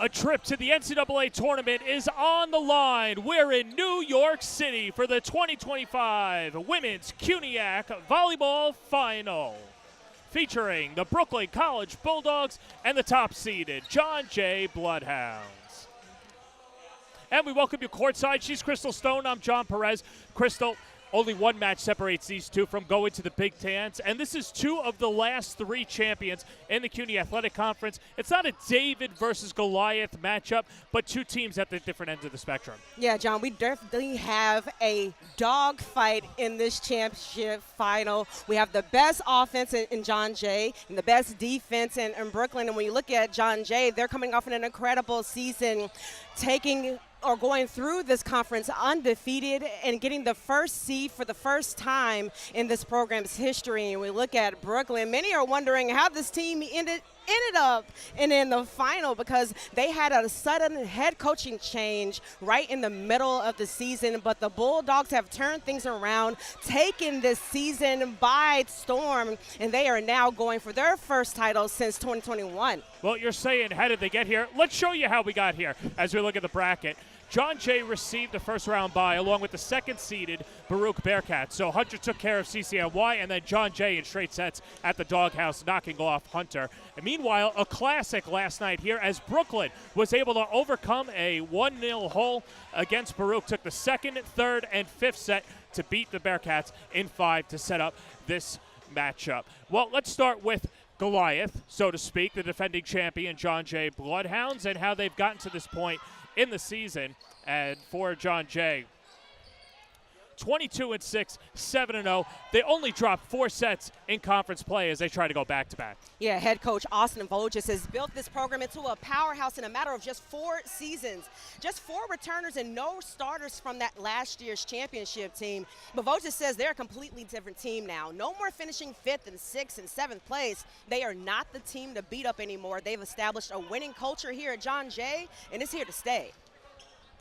A trip to the NCAA tournament is on the line. We're in New York City for the 2025 Women's CUNYAC Volleyball Final, featuring the Brooklyn College Bulldogs and the top-seeded John Jay Bloodhounds. And we welcome you courtside. She's Crystal Stone. I'm John Perez. Crystal, only one match separates these two from going to the Big Dance, and this is two of the last three champions in the CUNY Athletic Conference. It's not a David versus Goliath matchup, but two teams at the different ends of the spectrum. Yeah, John, we definitely have a dogfight in this championship final. We have the best offense in John Jay and the best defense in Brooklyn, and when you look at John Jay, they're coming off an incredible season, going through this conference undefeated and getting the first seed for the first time in this program's history. And we look at Brooklyn. Many are wondering how this team ended up in the final, because they had a sudden head coaching change right in the middle of the season. But the Bulldogs have turned things around, taken this season by storm, and they are now going for their first title since 2021. Well, you're saying, how did they get here? Let's show you how we got here as we look at the bracket. John Jay received the first round bye along with the second-seeded Baruch Bearcats. So Hunter took care of CCNY, and then John Jay in straight sets at the Doghouse, knocking off Hunter. And meanwhile, a classic last night here as Brooklyn was able to overcome a 1-0 hole against Baruch, took the second, third, and fifth set to beat the Bearcats in 5 to set up this matchup. Well, let's start with Goliath, so to speak, the defending champion John Jay Bloodhounds, and how they've gotten to this point in the season. And for John Jay, 22-6, 7-0. They only dropped 4 sets in conference play as they try to go back-to-back. Yeah, head coach Austin Voges has built this program into a powerhouse in a matter of just 4 seasons. Just 4 returners and no starters from that last year's championship team. But Voges says they're a completely different team now. No more finishing 5th and 6th and 7th place. They are not the team to beat up anymore. They've established a winning culture here at John Jay, and it's here to stay.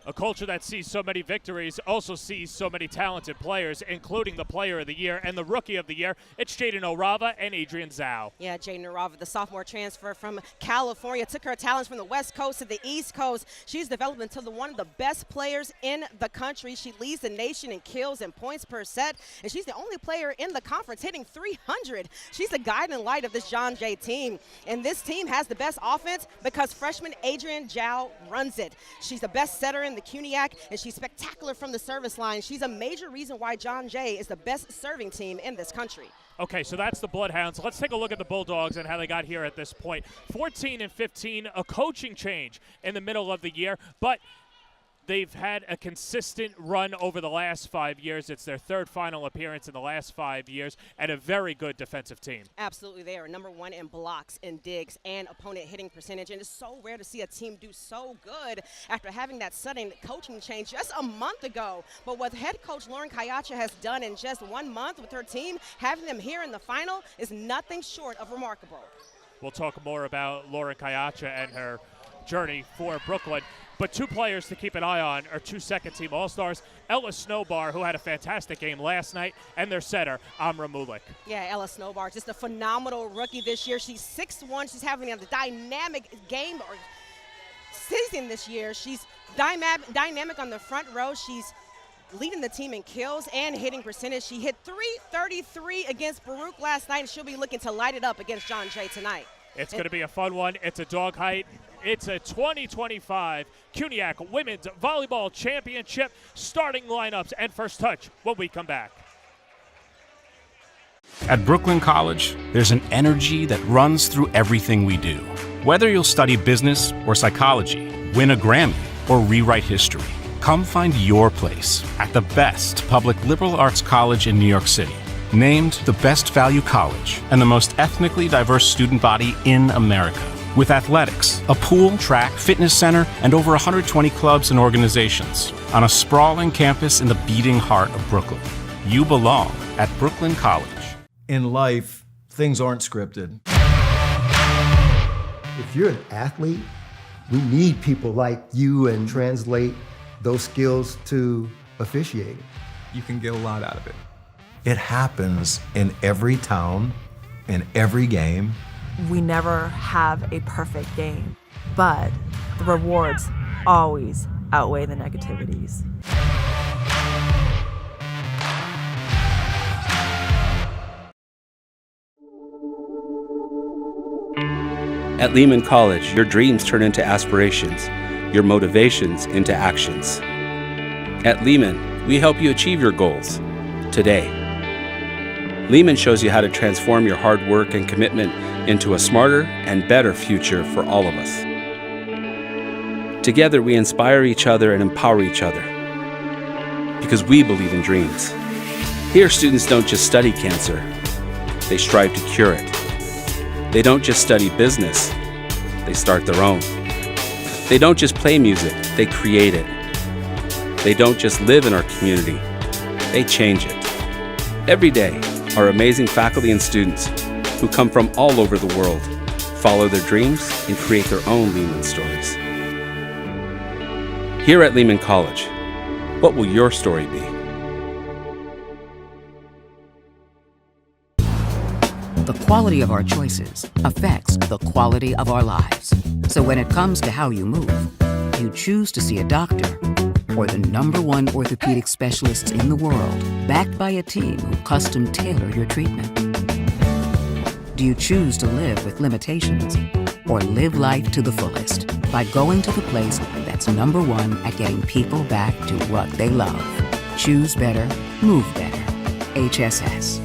A culture that sees so many victories also sees so many talented players, including the Player of the Year and the Rookie of the Year. It's Jadyn Orava and Adrian Zhao. Yeah, Jadyn Orava, the sophomore transfer from California, took her talents from the West Coast to the East Coast. She's developed into one of the best players in the country. She leads the nation in kills and points per set, and she's the only player in the conference hitting 300. She's the guiding light of this John Jay team, and this team has the best offense because freshman Adrian Zhao runs it. She's the best setter in the CUNYAC, and she's spectacular from the service line. She's a major reason why John Jay is the best serving team in this country. Okay, so that's the Bloodhounds. Let's take a look at the Bulldogs and how they got here at this point. 14-15, a coaching change in the middle of the year, but they've had a consistent run over the last 5 years. It's their third final appearance in the last 5 years, and a very good defensive team. Absolutely. They are number 1 in blocks, in digs, and opponent hitting percentage. And it's so rare to see a team do so good after having that sudden coaching change just a month ago. But what head coach Lauren Kayacha has done in just 1 month with her team, having them here in the final, is nothing short of remarkable. We'll talk more about Lauren Kayacha and her journey for Brooklyn. But 2 players to keep an eye on are 2 second-team All-Stars, Ella Snowbar, who had a fantastic game last night, and their setter, Amra Mulik. Yeah, Ella Snowbar, just a phenomenal rookie this year. She's 6'1". She's having a dynamic game or season this year. She's dynamic on the front row. She's leading the team in kills and hitting percentage. She hit .333 against Baruch last night, and she'll be looking to light it up against John Jay tonight. It's going to be a fun one. It's a dog height. It's a 2025 CUNYAC Women's Volleyball Championship starting lineups and first touch when we come back. At Brooklyn College, there's an energy that runs through everything we do. Whether you'll study business or psychology, win a Grammy, or rewrite history, come find your place at the best public liberal arts college in New York City. Named the best value college and the most ethnically diverse student body in America. With athletics, a pool, track, fitness center, and over 120 clubs and organizations on a sprawling campus in the beating heart of Brooklyn. You belong at Brooklyn College. In life, things aren't scripted. If you're an athlete, we need people like you and translate those skills to officiating. You can get a lot out of it. It happens in every town, in every game. We never have a perfect game, but the rewards always outweigh the negativities. At Lehman College, your dreams turn into aspirations, your motivations into actions. At Lehman, we help you achieve your goals today. Lehman shows you how to transform your hard work and commitment into a smarter and better future for all of us. Together, we inspire each other and empower each other because we believe in dreams. Here, students don't just study cancer, they strive to cure it. They don't just study business, they start their own. They don't just play music, they create it. They don't just live in our community, they change it. Every day, our amazing faculty and students who come from all over the world follow their dreams and create their own Lehman stories. Here at Lehman College, what will your story be? The quality of our choices affects the quality of our lives. So when it comes to how you move, you choose to see a doctor or the #1 orthopedic specialists in the world, backed by a team who custom tailor your treatment. Do you choose to live with limitations or live life to the fullest by going to the place that's #1 at getting people back to what they love? Choose better, move better. HSS.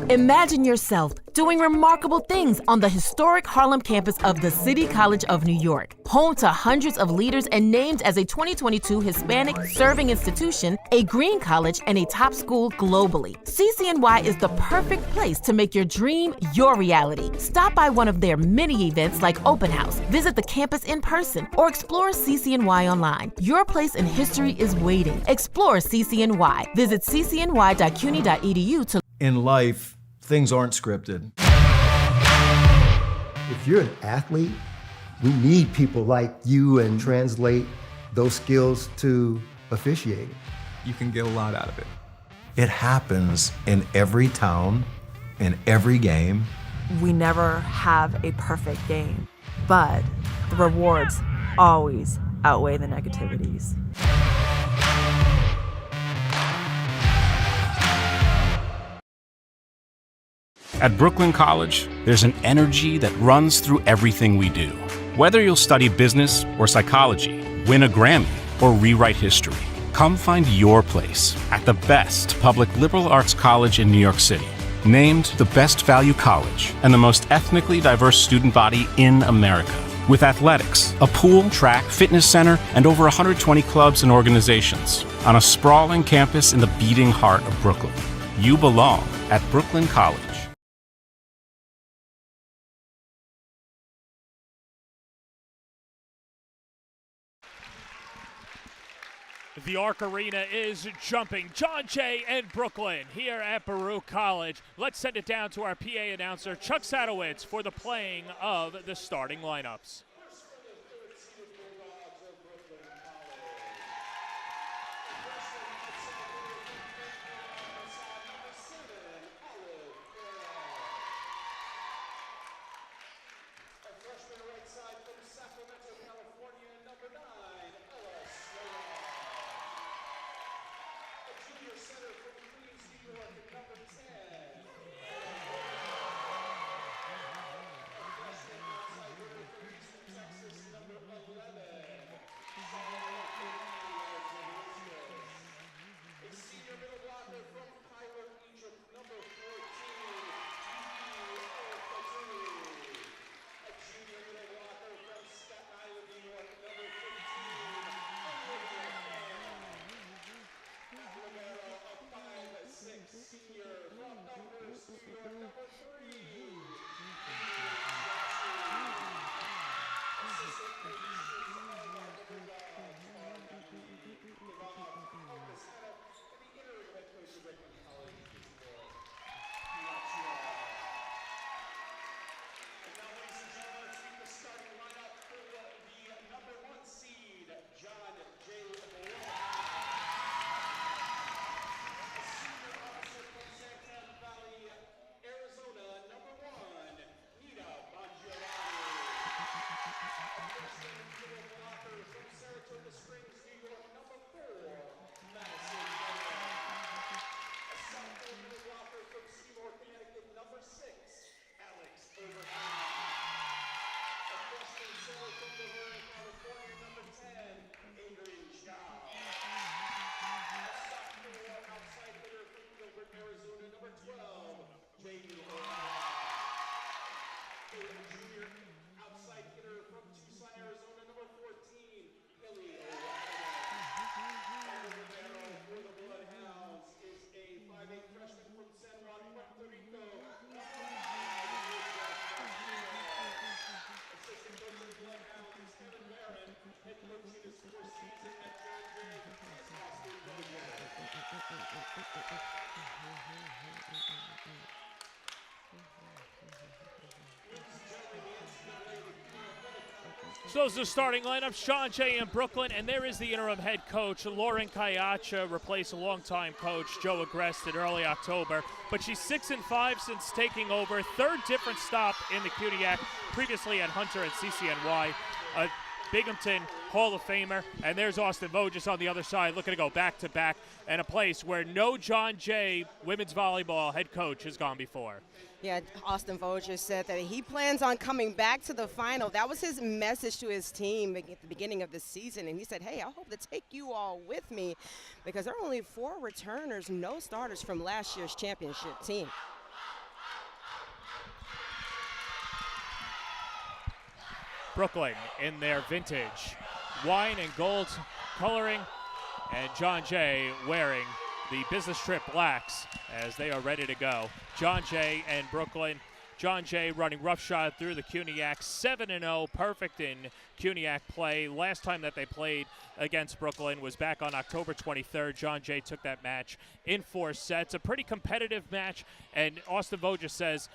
Imagine yourself doing remarkable things on the historic Harlem campus of the City College of New York, home to hundreds of leaders and named as a 2022 Hispanic Serving Institution, a Green College, and a top school globally. CCNY is the perfect place to make your dream your reality. Stop by one of their many events like Open House, visit the campus in person, or explore CCNY online. Your place in history is waiting. Explore CCNY. Visit ccny.cuny.edu to. In life, things aren't scripted. If you're an athlete, we need people like you and translate those skills to officiating. You can get a lot out of it. It happens in every town, in every game. We never have a perfect game, but the rewards always outweigh the negativities. At Brooklyn College, there's an energy that runs through everything we do. Whether you'll study business or psychology, win a Grammy, or rewrite history, come find your place at the best public liberal arts college in New York City. Named the best value college and the most ethnically diverse student body in America. With athletics, a pool, track, fitness center, and over 120 clubs and organizations on a sprawling campus in the beating heart of Brooklyn. You belong at Brooklyn College. The Arc Arena is jumping. John Jay and Brooklyn here at Baruch College. Let's send it down to our PA announcer, Chuck Sadowitz, for the playing of the starting lineups. So those are the starting lineups, John Jay in Brooklyn, and there is the interim head coach, Lauren Kayacha, replaced a longtime coach, Joe Agrest, in early October. But she's 6-5 since taking over, third different stop in the CUNYAC, previously at Hunter and CCNY. Binghamton Hall of Famer, and there's Austin Voges on the other side, looking to go back-to-back, and a place where no John Jay women's volleyball head coach has gone before. Yeah, Austin Voges said that he plans on coming back to the final. That was his message to his team at the beginning of the season, and he said, hey, I hope to take you all with me, because there are only 4 returners, no starters from last year's championship team. Brooklyn in their vintage wine and gold coloring, and John Jay wearing the business trip blacks as they are ready to go. John Jay and Brooklyn. John Jay running roughshod through the CUNYAC, 7-0, perfect in CUNYAC play. Last time that they played against Brooklyn was back on October 23rd. John Jay took that match in 4 sets. A pretty competitive match, and Austin Voges says,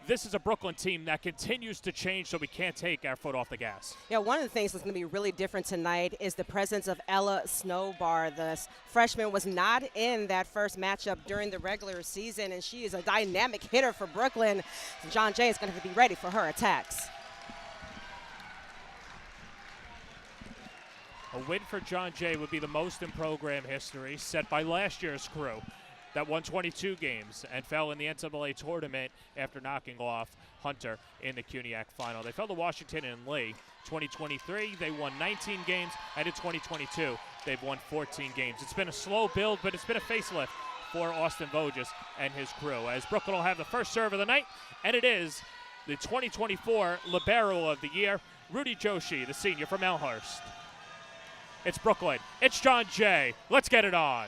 this is a Brooklyn team that continues to change, so we can't take our foot off the gas. Yeah, one of the things that's going to be really different tonight is the presence of Ella Snowbar. The freshman was not in that first matchup during the regular season, and she is a dynamic hitter for Brooklyn. So John Jay is going to have to be ready for her attacks. A win for John Jay would be the most in program history, set by last year's crew that won 22 games and fell in the NCAA tournament after knocking off Hunter in the CUNYAC final. They fell to Washington and Lee. 2023, they won 19 games, and in 2022, they've won 14 games. It's been a slow build, but it's been a facelift for Austin Voges and his crew, as Brooklyn will have the first serve of the night, and it is the 2024 Libero of the Year, Rudy Joshi, the senior from Elmhurst. It's Brooklyn. It's John Jay. Let's get it on.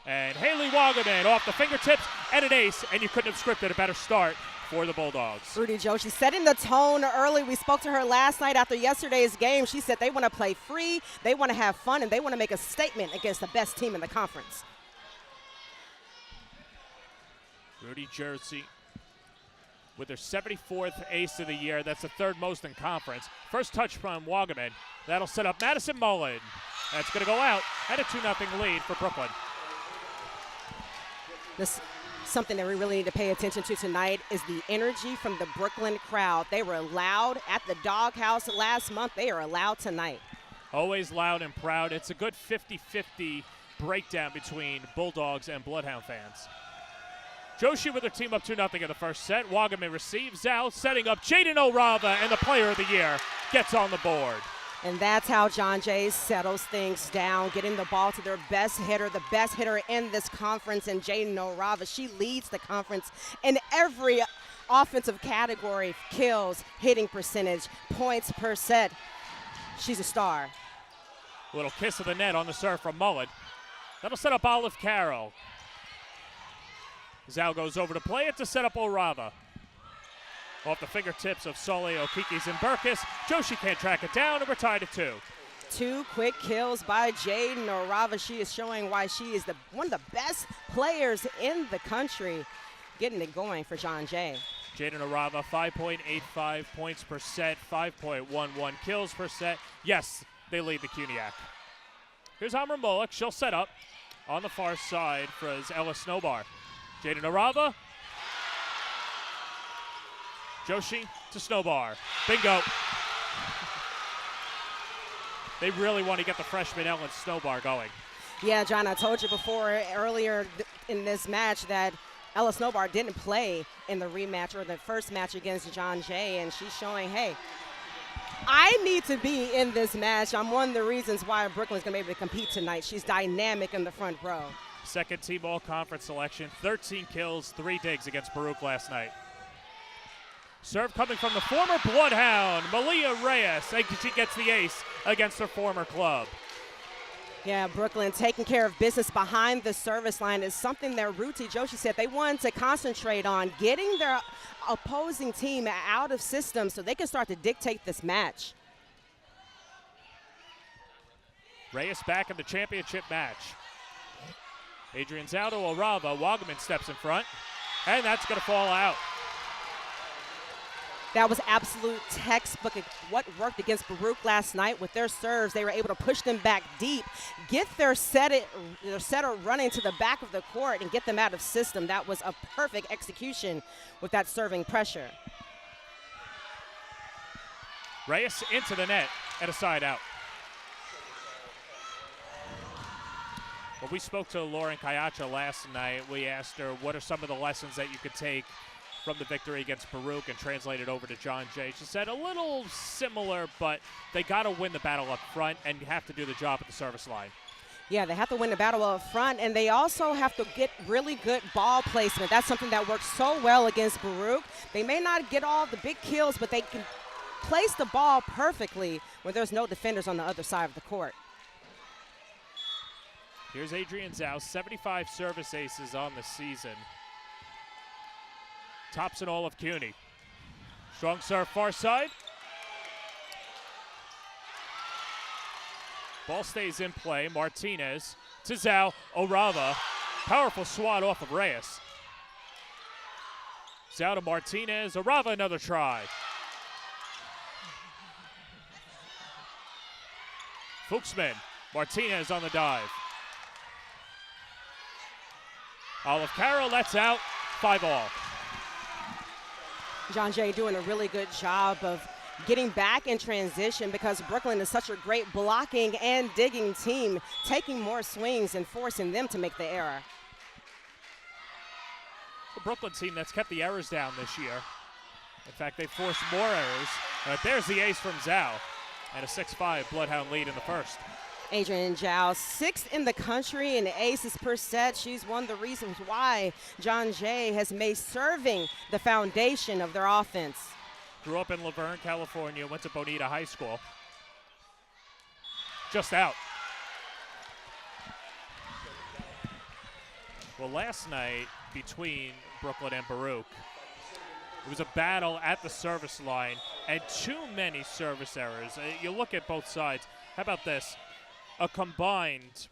And Haley Wagaman off the fingertips and an ace, and you couldn't have scripted a better start for the Bulldogs. Rudy Joshi setting the tone early. We spoke to her last night after yesterday's game. She said they want to play free, they want to have fun, and they want to make a statement against the best team in the conference. Rudy Joshi with their 74th ace of the year. That's the 3rd most in conference. First touch from Wagaman. That'll set up Madison Mullen. That's going to go out at a 2-0 lead for Brooklyn. Something that we really need to pay attention to tonight is the energy from the Brooklyn crowd. They were loud at the Doghouse last month. They are loud tonight. Always loud and proud. It's a good 50-50 breakdown between Bulldogs and Bloodhound fans. Joshi with their team up 2-0 in the first set. Wagaman receives out, setting up Jadyn Orava, and the player of the year gets on the board. And that's how John Jay settles things down, getting the ball to their best hitter, the best hitter in this conference, and Jadyn Orava. She leads the conference in every offensive category: kills, hitting percentage, points per set. She's a star. A little kiss of the net on the serve from Mullen. That'll set up Olive Carroll. Zhao goes over to play it to set up Orava. Off the fingertips of Sole, Okikis, and Burkus. Joshi can't track it down, and we're tied at 2. 2 quick kills by Jadyn Orava. She is showing why she is one of the best players in the country, getting it going for John Jay. Jadyn Orava, 5.85 points per set, 5.11 kills per set. Yes, they lead the CUNYAC. Here's Amra Molek. She'll set up on the far side for Ella Snowbar. Jadyn Orava. Joshi to Snowbar. Bingo. They really want to get the freshman Ellen Snowbar going. Yeah, John, I told you before earlier in this match that Ella Snowbar didn't play in the rematch or the first match against John Jay, and she's showing, hey, I need to be in this match. I'm one of the reasons why Brooklyn's going to be able to compete tonight. She's dynamic in the front row. Second team all-conference selection, 13 kills, 3 digs against Baruch last night. Serve coming from the former Bloodhound, Malia Reyes, and she gets the ace against her former club. Yeah, Brooklyn taking care of business behind the service line is something that Rudy Joshi said they wanted to concentrate on, getting their opposing team out of system so they can start to dictate this match. Reyes back in the championship match. Adrian's out to Orava. Wagaman steps in front, and that's going to fall out. That was absolute textbook of what worked against Baruch last night with their serves. They were able to push them back deep, get their setter running to the back of the court and get them out of system. That was a perfect execution with that serving pressure. Reyes into the net and a side out. When we spoke to Lauren Kayacha last night, we asked her what are some of the lessons that you could take from the victory against Baruch and translate it over to John Jay. She said a little similar, but they got to win the battle up front and you have to do the job at the service line. Yeah, they have to win the battle up front, and they also have to get really good ball placement. That's something that works so well against Baruch. They may not get all the big kills, but they can place the ball perfectly when there's no defenders on the other side of the court. Here's Adrian Zhao, 75 service aces on the season. Tops in all of CUNY. Strong serve far side. Ball stays in play. Martinez to Zhao. Orava. Powerful swat off of Reyes. Zhao to Martinez. Orava another try. Fuchsman. Martinez on the dive. Olive Carroll lets out. 5-all. John Jay doing a really good job of getting back in transition because Brooklyn is such a great blocking and digging team, taking more swings and forcing them to make the error. The Brooklyn team that's kept the errors down this year. In fact, they forced more errors. But there's the ace from Zhao and a 6-5 Bloodhound lead in the first. Adrian Zhao, 6th in the country in aces per set. She's one of the reasons why John Jay has made serving the foundation of their offense. Grew up in Laverne, California, went to Bonita High School. Just out. Well, last night between Brooklyn and Baruch, it was a battle at the service line and too many service errors. You look at both sides. How about this? A combined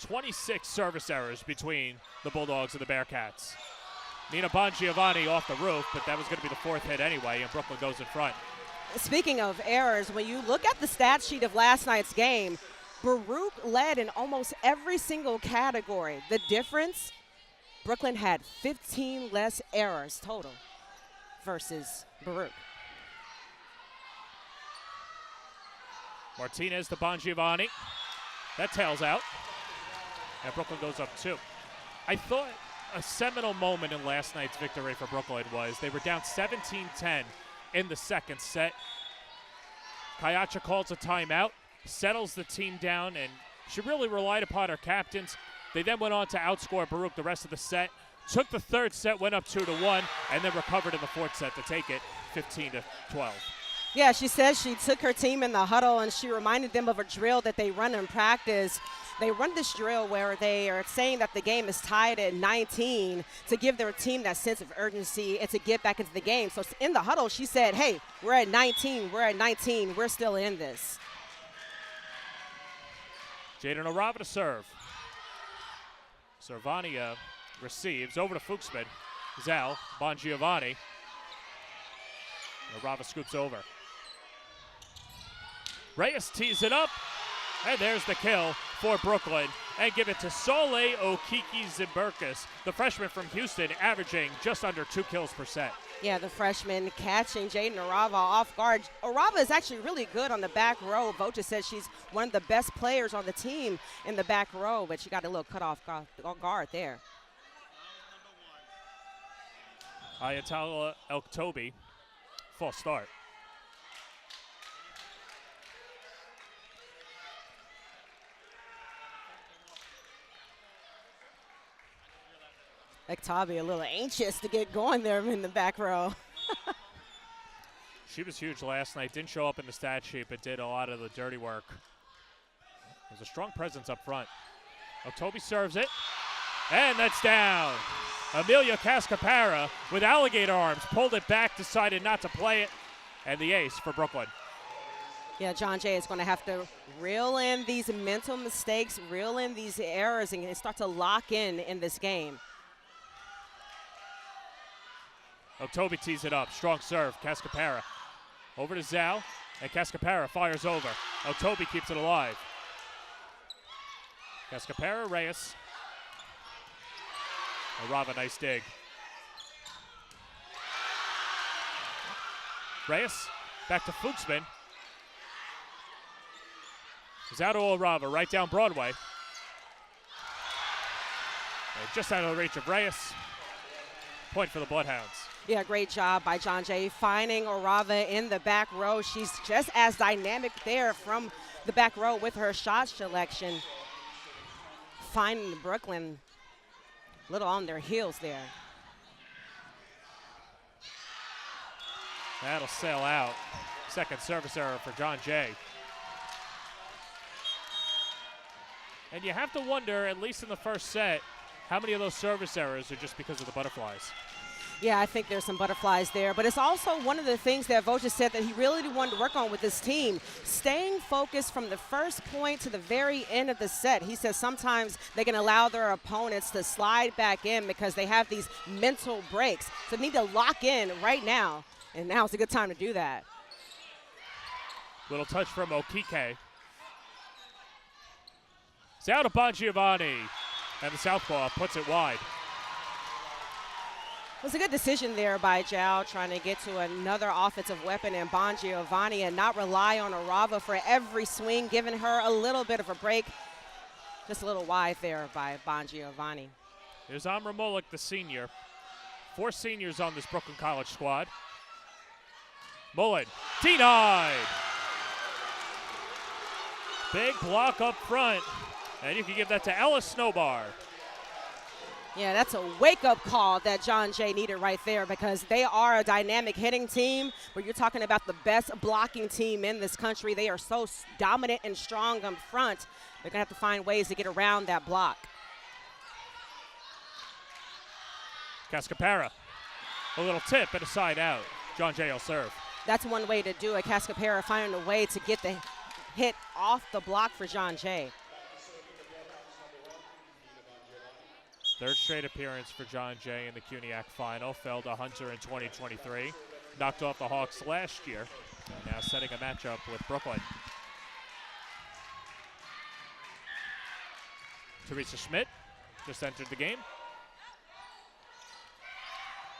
26 service errors between the Bulldogs and the Bearcats. Nina Bongiovanni off the roof, but that was going to be the 4th hit anyway, and Brooklyn goes in front. Speaking of errors, when you look at the stat sheet of last night's game, Baruch led in almost every single category. The difference, Brooklyn had 15 less errors total versus Baruch. Martinez to Bongiovanni. That tails out. And Brooklyn goes up 2. I thought a seminal moment in last night's victory for Brooklyn was they were down 17-10 in the second set. Kayacha calls a timeout, settles the team down, and she really relied upon her captains. They then went on to outscore Baruch the rest of the set. Took the third set, went up 2-1, and then recovered in the fourth set to take it 15-12. Yeah, she says she took her team in the huddle and she reminded them of a drill that they run in practice. They run this drill where they are saying that the game is tied at 19 to give their team that sense of urgency and to get back into the game. So in the huddle, she said, hey, we're at 19, we're still in this. Jadyn Orava to serve. Servania receives over to Fuchsman. Zhao, Bongiovanni. Orava scoops over. Reyes tees it up, and there's the kill for Brooklyn. And give it to Soleil Okiki Zimberkis, the freshman from Houston, averaging just under 2 kills per set. Yeah, the freshman catching Jadyn Orava off guard. Orava is actually really good on the back row. Vocha says she's one of the best players on the team in the back row, but she got a little cut off guard there. Ayatollah El-Tobi, false start. Ektabi a little anxious to get going there in the back row. She was huge last night. Didn't show up in the stat sheet, but did a lot of the dirty work. There's a strong presence up front. Oktobi serves it, and that's down. Amelia Cascapara with alligator arms pulled it back, decided not to play it, and the ace for Brooklyn. Yeah, John Jay is going to have to reel in these mental mistakes, reel in these errors, and start to lock in this game. Otobi tees it up. Strong serve. Cascapera over to Zhao, and Cascapera fires over. Otobi keeps it alive. Cascapera, Reyes. Orava, nice dig. Reyes back to Fuchsman. Zhao to Orava, right down Broadway. And just out of the reach of Reyes. Point for the Bloodhounds. Yeah, great job by John Jay finding Orava in the back row. She's just as dynamic there from the back row with her shot selection. Finding Brooklyn a little on their heels there. That'll sail out. Second service error for John Jay. And you have to wonder, at least in the first set, how many of those service errors are just because of the butterflies. Yeah, I think there's some butterflies there, but it's also one of the things that Vogt said that he really wanted to work on with his team, staying focused from the first point to the very end of the set. He says sometimes they can allow their opponents to slide back in because they have these mental breaks. So they need to lock in right now, and now is a good time to do that. Little touch from Okike. It's out of Bongiovanni, and the southpaw puts it wide. It was a good decision there by Zhao, trying to get to another offensive weapon in Bongiovanni and not rely on Orava for every swing, giving her a little bit of a break. Just a little wide there by Bongiovanni. Here's Amra Molik, the senior. 4 seniors on this Brooklyn College squad. Mullen, denied. Big block up front, and you can give that to Ellis Snowbar. Yeah, that's a wake-up call that John Jay needed right there because they are a dynamic hitting team, but you're talking about the best blocking team in this country. They are so dominant and strong up front. They're going to have to find ways to get around that block. Cascapera, a little tip and a side out. John Jay will serve. That's one way to do it. Cascapera finding a way to get the hit off the block for John Jay. Third straight appearance for John Jay in the CUNYAC final. Fell to Hunter in 2023. Knocked off the Hawks last year. And now setting a matchup with Brooklyn. Teresa Schmidt just entered the game.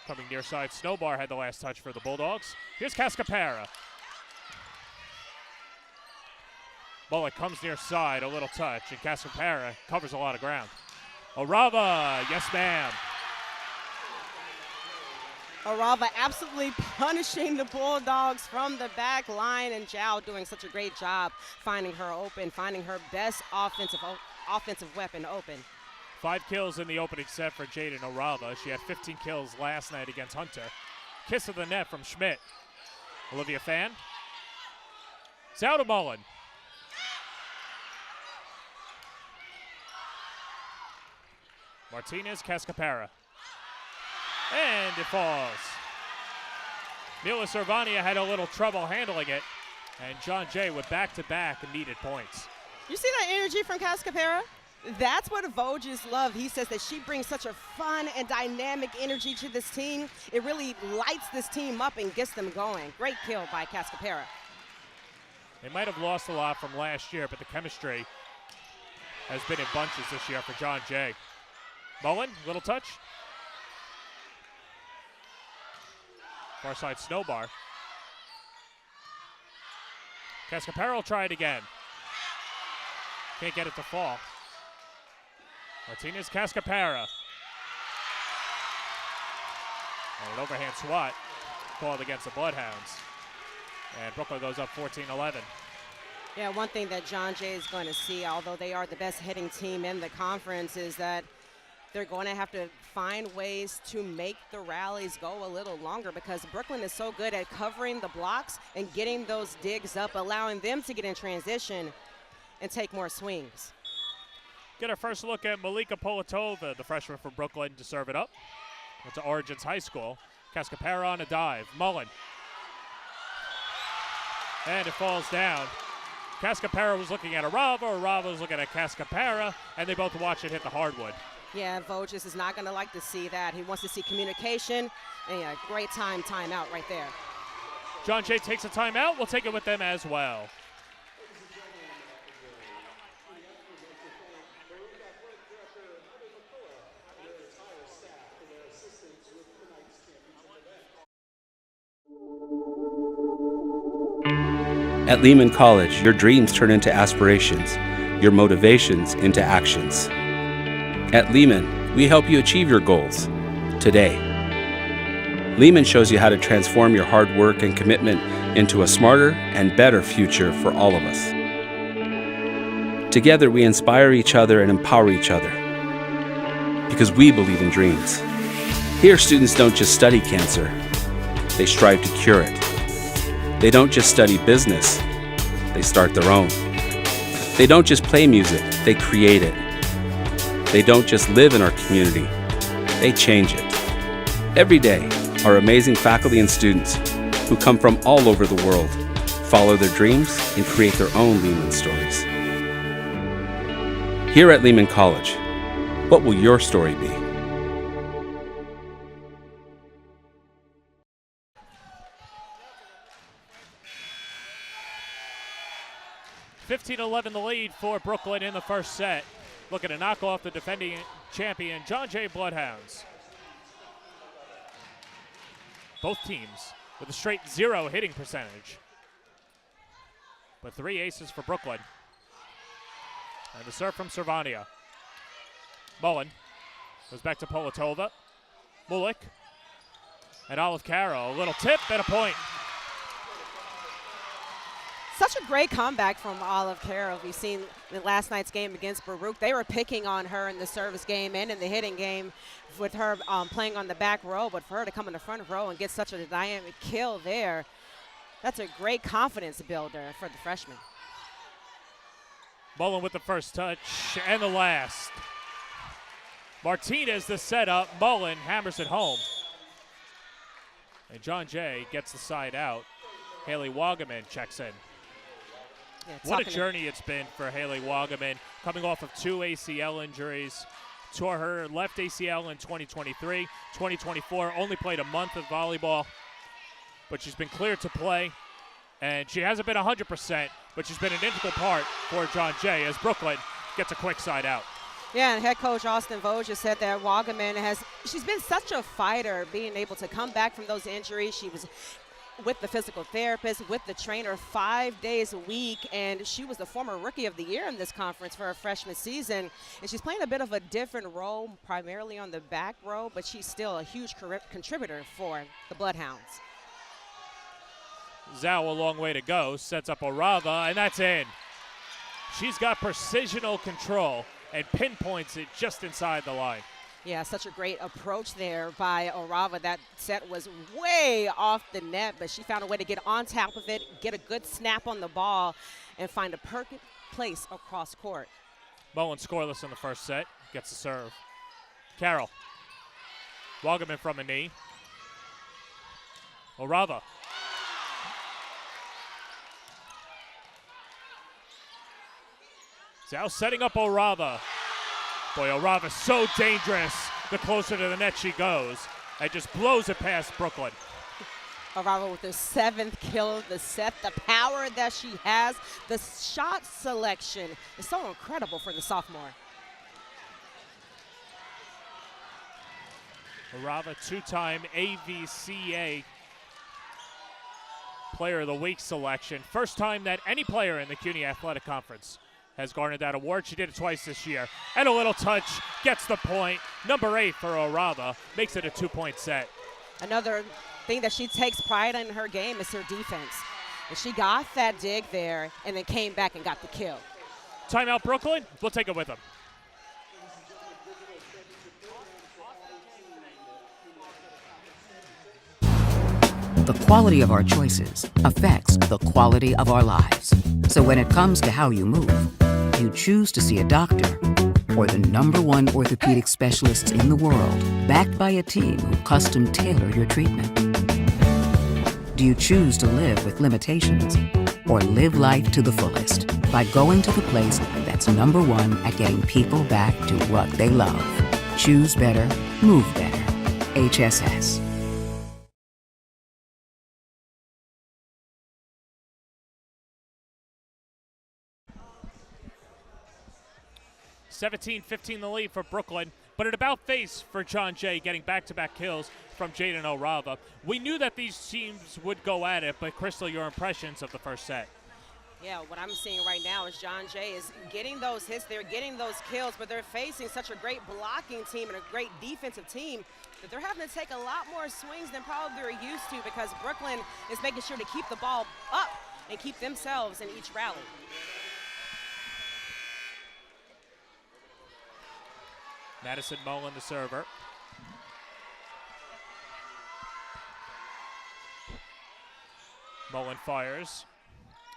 Coming near side, Snowbar had the last touch for the Bulldogs. Here's Cascapera. Bullock comes near side, a little touch, and Cascapera covers a lot of ground. Orava, yes ma'am. Orava absolutely punishing the Bulldogs from the back line, and Zhao doing such a great job finding her open, finding her best offensive weapon open. 5 kills in the opening set for Jadyn Orava. She had 15 kills last night against Hunter. Kiss of the net from Schmidt. Olivia Fan. It's out of Mullen. Martinez, Cascapera. And it falls. Mila Cervania had a little trouble handling it, and John Jay with back-to-back needed points. You see that energy from Cascapera? That's what Voges love. He says that she brings such a fun and dynamic energy to this team. It really lights this team up and gets them going. Great kill by Cascapera. They might have lost a lot from last year, but the chemistry has been in bunches this year for John Jay. Mullen, little touch. Far side Snowbar. Cascapera will try it again. Can't get it to fall. Martinez, Cascapera. And an overhand swat called against the Bloodhounds. And Brooklyn goes up 14-11. Yeah, one thing that John Jay is going to see, although they are the best hitting team in the conference, is that they're going to have to find ways to make the rallies go a little longer because Brooklyn is so good at covering the blocks and getting those digs up, allowing them to get in transition and take more swings. Get our first look at Malika Politova, the freshman from Brooklyn, to serve it up. It's Origins High School. Cascapera on a dive. Mullen. And it falls down. Cascapera was looking at Orava was looking at Cascapera, and they both watch it hit the hardwood. Yeah, Voges is not going to like to see that. He wants to see communication, and yeah, great timeout right there. John Jay takes a timeout. We'll take it with them as well. At Lehman College, your dreams turn into aspirations, your motivations into actions. At Lehman, we help you achieve your goals today. Lehman shows you how to transform your hard work and commitment into a smarter and better future for all of us. Together, we inspire each other and empower each other because we believe in dreams. Here, students don't just study cancer, they strive to cure it. They don't just study business, they start their own. They don't just play music, they create it. They don't just live in our community, they change it. Every day, our amazing faculty and students who come from all over the world follow their dreams and create their own Lehman stories. Here at Lehman College, what will your story be? 15-11 the lead for Brooklyn in the first set. Looking to knock off the defending champion, John Jay Bloodhounds. Both teams with a straight 0 hitting percentage. But 3 aces for Brooklyn. And the serve from Cervania. Mullen goes back to Polatova. Mulik and Olive Caro. A little tip and a point. Such a great comeback from Olive Caro. We've seen in last night's game against Baruch. They were picking on her in the service game and in the hitting game with her playing on the back row, but for her to come in the front row and get such a dynamic kill there, that's a great confidence builder for the freshman. Mullen with the first touch and the last. Martinez the setup. Mullen hammers it home. And John Jay gets the side out. Haley Wagaman checks in. Yeah, what a journey it's been for Haley Wagaman, coming off of 2 ACL injuries. Tore her left ACL in 2023. 2024, only played a month of volleyball, but she's been cleared to play. And she hasn't been 100%, but she's been an integral part for John Jay as Brooklyn gets a quick side out. Yeah, and head coach Austin Voges said that Wagaman she's been such a fighter, being able to come back from those injuries. She was with the physical therapist, with the trainer 5 days a week, and she was the former Rookie of the Year in this conference for her freshman season. And she's playing a bit of a different role, primarily on the back row, but she's still a huge contributor for the Bloodhounds. Zhao a long way to go, sets up Orava, and that's in. She's got precisional control and pinpoints it just inside the line. Yeah, such a great approach there by Orava. That set was way off the net, but she found a way to get on top of it, get a good snap on the ball, and find a perfect place across court. Mullen scoreless in the first set, gets the serve. Carroll. Wagaman from a knee. Orava. Zhao setting up Orava. Boy, Orava's so dangerous the closer to the net she goes. And just blows it past Brooklyn. Orava with her 7th kill of the set. The power that she has, the shot selection is so incredible for the sophomore. Orava, 2-time AVCA Player of the Week selection. First time that any player in the CUNY Athletic Conference has garnered that award. She did it twice this year. And a little touch, gets the point. Number 8 for Orava, makes it a 2-point set. Another thing that she takes pride in her game is her defense. And she got that dig there and then came back and got the kill. Timeout Brooklyn, we'll take it with them. The quality of our choices affects the quality of our lives. So when it comes to how you move, you choose to see a doctor or the #1 orthopedic specialists in the world, backed by a team who custom tailor your treatment. Do you choose to live with limitations? or live life to the fullest by going to the place that's number one at getting people back to what they love. Choose better, move better. HSS. (17-15) the lead for Brooklyn, but an about face for John Jay, getting back-to-back kills from Jadyn and Orava. We knew that these teams would go at it, but Crystal, your impressions of the first set? Yeah, what I'm seeing right now is John Jay is getting those hits, they're getting those kills, but they're facing such a great blocking team and a great defensive team that they're having to take a lot more swings than probably they're used to, because Brooklyn is making sure to keep the ball up and keep themselves in each rally. Madison Mullen, the server. Mullen fires.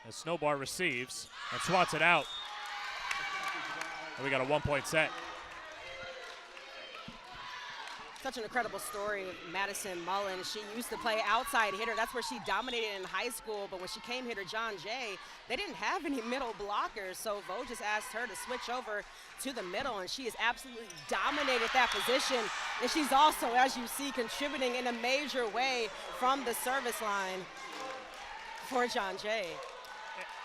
As Snowbar receives and swats it out. And we got a 1-point set. Such an incredible story of Madison Mullen. She used to play outside hitter. That's where she dominated in high school. But when she came here to John Jay, they didn't have any middle blockers. So Vo just asked her to switch over to the middle, and she has absolutely dominated that position. And she's also, as you see, contributing in a major way from the service line for John Jay.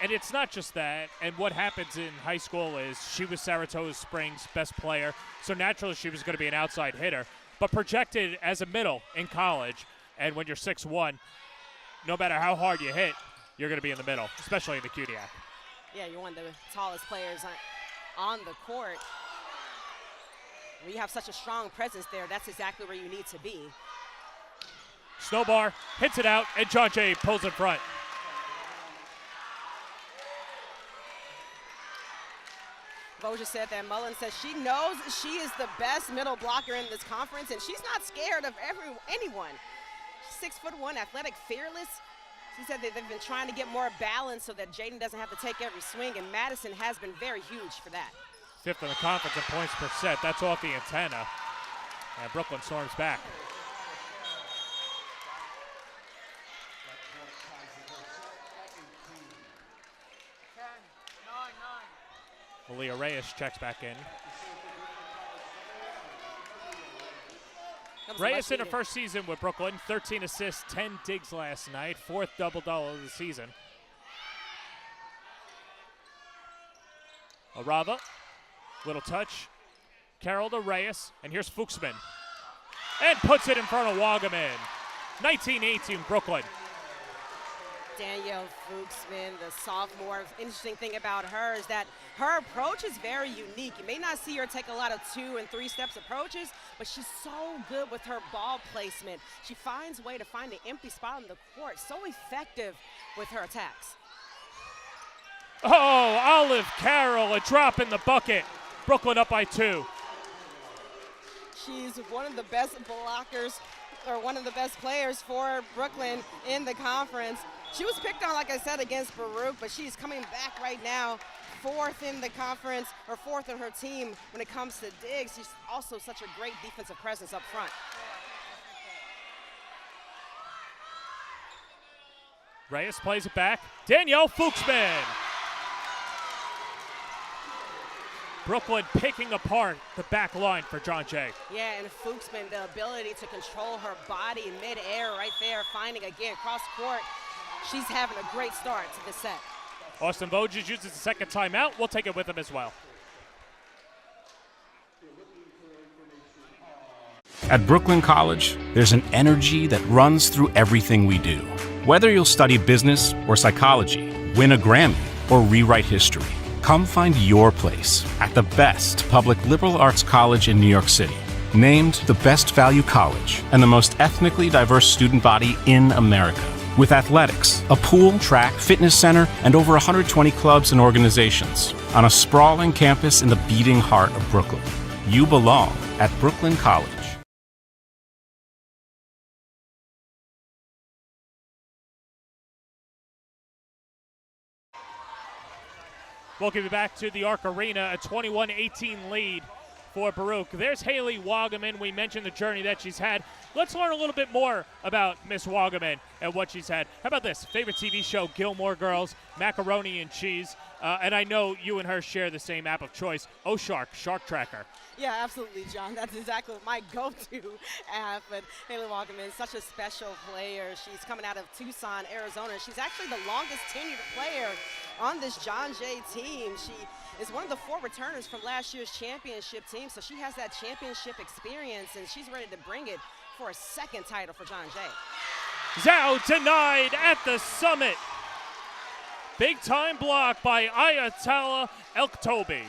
And it's not just that. And what happens in high school is she was Saratoga Springs' best player. So naturally she was going to be an outside hitter. But projected as a middle in college, and when you're 6'1", no matter how hard you hit, you're going to be in the middle, especially in the CUNYAC. Yeah, you're one of the tallest players on the court. When you have such a strong presence there, that's exactly where you need to be. Snowbar hits it out, and John Jay pulls in front. Boja said that Mullen says she knows she is the best middle blocker in this conference, and she's not scared of anyone. She's 6'1", athletic, fearless. She said that they've been trying to get more balance so that Jadyn doesn't have to take every swing, and Madison has been very huge for that. 5th in the conference in points per set. That's off the antenna. And Brooklyn storms back. Malia Reyes checks back in. Reyes in her first season with Brooklyn, 13 assists, 10 digs last night, 4th double-double of the season. Orava, little touch. Carroll to Reyes, and here's Fuchsman. And puts it in front of Wagaman. 19-18 Brooklyn. Danielle Fuchsman, the sophomore. Interesting thing about her is that her approach is very unique. You may not see her take a lot of 2 and 3 steps approaches, but she's so good with her ball placement. She finds a way to find an empty spot on the court. So effective with her attacks. Oh, Olive Carroll, a drop in the bucket. Brooklyn up by 2. She's one of the best blockers, or one of the best players for Brooklyn in the conference. She was picked on, like I said, against Baruch, but she's coming back right now, 4th in the conference, or 4th in her team when it comes to digs. She's also such a great defensive presence up front. Reyes plays it back. Danielle Fuchsman. Brooklyn picking apart the back line for John Jay. Yeah, and Fuchsman, the ability to control her body in midair right there, finding again cross court. She's having a great start to the set. Austin Voges uses the second timeout. We'll take it with him as well. At Brooklyn College, there's an energy that runs through everything we do. Whether you'll study business or psychology, win a Grammy, or rewrite history, come find your place at the best public liberal arts college in New York City. Named the best value college and the most ethnically diverse student body in America. With athletics, a pool, track, fitness center, and over 120 clubs and organizations on a sprawling campus in the beating heart of Brooklyn. You belong at Brooklyn College. Welcome you back to the Arc Arena, a 21-18 lead for Baruch. There's Haley Wagaman. We mentioned the journey that she's had. Let's learn a little bit more about Miss Wagaman and what she's had. How about this? Favorite TV show, Gilmore Girls, Macaroni and Cheese. And I know you and her share the same app of choice, Shark Tracker. Yeah, absolutely, John. That's exactly my go-to app. But Haley Wagaman is such a special player. She's coming out of Tucson, Arizona. She's actually the longest tenured player on this John Jay team. She is one of the 4 returners from last year's championship team, so she has that championship experience, and she's ready to bring it for a second title for John Jay. Zhao denied at the summit. Big time block by Ayatollah Elktobi.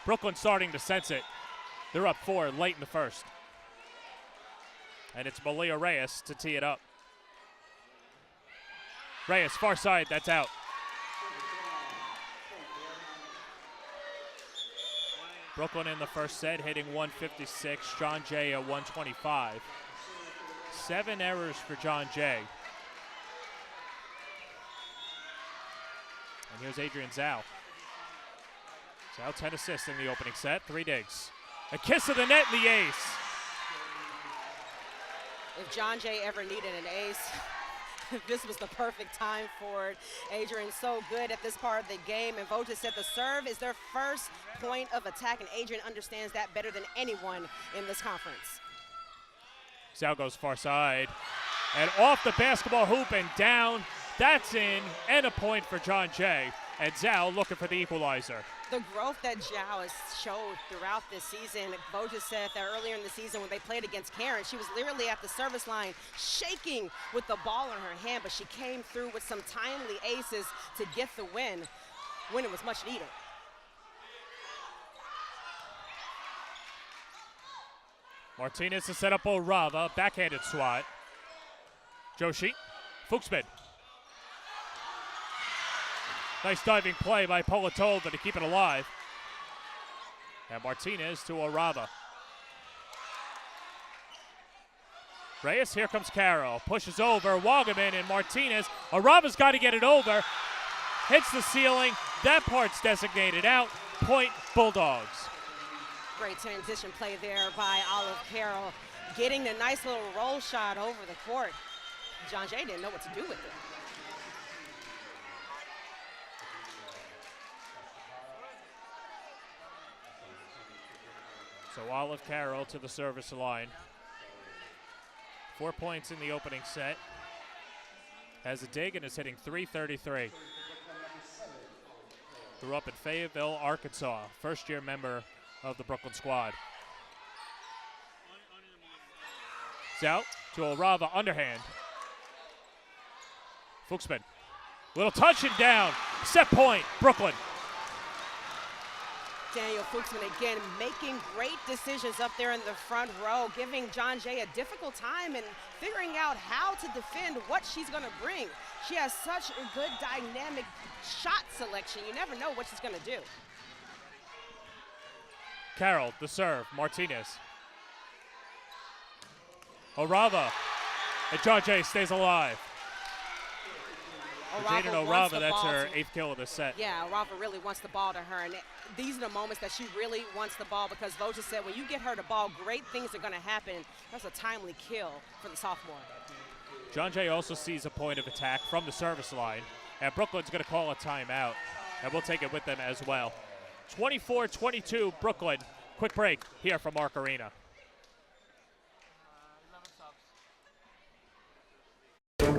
Brooklyn starting to sense it. They're up 4 late in the first. And it's Malia Reyes to tee it up. Reyes, far side, that's out. Brooklyn in the first set, hitting 156. John Jay at 125. 7 errors for John Jay. And here's Adrian Zhao. Zhao 10 assists in the opening set, 3 digs. A kiss of the net in the ace. If John Jay ever needed an ace, this was the perfect time for it. Adrian's so good at this part of the game, and Voja said the serve is their first point of attack, and Adrian understands that better than anyone in this conference. Zhao goes far side, and off the basketball hoop and down. That's in, and a point for John Jay. And Zhao looking for the equalizer. The growth that Zhao has showed throughout this season, Voja said that earlier in the season when they played against Karen, she was literally at the service line shaking with the ball in her hand, but she came through with some timely aces to get the win when it was much needed. Martinez to set up Orava, backhanded swat. Joshi, Fuchsman. Nice diving play by Polatolda to keep it alive. And Martinez to Orava. Reyes, here comes Carroll. Pushes over, Wagaman and Martinez. Orava's got to get it over. Hits the ceiling. That part's designated out. Point Bulldogs. Great transition play there by Olive Carroll, getting a nice little roll shot over the court. John Jay didn't know what to do with it. So Olive Carroll to the service line. 4 points in the opening set. Has a dig and is hitting .333. Grew up in Fayetteville, Arkansas. First-year member of the Brooklyn squad. Zhao to Orava, underhand. Fuchsman. Little touch and down. Set point, Brooklyn. Daniel Fuchsman again making great decisions up there in the front row, giving John Jay a difficult time and figuring out how to defend what she's going to bring. She has such a good dynamic shot selection. You never know what she's going to do. Carroll, the serve, Martinez. Orava, and John Jay stays alive. Jadyn Orava, that's her 8th kill of the set. Yeah, Orava really wants the ball to her, and these are the moments that she really wants the ball, because Voja said when you get her the ball, great things are going to happen. That's a timely kill for the sophomore. John Jay also sees a point of attack from the service line, and Brooklyn's going to call a timeout, and we'll take it with them as well. 24-22 Brooklyn. Quick break here from Mark Arena.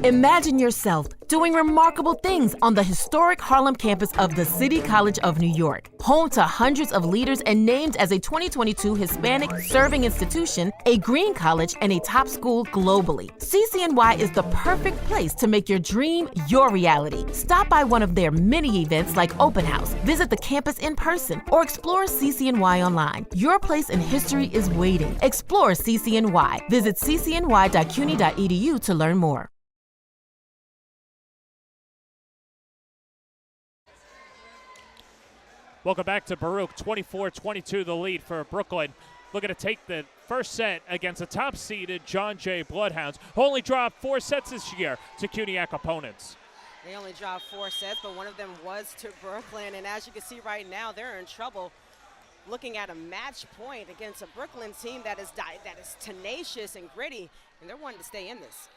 Imagine yourself doing remarkable things on the historic Harlem campus of the City College of New York, home to hundreds of leaders and named as a 2022 Hispanic Serving Institution, a Green College, and a top school globally. CCNY is the perfect place to make your dream your reality. Stop by one of their many events like Open House, visit the campus in person, or explore CCNY online. Your place in history is waiting. Explore CCNY. Visit ccny.cuny.edu to learn more. Welcome back to Baruch. 24-22 the lead for Brooklyn. Looking to take the first set against the top-seeded John Jay Bloodhounds, who only dropped 4 sets this year to CUNYAC opponents. They only dropped 4 sets, but one of them was to Brooklyn. And as you can see right now, they're in trouble. looking at a match point against a Brooklyn team that is tenacious and gritty, and they're wanting to stay in this.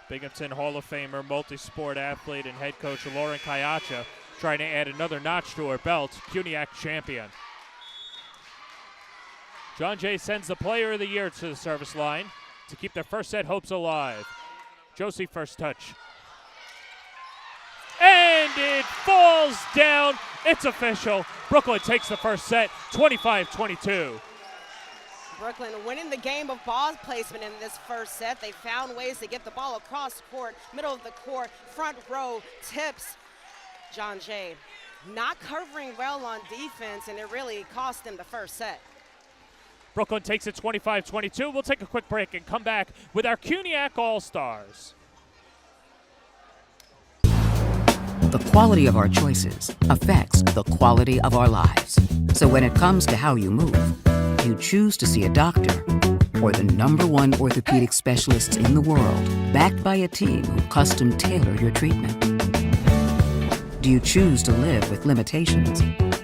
Binghamton Hall of Famer, multi-sport athlete, and head coach Lauren Kayacha trying to add another notch to her belt, CUNYAC champion. John Jay sends the player of the year to the service line to keep their first set hopes alive. Josie first touch. And it falls down. It's official. Brooklyn takes the first set, 25-22. Brooklyn winning the game of ball placement in this first set. They found ways to get the ball across court, middle of the court, front row, tips. John Jay not covering well on defense, and it really cost them the first set. Brooklyn takes it 25-22. We'll take a quick break and come back with our CUNYAC All-Stars. The quality of our choices affects the quality of our lives. So when it comes to how you move, you choose to see a doctor or the #1 orthopedic specialists in the world, backed by a team who custom tailor your treatment. Do you choose to live with limitations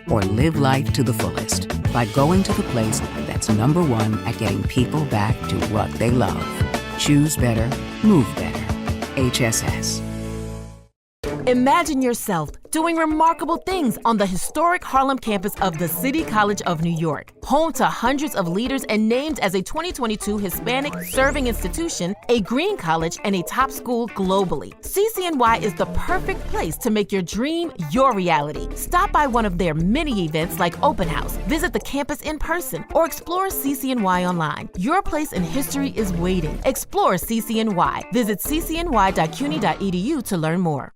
or live life to the fullest by going to the place that's #1 at getting people back to what they love? Choose better, move better. HSS. Imagine yourself doing remarkable things on the historic Harlem campus of the City College of New York, home to hundreds of leaders and named as a 2022 Hispanic Serving Institution, a green college, and a top school globally. CCNY is the perfect place to make your dream your reality. Stop by one of their many events like Open House, visit the campus in person, or explore CCNY online. Your place in history is waiting. Explore CCNY. Visit ccny.cuny.edu to learn more.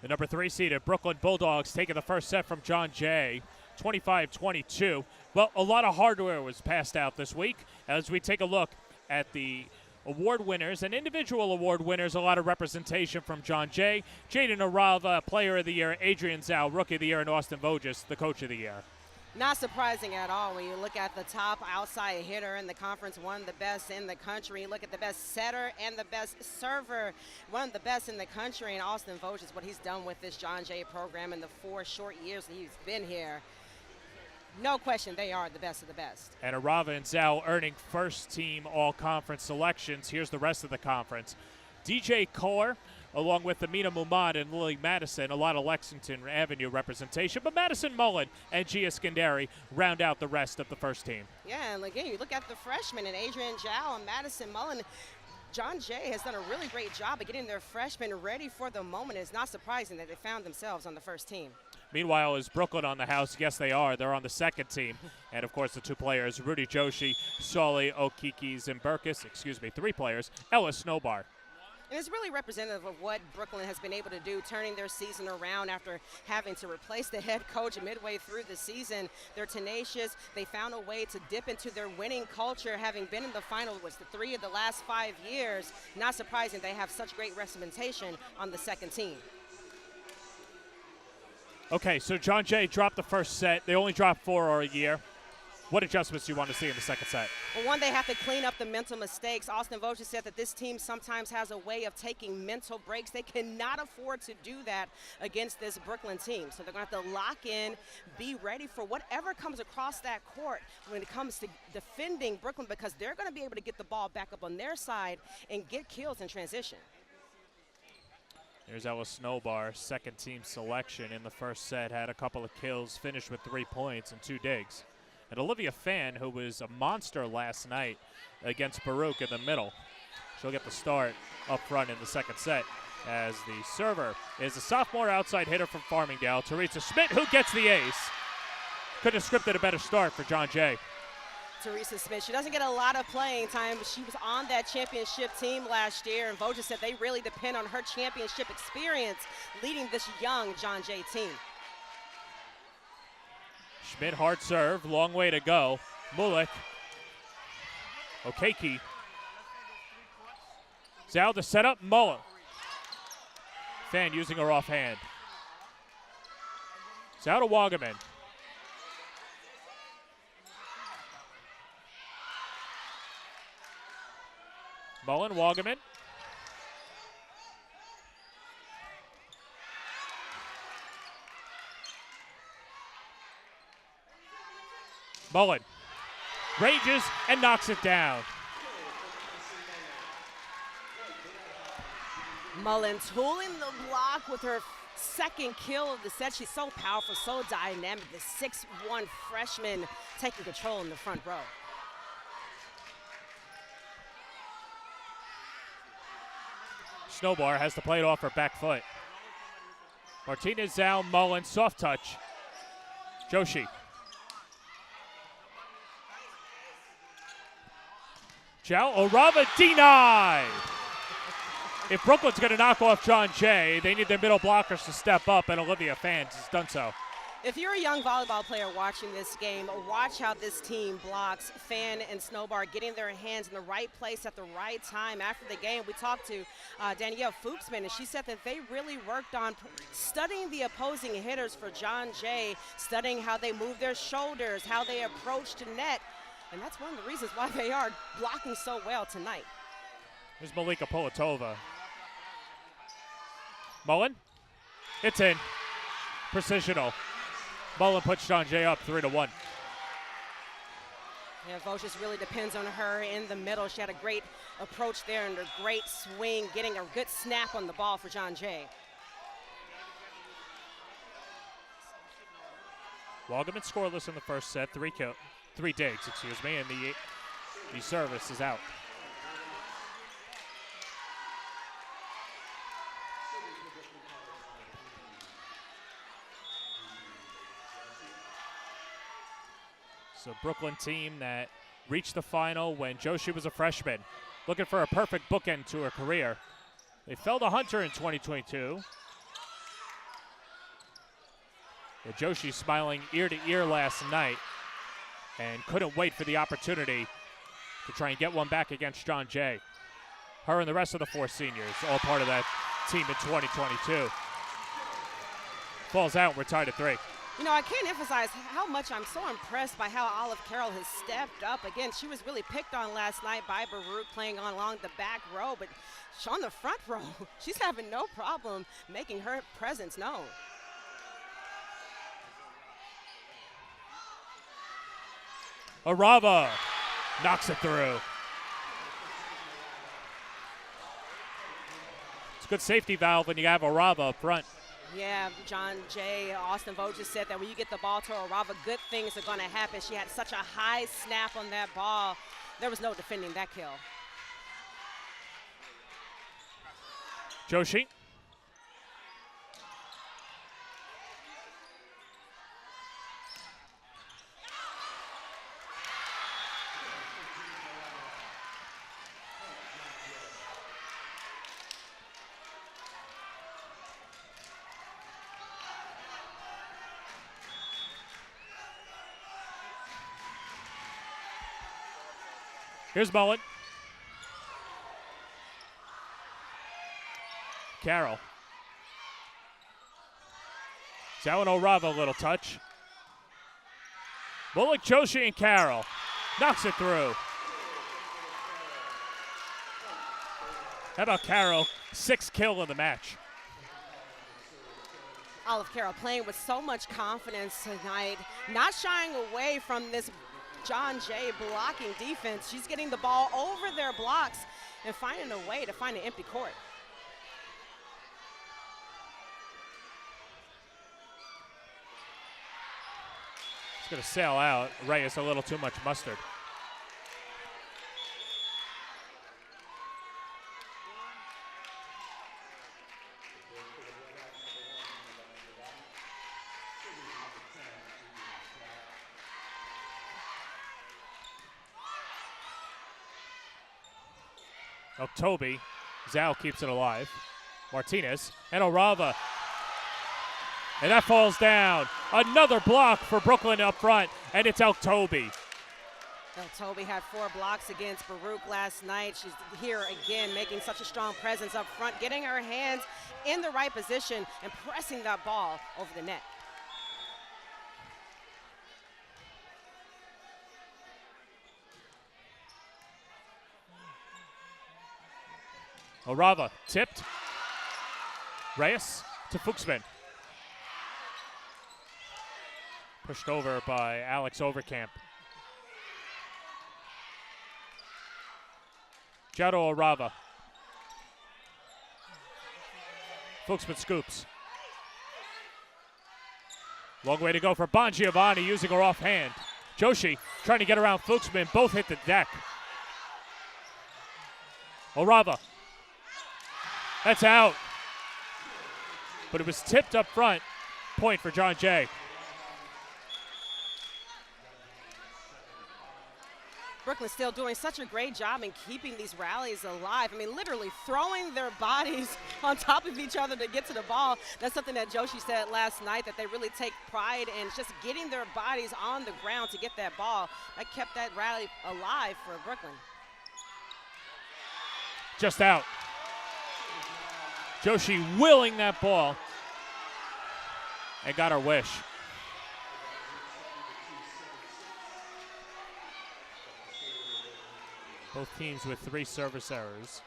The number 3 seeded Brooklyn Bulldogs taking the first set from John Jay, 25-22. Well, a lot of hardware was passed out this week. As we take a look at the award winners and individual award winners, a lot of representation from John Jay, Jadyn Orava, Player of the Year, Adrian Zhao, Rookie of the Year, and Austin Voges, the Coach of the Year. Not surprising at all when you look at the top outside hitter in the conference, one of the best in the country. You look at the best setter and the best server, one of the best in the country. And Austin Voges, what he's done with this John Jay program in the 4 short years that he's been here. No question, they are the best of the best. And Orava and Zhao earning first-team all-conference selections. Here's the rest of the conference. DJ Kaur, along with Amina Mumad and Lily Madison, a lot of Lexington Avenue representation. But Madison Mullen and Gia Skandari round out the rest of the first team. Yeah, and again, you look at the freshmen and Adrian Zhao and Madison Mullen. John Jay has done a really great job of getting their freshmen ready for the moment. It's not surprising that they found themselves on the first team. Meanwhile, is Brooklyn on the house? Yes, they are. They're on the second team. And, of course, the 2 players, Rudy Joshi, Solly Okiki Zimberkis, 3 players, Ellis Snowbar. And it's really representative of what Brooklyn has been able to do, turning their season around after having to replace the head coach midway through the season. They're tenacious. They found a way to dip into their winning culture, having been in the final was the 3 of the last 5 years. Not surprising they have such great representation on the second team. Okay, so John Jay dropped the first set. They only dropped 4 a year. What adjustments do you want to see in the second set? Well, one, they have to clean up the mental mistakes. Austin Voges said that this team sometimes has a way of taking mental breaks. They cannot afford to do that against this Brooklyn team. So they're going to have to lock in, be ready for whatever comes across that court when it comes to defending Brooklyn, because they're going to be able to get the ball back up on their side and get kills in transition. Here's Ellis Snowbar, second team selection in the first set, had a couple of kills, finished with 3 points and 2 digs. And Olivia Fan, who was a monster last night against Baruch in the middle. She'll get the start up front in the second set, as the server is a sophomore outside hitter from Farmingdale, Teresa Schmidt, who gets the ace. Couldn't have scripted a better start for John Jay. Teresa Smith, she doesn't get a lot of playing time, but she was on that championship team last year, and Voges said they really depend on her championship experience leading this young John Jay team. Schmidt, hard serve, long way to go. Mulik, Okeki. Zhao to set up, Mullen. Fan using her offhand. Zhao to Wagaman. Mullen, Wagaman. Mullen ranges and knocks it down. Mullen tooling the block with her second kill of the set. She's so powerful, so dynamic. The 6'1" freshman taking control in the front row. Snowbar has to play it off her back foot. Martinez, Zhao, Mullen, soft touch. Joshi. Zhao, Orava denied. If Brooklyn's going to knock off John Jay, they need their middle blockers to step up, and Olivia Fans has done so. If you're a young volleyball player watching this game, watch how this team blocks. Fan and Snowbar getting their hands in the right place at the right time. After the game, we talked to Danielle Fuchsman, and she said that they really worked on studying the opposing hitters for John Jay, studying how they move their shoulders, how they approach to net, and that's one of the reasons why they are blocking so well tonight. Here's Malika Politova. Mullen, it's in. Precisional. Mullen puts John Jay up 3-1. Yeah, Vogt just really depends on her in the middle. She had a great approach there and a great swing, getting a good snap on the ball for John Jay. Waldman scoreless in the first set, three digs, and the service is out. So Brooklyn team that reached the final when Joshi was a freshman, looking for a perfect bookend to her career. They fell to Hunter in 2022. But Joshi smiling ear to ear last night and couldn't wait for the opportunity to try and get one back against John Jay. Her and the rest of the four seniors, all part of that team in 2022. Falls out, we're tied at 3. You know, I can't emphasize how much I'm so impressed by how Olive Carroll has stepped up. Again, she was really picked on last night by Baruch playing along the back row, but on the front row, she's having no problem making her presence known. Orava knocks it through. It's a good safety valve when you have Orava up front. Yeah, John Jay, Austin Vogt just said that when you get the ball to Orava, good things are going to happen. She had such a high snap on that ball. There was no defending that kill. Joshi. Here's Mullen. Carroll. Zhao and Orava, a little touch. Bullock, Joshi, and Carroll. Knocks it through. How about Carroll? 6th kill in the match. Olive Carroll playing with so much confidence tonight, not shying away from this John Jay blocking defense. She's getting the ball over their blocks and finding a way to find an empty court. It's going to sail out. Reyes a little too much mustard. Toby, Zhao keeps it alive. Martinez and Orava. And that falls down. Another block for Brooklyn up front, and it's Toby. Toby had 4 blocks against Baruch last night. She's here again, making such a strong presence up front, getting her hands in the right position and pressing that ball over the net. Orava tipped. Reyes to Fuchsman. Pushed over by Alex Overcamp. Jadyn Orava. Fuchsman scoops. Long way to go for Bongiovanni using her offhand. Joshi trying to get around Fuchsman. Both hit the deck. Orava. That's out. But it was tipped up front. Point for John Jay. Brooklyn's still doing such a great job in keeping these rallies alive. I mean, literally throwing their bodies on top of each other to get to the ball. That's something that Joshi said last night, that they really take pride in just getting their bodies on the ground to get that ball. That kept that rally alive for Brooklyn. Just out. Joshi willing that ball and got her wish. Both teams with 3 service errors.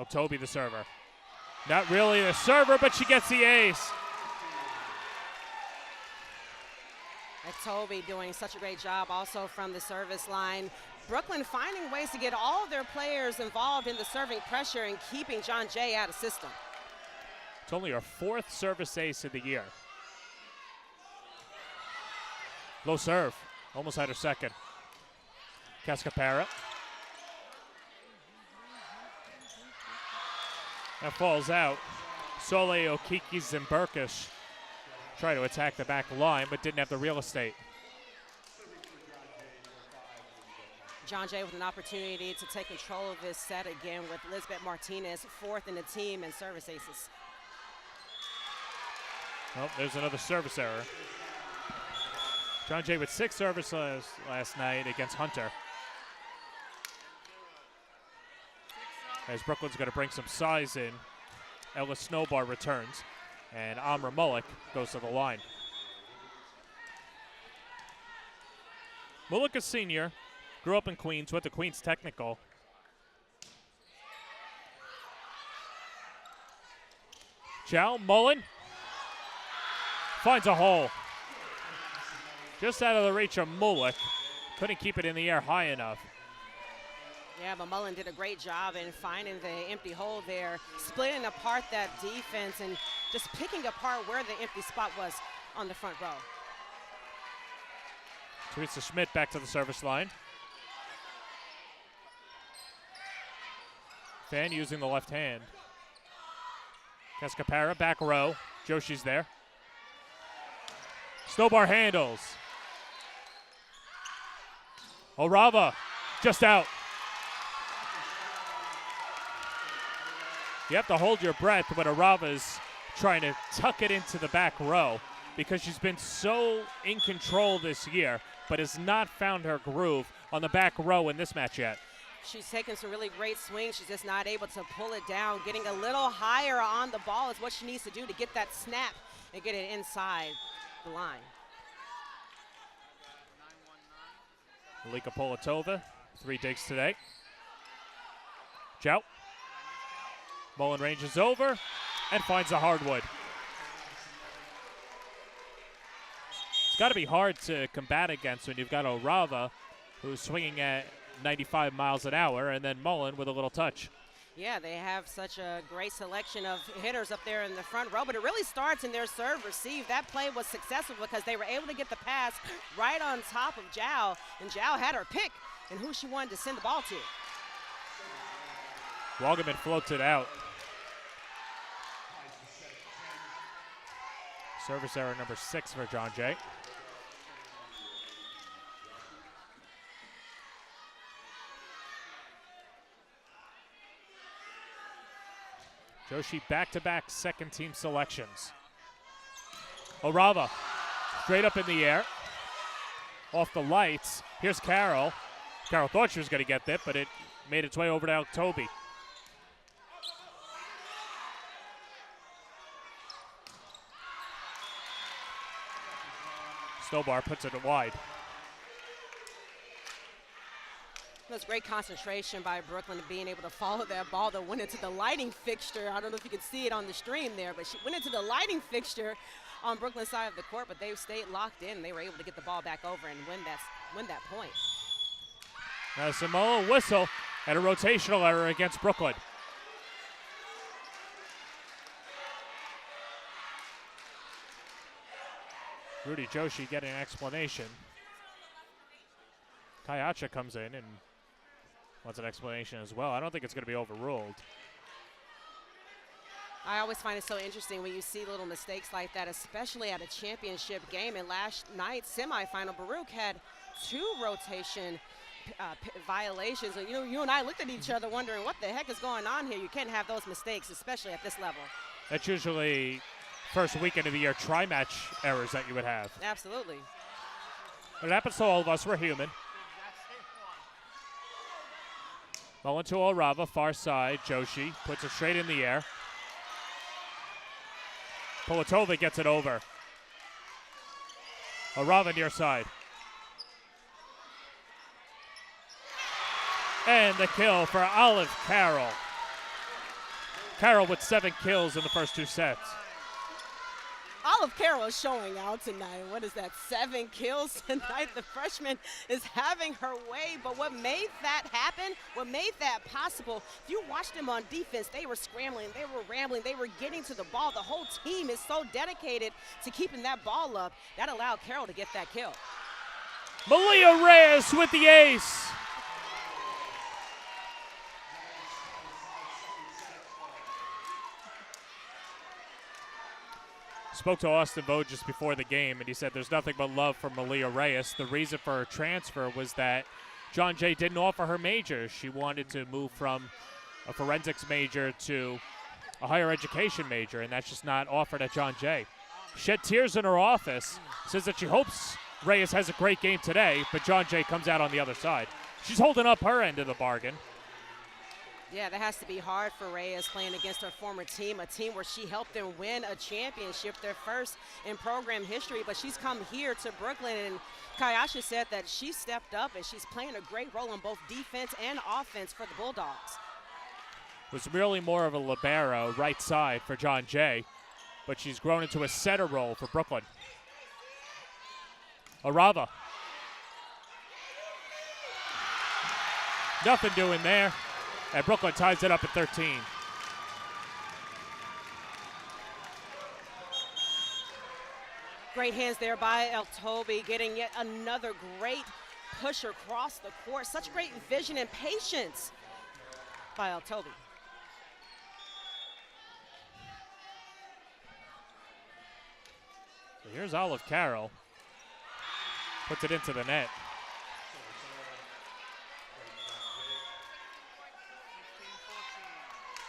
Toby the server. Not really the server, but she gets the ace. Toby doing such a great job also from the service line. Brooklyn finding ways to get all their players involved in the serving pressure and keeping John Jay out of system. It's only her 4th service ace of the year. Low serve. Almost had her second. Cascapara. That falls out. Sole, Okikis, and Burkish try to attack the back line, but didn't have the real estate. John Jay with an opportunity to take control of this set again with Elizabeth Martinez, 4th in the team in service aces. Oh, there's another service error. John Jay with 6 services last night against Hunter. As Brooklyn's going to bring some size in, Ella Snowbar returns, and Amra Mullick goes to the line. Mullick is senior, grew up in Queens, went to Queens Technical. Chow, Mullen, finds a hole. Just out of the reach of Mullick. Couldn't keep it in the air high enough. Yeah, but Mullen did a great job in finding the empty hole there, splitting apart that defense and just picking apart where the empty spot was on the front row. Teresa Schmidt back to the service line. Fan using the left hand. Cascapara, back row. Joshi's there. Snowbar handles. Orava, just out. You have to hold your breath when Orava's trying to tuck it into the back row because she's been so in control this year, but has not found her groove on the back row in this match yet. She's taken some really great swings. She's just not able to pull it down. Getting a little higher on the ball is what she needs to do to get that snap and get it inside the line. Malika Polatova, 3 digs today. Chow. Mullen ranges over and finds the hardwood. It's got to be hard to combat against when you've got Orava, who's swinging at 95 miles an hour, and then Mullen with a little touch. Yeah, they have such a great selection of hitters up there in the front row, but it really starts in their serve receive. That play was successful because they were able to get the pass right on top of Zhao, and Zhao had her pick and who she wanted to send the ball to. Waldman floats it out. Service error number 6 for John Jay. Joshi back-to-back second-team selections. Orava, straight up in the air. Off the lights. Here's Carroll. Carroll thought she was going to get that, but it made its way over to Toby. Snowbar puts it wide. That's great concentration by Brooklyn being able to follow that ball that went into the lighting fixture. I don't know if you could see it on the stream there, but she went into the lighting fixture on Brooklyn's side of the court, but they stayed locked in. They were able to get the ball back over and win that point. Now Samoa whistle and a rotational error against Brooklyn. Rudy Joshi getting an explanation. Kayacha comes in and wants an explanation as well. I don't think it's going to be overruled. I always find it so interesting when you see little mistakes like that, especially at a championship game. And last night's semifinal, Baruch had 2 rotation violations. And you and I looked at each other wondering what the heck is going on here. You can't have those mistakes, especially at this level. That's usually first weekend of the year tri-match errors that you would have. Absolutely. But it happens to all of us. We're human. Ball into Orava, far side. Joshi puts it straight in the air. Politovic gets it over. Orava near side. And the kill for Olive Carroll. Carroll with 7 kills in the first 2 sets. Olive Carroll is showing out tonight. What is that, 7 kills tonight? The freshman is having her way, but what made that happen, what made that possible, if you watched them on defense, they were scrambling, they were rambling, they were getting to the ball. The whole team is so dedicated to keeping that ball up. That allowed Carroll to get that kill. Malia Reyes with the ace. Spoke to Austin Vogt just before the game, and he said there's nothing but love for Malia Reyes. The reason for her transfer was that John Jay didn't offer her major. She wanted to move from a forensics major to a higher education major, and that's just not offered at John Jay. Shed tears in her office, says that she hopes Reyes has a great game today, but John Jay comes out on the other side. She's holding up her end of the bargain. Yeah, that has to be hard for Reyes playing against her former team, a team where she helped them win a championship, their first in program history. But she's come here to Brooklyn, and Kayasha said that she stepped up and she's playing a great role on both defense and offense for the Bulldogs. Was really more of a libero, right side for John Jay, but she's grown into a setter role for Brooklyn. Orava. Nothing doing there. And Brooklyn ties it up at 13. Great hands there by Eltobi, getting yet another great push across the court. Such great vision and patience by Eltobi. So here's Olive Carroll. Puts it into the net.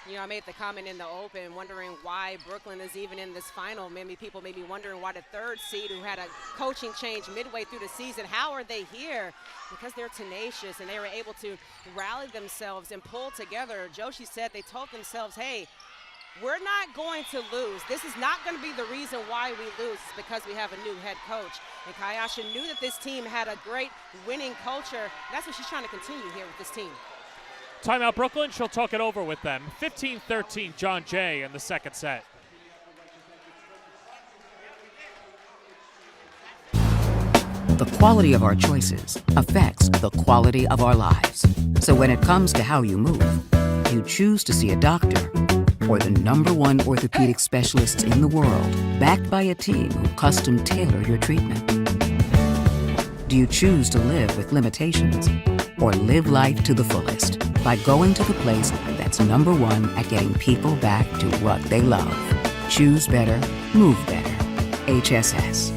You know, I made the comment in the open wondering why Brooklyn is even in this final. Maybe people may be wondering why the 3rd seed who had a coaching change midway through the season, how are they here? Because they're tenacious and they were able to rally themselves and pull together. Joshi said they told themselves, hey, we're not going to lose. This is not going to be the reason why we lose. It's because we have a new head coach. And Kayasha knew that this team had a great winning culture. That's what she's trying to continue here with this team. Timeout Brooklyn, she'll talk it over with them. 15-13 John Jay in the second set. The quality of our choices affects the quality of our lives. So when it comes to how you move, you choose to see a doctor or the #1 orthopedic specialists in the world, backed by a team who custom tailor your treatment. Do you choose to live with limitations or live life to the fullest by going to the place that's #1 at getting people back to what they love? Choose better, move better. HSS.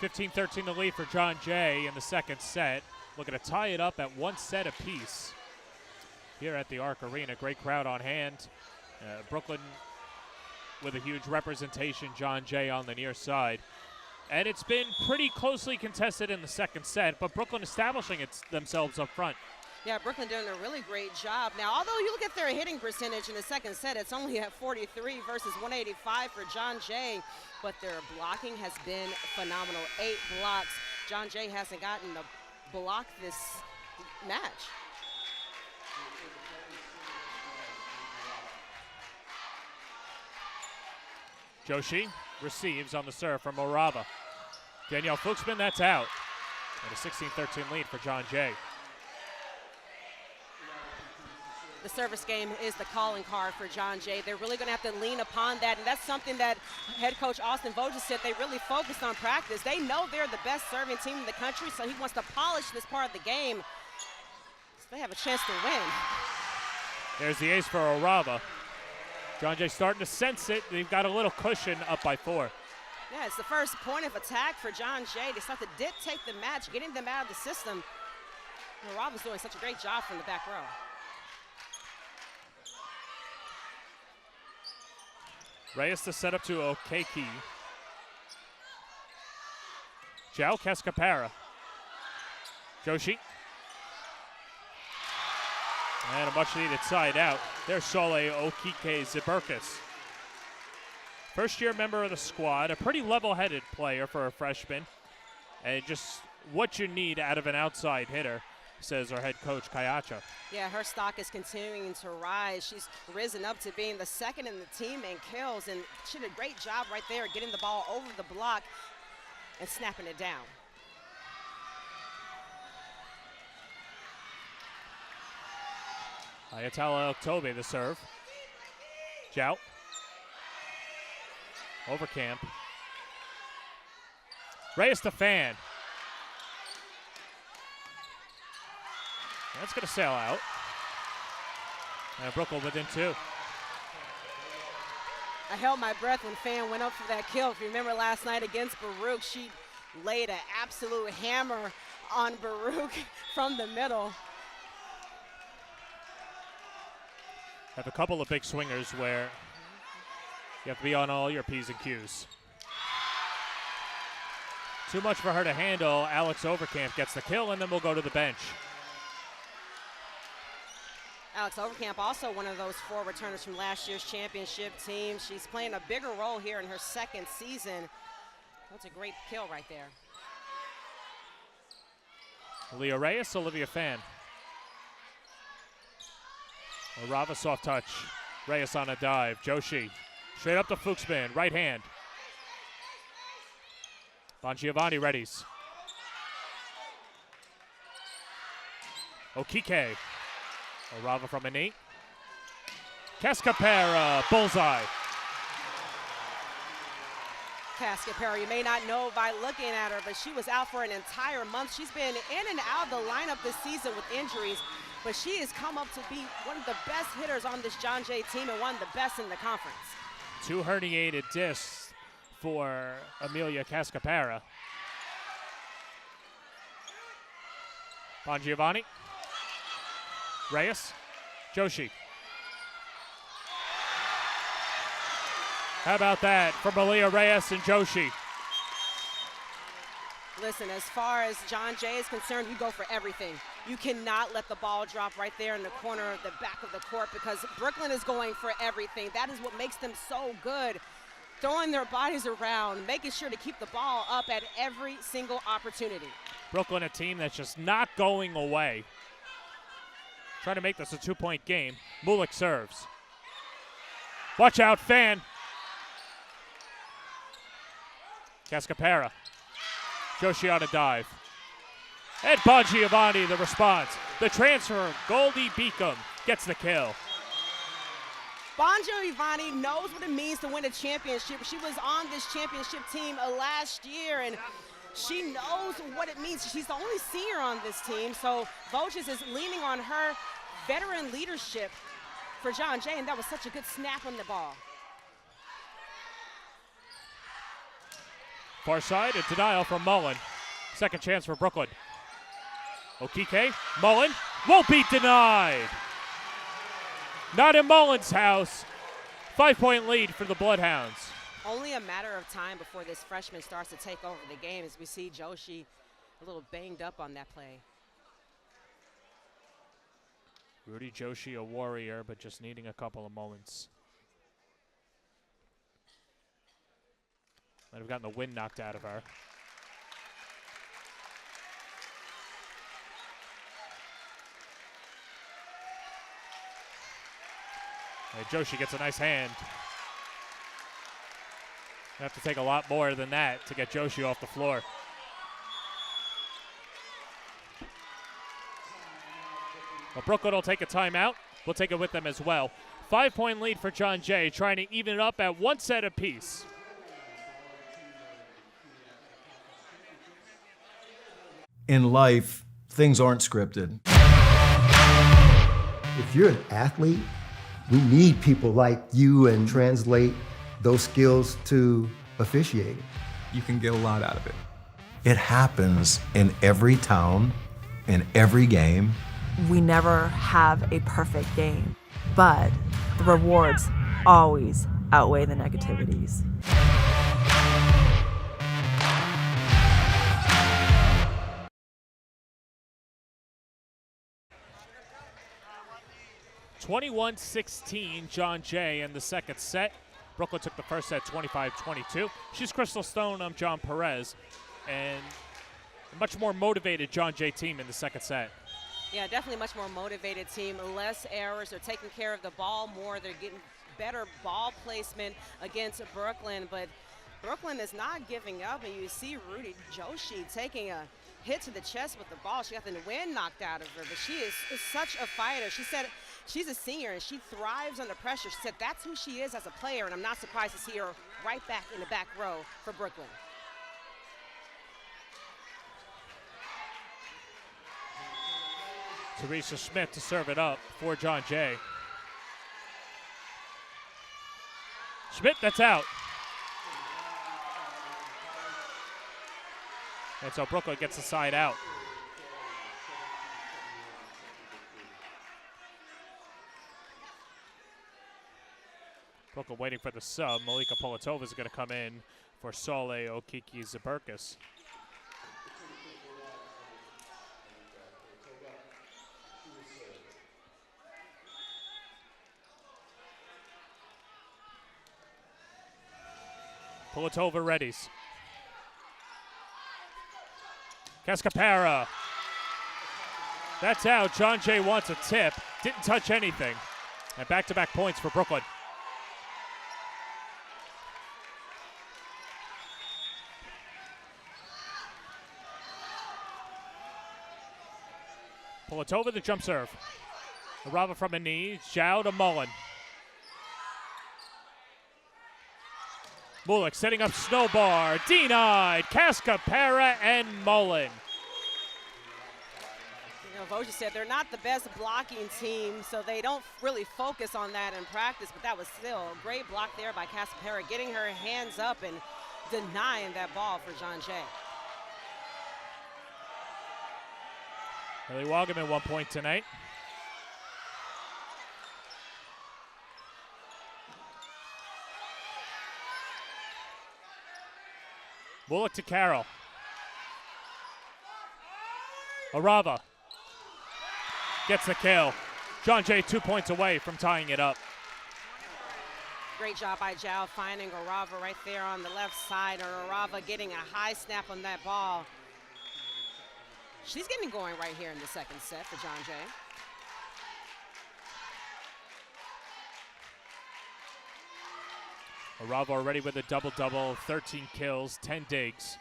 (15-13) the lead for John Jay in the second set. Looking to tie it up at 1 set apiece here at the Arc Arena. Great crowd on hand. Brooklyn with a huge representation. John Jay on the near side. And it's been pretty closely contested in the second set, but Brooklyn establishing themselves up front. Yeah, Brooklyn doing a really great job. Now, although you look at their hitting percentage in the second set, it's only at 43 versus 185 for John Jay, but their blocking has been phenomenal. 8 blocks. John Jay hasn't gotten a block this match. Joshi receives on the serve from Orava. Danielle Fuchsman, that's out. And a 16-13 lead for John Jay. The service game is the calling card for John Jay. They're really going to have to lean upon that, and that's something that head coach Austin Voges said they really focused on practice. They know they're the best serving team in the country, so he wants to polish this part of the game so they have a chance to win. There's the ace for Orava. John Jay starting to sense it. They've got a little cushion up by 4. Yeah, it's the first point of attack for John Jay. They start to dictate the match, getting them out of the system. And Orava's doing such a great job from the back row. Reyes to set up to Okeki. Joe Cascapara. Joshi. And a much-needed side out. There's Sole Okike Ziberkis. First-year member of the squad, a pretty level-headed player for a freshman. And just what you need out of an outside hitter, says our head coach, Kayacha. Yeah, her stock is continuing to rise. She's risen up to being the second in the team in kills, and she did a great job right there getting the ball over the block and snapping it down. Ayatollah Oktobe, the serve. Jout. Overcamp. Reyes to Fan. That's going to sail out. And Brooklyn within 2. I held my breath when Fan went up for that kill. If you remember last night against Baruch, she laid an absolute hammer on Baruch from the middle. Have a couple of big swingers where you have to be on all your P's and Q's. Too much for her to handle. Alex Overcamp gets the kill, and then we'll go to the bench. Alex Overcamp, also one of those 4 returners from last year's championship team. She's playing a bigger role here in her second season. That's a great kill right there. Leah Reyes, Olivia Fan. Orava soft touch. Reyes on a dive. Joshi straight up to Fuchsman, right hand. Bongiovanni readies. Okike. Orava from a knee. Cascapara, bullseye. Cascapara, you may not know by looking at her, but she was out for an entire month. She's been in and out of the lineup this season with injuries, but she has come up to be one of the best hitters on this John Jay team and one of the best in the conference. 2 herniated discs for Amelia Cascapara. Bongiovanni. Reyes. Joshi. How about that for Malia Reyes and Joshi? Listen, as far as John Jay is concerned, you go for everything. You cannot let the ball drop right there in the corner of the back of the court because Brooklyn is going for everything. That is what makes them so good, throwing their bodies around, making sure to keep the ball up at every single opportunity. Brooklyn, a team that's just not going away. Trying to make this a 2-point game. Mulik serves. Watch out, Fan. Cascapara. Joshi on a dive. And Bongiovanni, the response. The transfer, Goldie Beacom gets the kill. Bongiovanni knows what it means to win a championship. She was on this championship team last year, and she knows what it means. She's the only senior on this team, so Voges is leaning on her veteran leadership for John Jay, and that was such a good snap on the ball. Far side, a denial from Mullen. Second chance for Brooklyn. Okike, Mullen, won't be denied. Not in Mullen's house. 5-point lead for the Bloodhounds. Only a matter of time before this freshman starts to take over the game as we see Joshi a little banged up on that play. Rudy Joshi, a warrior, but just needing a couple of moments. Might have gotten the wind knocked out of her. And Joshi gets a nice hand. Have to take a lot more than that to get Joshi off the floor. Well, Brooklyn will take a timeout. We'll take it with them as well. 5-point lead for John Jay, trying to even it up at one set apiece. In life, things aren't scripted. If you're an athlete, we need people like you and translate those skills to officiating. You can get a lot out of it. It happens in every town, in every game. We never have a perfect game, but the rewards always outweigh the negativities. (21-16) John Jay in the second set. Brooklyn took the first set 25-22. She's Crystal Stone. I'm John Perez. And a much more motivated John Jay team in the second set. Yeah, definitely much more motivated team. Less errors. They're taking care of the ball more. They're getting better ball placement against Brooklyn. But Brooklyn is not giving up. And you see Rudy Joshi taking a hit to the chest with the ball. She got the wind knocked out of her. But she is such a fighter. She said she's a senior and she thrives under pressure. She said that's who she is as a player. And I'm not surprised to see her right back in the back row for Brooklyn. Teresa Schmidt to serve it up for John Jay. Schmidt, that's out. And so Brooklyn gets the side out. Brooklyn waiting for the sub. Malika Polatova is going to come in for Sole Okiki Zaberkis. Polatova readies. Cascapara. That's out. John Jay wants a tip. Didn't touch anything. And back-to-back points for Brooklyn. Polatova, the jump serve. Orava from a knee. Zhao to Mullen. Mulick setting up snowbar, denied. Cascapara and Mullen. You know, Voja said they're not the best blocking team, so they don't really focus on that in practice, but that was still a great block there by Cascapara, getting her hands up and denying that ball for John Jay. Ellie Wagaman 1 point tonight. Bullock to Carroll. Orava gets the kill. John Jay 2 points away from tying it up. Great job by Zhao finding Orava right there on the left side, and Orava getting a high snap on that ball. She's getting going right here in the second set for John Jay. Orava already with a double-double, 13 kills, 10 digs.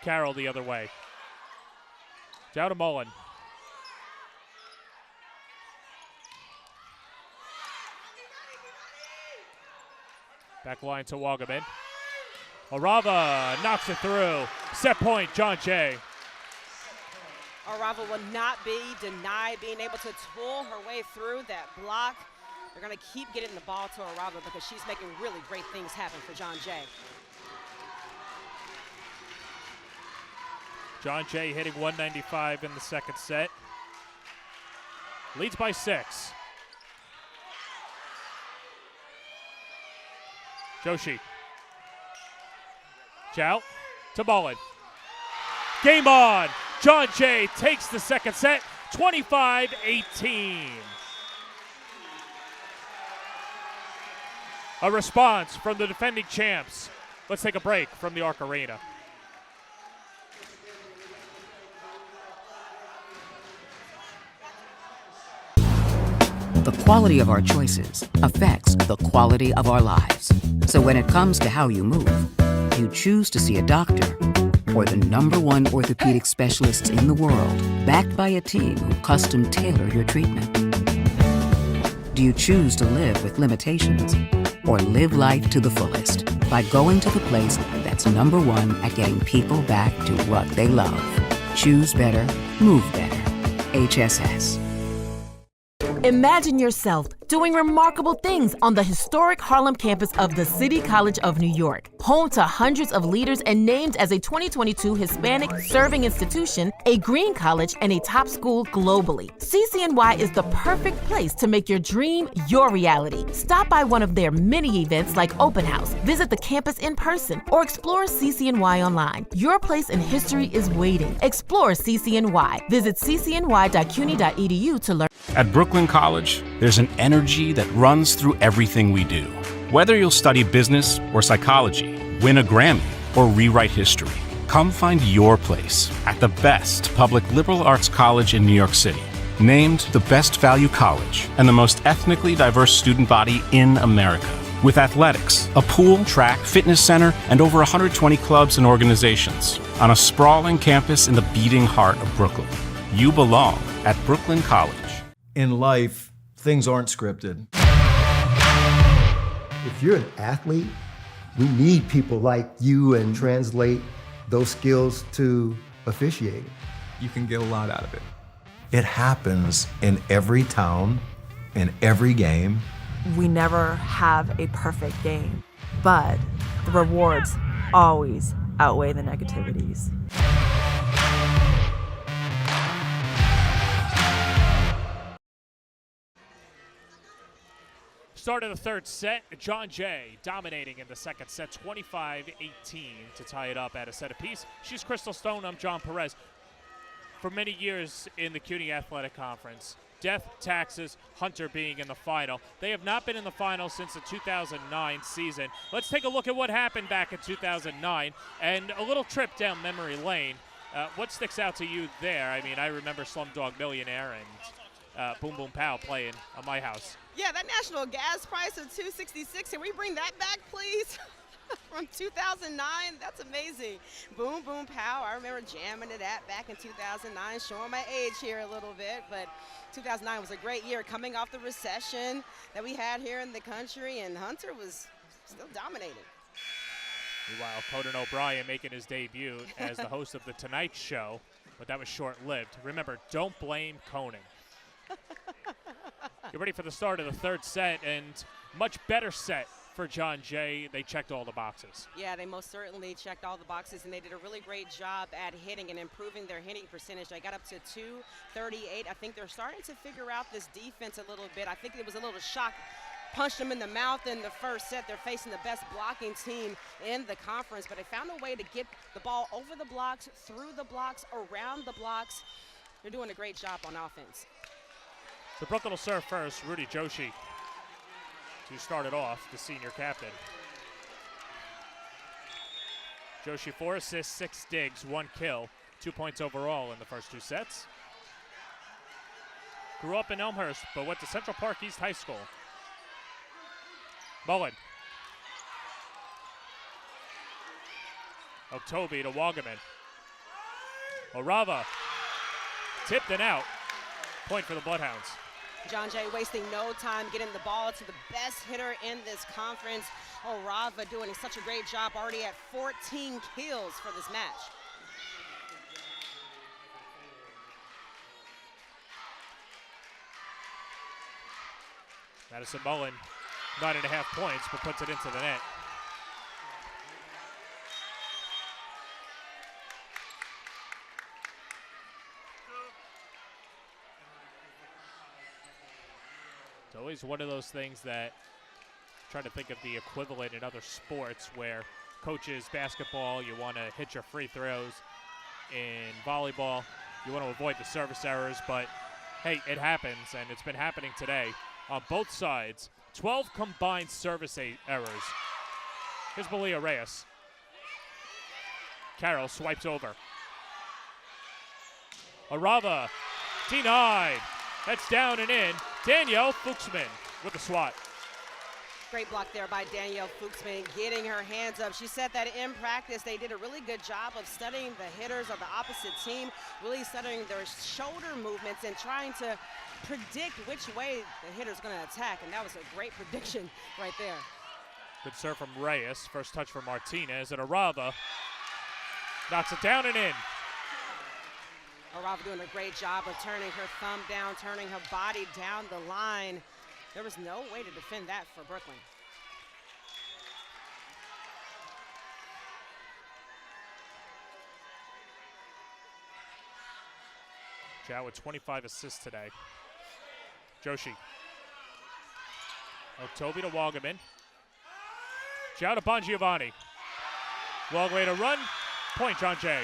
Carroll the other way. Down to Mullen. Back line to Wagaman. Orava knocks it through. Set point, John Jay. Orava will not be denied being able to tool her way through that block. They're going to keep getting the ball to Orava because she's making really great things happen for John Jay. John Jay hitting 195 in the second set. Leads by 6. Joshi. Zhao to Mullen. Game on! John Jay takes the second set, 25-18. A response from the defending champs. Let's take a break from the Arc Arena. The quality of our choices affects the quality of our lives. So when it comes to how you move, you choose to see a doctor or the #1 orthopedic specialists in the world, backed by a team who custom tailor your treatment. Do you choose to live with limitations or live life to the fullest by going to the place that's #1 at getting people back to what they love? Choose better, move better. HSS. Imagine yourself doing remarkable things on the historic Harlem campus of the City College of New York, home to hundreds of leaders and named as a 2022 Hispanic Serving Institution, a green college, and a top school globally. CCNY is the perfect place to make your dream your reality. Stop by one of their many events like Open House, visit the campus in person, or explore CCNY online. Your place in history is waiting. Explore CCNY. Visit ccny.cuny.edu to learn. At Brooklyn College, there's an energy that runs through everything we do. Whether you'll study business or psychology, win a Grammy, or rewrite history, come find your place at the best public liberal arts college in New York City. Named the best value college and the most ethnically diverse student body in America. With athletics, a pool, track, fitness center, and over 120 clubs and organizations on a sprawling campus in the beating heart of Brooklyn. You belong at Brooklyn College. In life, things aren't scripted. If you're an athlete, we need people like you and translate those skills to officiating. You can get a lot out of it. It happens in every town, in every game. We never have a perfect game, but the rewards always outweigh the negativities. Start of the third set, John Jay dominating in the second set, 25-18 to tie it up at a set apiece. She's Crystal Stone, I'm John Perez. For many years in the CUNY Athletic Conference, Death, Taxes, Hunter being in the final. They have not been in the final since the 2009 season. Let's take a look at what happened back in 2009 and a little trip down memory lane. What sticks out to you there? I mean, I remember Slumdog Millionaire and Boom Boom Pow playing on my house. Yeah, that national gas price of $2.66. Can we bring that back, please? From 2009, that's amazing. Boom Boom Pow, I remember jamming to that back in 2009, showing my age here a little bit, but 2009 was a great year coming off the recession that we had here in the country, and Hunter was still dominating. Meanwhile, Conan O'Brien making his debut as the host of The Tonight Show, but that was short-lived. Remember, don't blame Conan. Get ready for the start of the third set, and much better set for John Jay. They checked all the boxes. Yeah, they most certainly checked all the boxes, and they did a really great job at hitting and improving their hitting percentage. They got up to 238. I think they're starting to figure out this defense a little bit. I think it was a little shock. Punched them in the mouth in the first set. They're facing the best blocking team in the conference, but they found a way to get the ball over the blocks, through the blocks, around the blocks. They're doing a great job on offense. So Brooklyn will serve first. Rudy Joshi to start it off, the senior captain. Joshi 4 assists, 6 digs, 1 kill, 2 points overall in the first 2 sets. Grew up in Elmhurst, but went to Central Park East High School. Mullen. Oktobi to Wagaman. Orava tipped and out. Point for the Bloodhounds. John Jay wasting no time getting the ball to the best hitter in this conference. Orava doing such a great job, already at 14 kills for this match. Madison Mullen, 9.5 points, but puts it into the net. It's always one of those things that trying to think of the equivalent in other sports where coaches, basketball, you want to hit your free throws. In volleyball, you want to avoid the service errors, but hey, it happens, and it's been happening today on both sides. 12 combined service errors. Here's Malia Reyes. Carroll swipes over. Orava, denied. That's down and in. Danielle Fuchsman with the swat. Great block there by Danielle Fuchsman, getting her hands up. She said that in practice they did a really good job of studying the hitters of the opposite team, really studying their shoulder movements and trying to predict which way the hitter's going to attack, and that was a great prediction right there. Good serve from Reyes. First touch from Martinez, and Orava knocks it down and in. Orava doing a great job of turning her thumb down, turning her body down the line. There was no way to defend that for Brooklyn. Chow with 25 assists today. Joshi. Toby to Wagaman. Chow to Bongiovanni. Long way to run. Point, John Jay.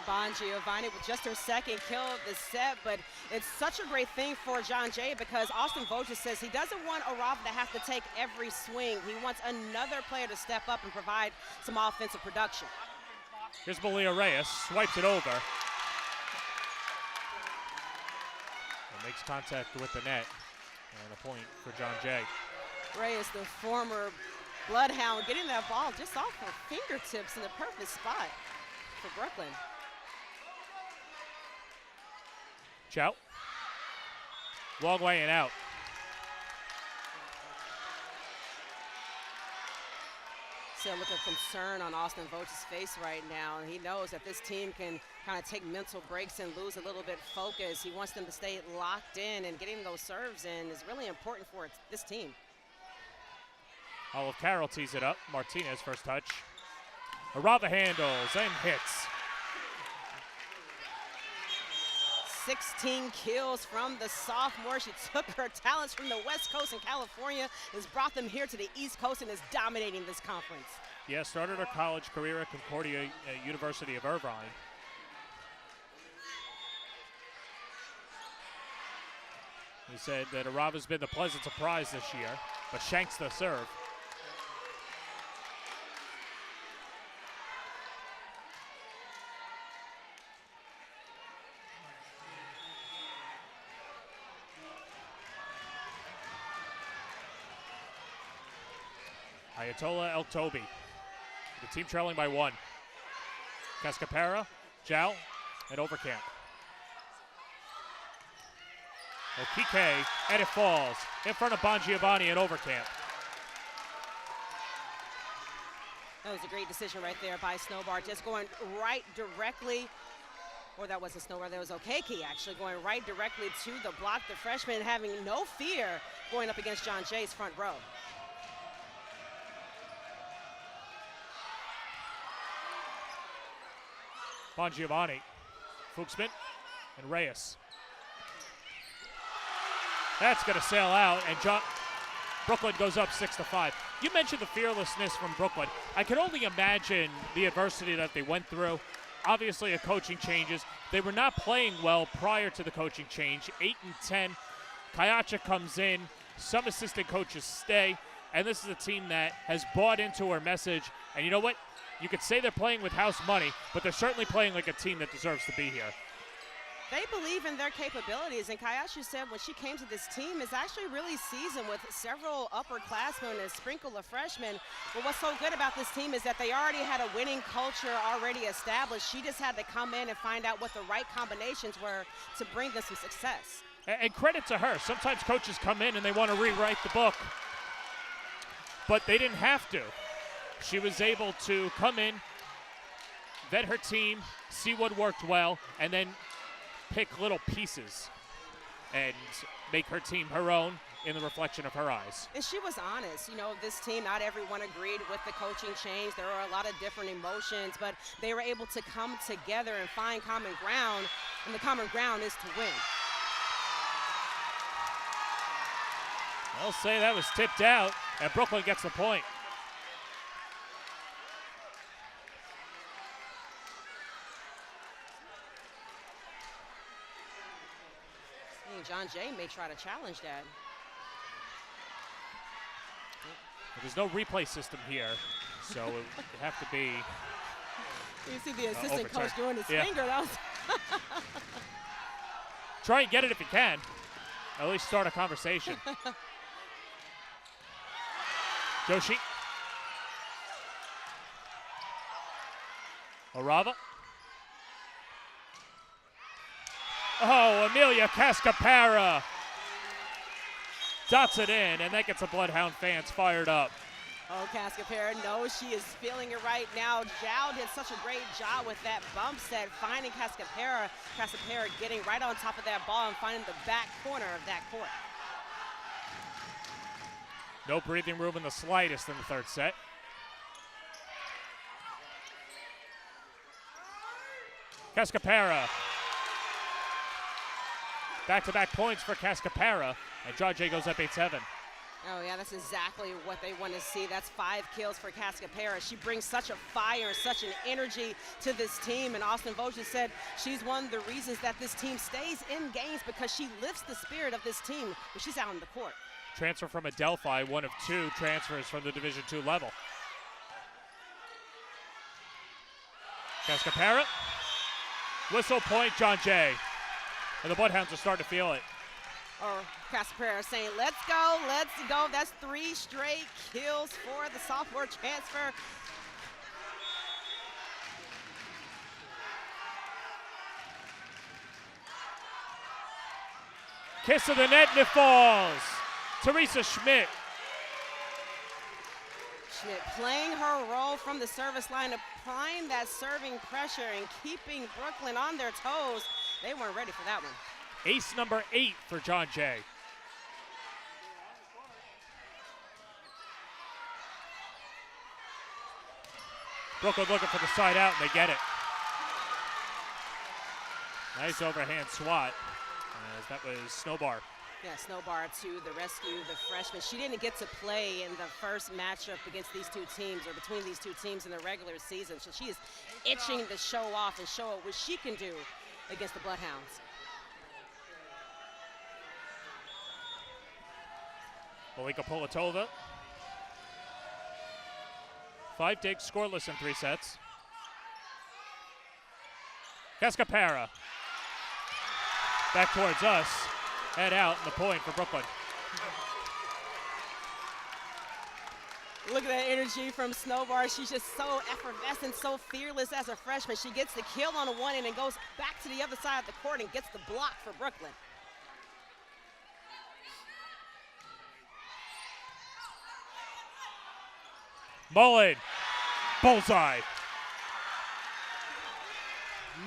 Bongiovanni with just her second kill of the set, but it's such a great thing for John Jay because Austin Voges says he doesn't want Orava to have to take every swing. He wants another player to step up and provide some offensive production. Here's Malia Reyes, swipes it over. And makes contact with the net. And a point for John Jay. Reyes, the former Bloodhound, getting that ball just off her fingertips in the perfect spot for Brooklyn. Chow. Long way and out. So look at concern on Austin Voges' face right now. He knows that this team can kind of take mental breaks and lose a little bit focus. He wants them to stay locked in, and getting those serves in is really important for this team. Olive Carroll tees it up. Martinez first touch. Orava handles and hits. 16 kills from the sophomore. She took her talents from the West Coast in California, has brought them here to the East Coast, and is dominating this conference. Yeah, started her college career at Concordia University of Irvine. He said that Orava's been the pleasant surprise this year, but shanks the serve. Ayatollah El Tobi, the team trailing by 1. Cascapera, Jow, and Overcamp. Okike, and it falls in front of Bongiovanni and Overcamp. That was a great decision right there by Snowbar, just going right directly, or that wasn't Snowbar, that was Okeke actually, going right directly to the block. The freshman having no fear going up against John Jay's front row. Bongiovanni, Fuchsman, and Reyes. That's going to sail out, and Brooklyn goes up 6-5. You mentioned the fearlessness from Brooklyn. I can only imagine the adversity that they went through. Obviously, a coaching changes. They were not playing well prior to the coaching change. 8-10. Kayacha comes in. Some assistant coaches stay. And this is a team that has bought into her message. And you know what? You could say they're playing with house money, but they're certainly playing like a team that deserves to be here. They believe in their capabilities, and Kayashi said when she came to this team is actually really seasoned with several upperclassmen and a sprinkle of freshmen. But what's so good about this team is that they already had a winning culture already established. She just had to come in and find out what the right combinations were to bring them some success. And credit to her. Sometimes coaches come in and they want to rewrite the book, but they didn't have to. She was able to come in, vet her team, see what worked well, and then pick little pieces and make her team her own in the reflection of her eyes. And she was honest. You know, this team, not everyone agreed with the coaching change. There were a lot of different emotions, but they were able to come together and find common ground, and the common ground is to win. I'll say that was tipped out, and Brooklyn gets the point. John Jay may try to challenge that. There's no replay system here, so it would have to be You see the assistant overtime. coach doing his finger. That was Try and get it if you can. At least start a conversation. Joshi. Orava. Oh, Amelia Cascapara dots it in, and that gets the Bloodhound fans fired up. Oh, Cascapara knows she is feeling it right now. Zhao did such a great job with that bump set, finding Cascapara. Cascapara getting right on top of that ball and finding the back corner of that court. No breathing room in the slightest in the third set. Cascapara. Back-to-back points for Cascapara, and John Jay goes up 8-7. Oh, yeah, that's exactly what they want to see. That's 5 kills for Cascapara. She brings such a fire, such an energy to this team. And Austin Vogt said she's one of the reasons that this team stays in games because she lifts the spirit of this team when she's out on the court. Transfer from Adelphi, one of 2 transfers from the Division II level. Cascapara. Whistle point, John Jay. And the Bloodhounds are starting to feel it. Or Cascapara saying, let's go, let's go. That's 3 straight kills for the sophomore transfer. Kiss of the net and it falls. Teresa Schmidt. Schmidt playing her role from the service line, applying that serving pressure and keeping Brooklyn on their toes. They weren't ready for that one. Ace number 8 for John Jay. Brooklyn looking for the side out, and they get it. Nice overhand swat, as that was Snowbar. Yeah, Snowbar to the rescue, the freshman. She didn't get to play in the first matchup against these 2 teams or between these 2 teams in the regular season, so she is itching to show off and show what she can do against the Bloodhounds. Malika Polatova. 5 takes, scoreless in 3 sets. Cascapara. Back towards us. Head out, and the point for Brooklyn. Look at that energy from Snowbar. She's just so effervescent, so fearless as a freshman. She gets the kill on one end and goes back to the other side of the court and gets the block for Brooklyn. Mullen, bullseye.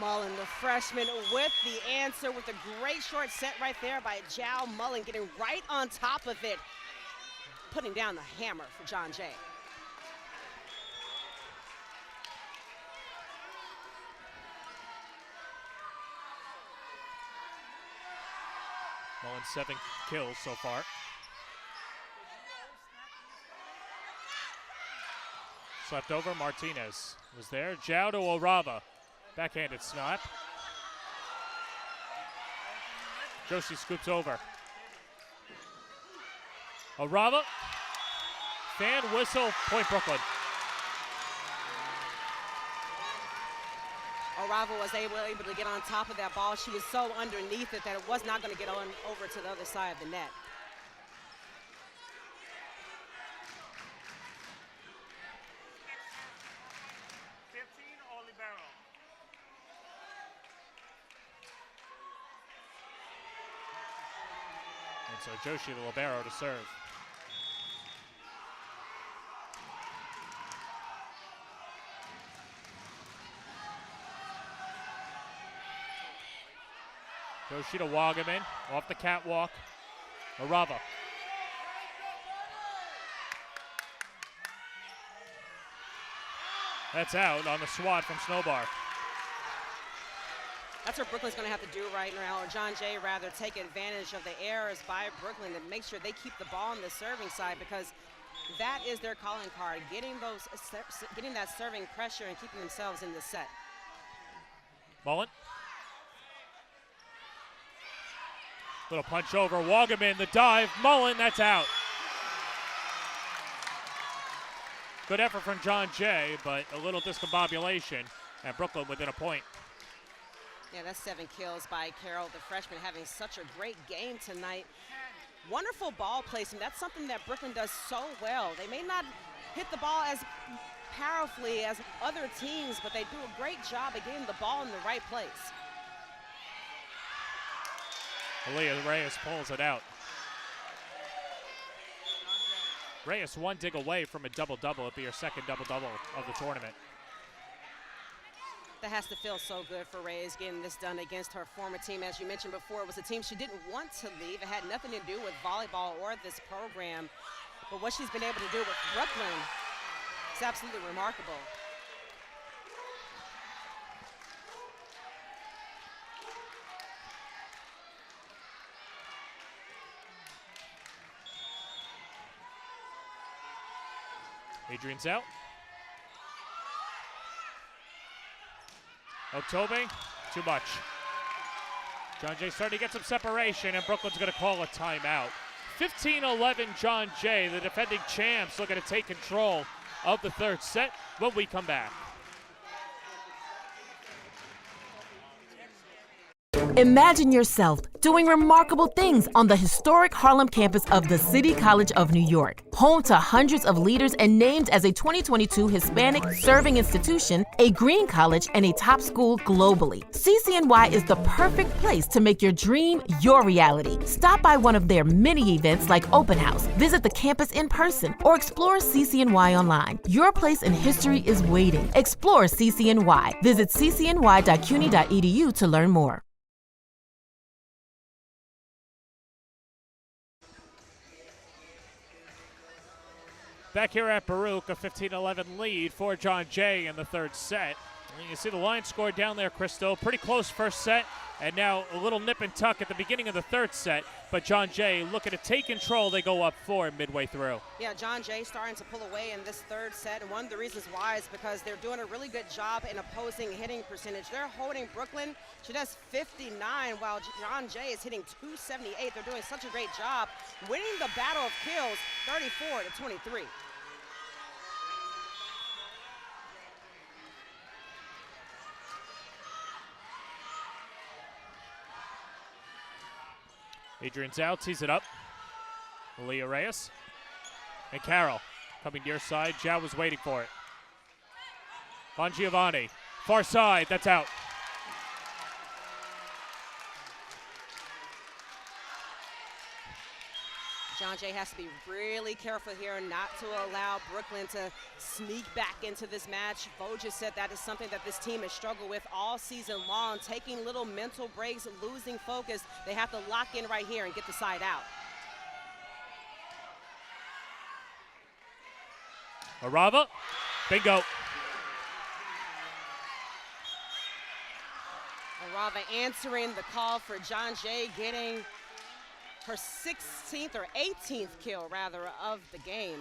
Mullen, the freshman, with the answer with a great short set right there by Zhao Mullen, getting right on top of it, putting down the hammer for John Jay. Mullen 7 kills so far. Slept over, Martinez was there. Zhao to Orava. Backhanded snap. Josie scoops over. Orava. Fan whistle, point Brooklyn. Orava was able to get on top of that ball. She was so underneath it that it was not going to get on over to the other side of the net. So Joshi the libero to serve. Joshi to Wagaman, off the catwalk. Orava. That's out on the swat from Snowbar. That's what Brooklyn's going to have to do right now, or John Jay rather, take advantage of the errors by Brooklyn and make sure they keep the ball on the serving side, because that is their calling card, getting that serving pressure and keeping themselves in the set. Mullen. Little punch over, Wagaman, the dive, Mullen, that's out. Good effort from John Jay, but a little discombobulation, and Brooklyn within a point. Yeah, that's 7 kills by Carroll, the freshman, having such a great game tonight. Wonderful ball placement. That's something that Brooklyn does so well. They may not hit the ball as powerfully as other teams, but they do a great job of getting the ball in the right place. Aaliyah Reyes pulls it out. Reyes one dig away from a double-double. It'll be her second double-double of the tournament. That has to feel so good for Reyes getting this done against her former team. As you mentioned before, it was a team she didn't want to leave. It had nothing to do with volleyball or this program. But what she's been able to do with Brooklyn is absolutely remarkable. Adrian's out. Oktobe, too much. John Jay starting to get some separation, and Brooklyn's going to call a timeout. 15-11 John Jay, the defending champs, looking to take control of the third set when we come back. Imagine yourself doing remarkable things on the historic Harlem campus of the City College of New York, home to hundreds of leaders and named as a 2022 Hispanic Serving Institution, a green college, and a top school globally. CCNY is the perfect place to make your dream your reality. Stop by one of their many events like Open House, visit the campus in person, or explore CCNY online. Your place in history is waiting. Explore CCNY. Visit ccny.cuny.edu to learn more. Back here at Baruch, a 15-11 lead for John Jay in the third set. And you can see the line scored down there, Crystal. Pretty close first set, and now a little nip and tuck at the beginning of the third set. But John Jay looking to take control. They go up 4 midway through. Yeah, John Jay starting to pull away in this third set, and one of the reasons why is because they're doing a really good job in opposing hitting percentage. They're holding Brooklyn. She does 59, while John Jay is hitting 278. They're doing such a great job winning the battle of kills, 34-23. Adrian's out, tees it up. Aaliyah Reyes. And Carroll coming to your side. Zhao was waiting for it. Bon Giovanni, far side, that's out. John Jay has to be really careful here not to allow Brooklyn to sneak back into this match. Bo just said that is something that this team has struggled with all season long, taking little mental breaks, losing focus. They have to lock in right here and get the side out. Orava, bingo. Orava answering the call for John Jay, getting her 16th or 18th kill, rather, of the game.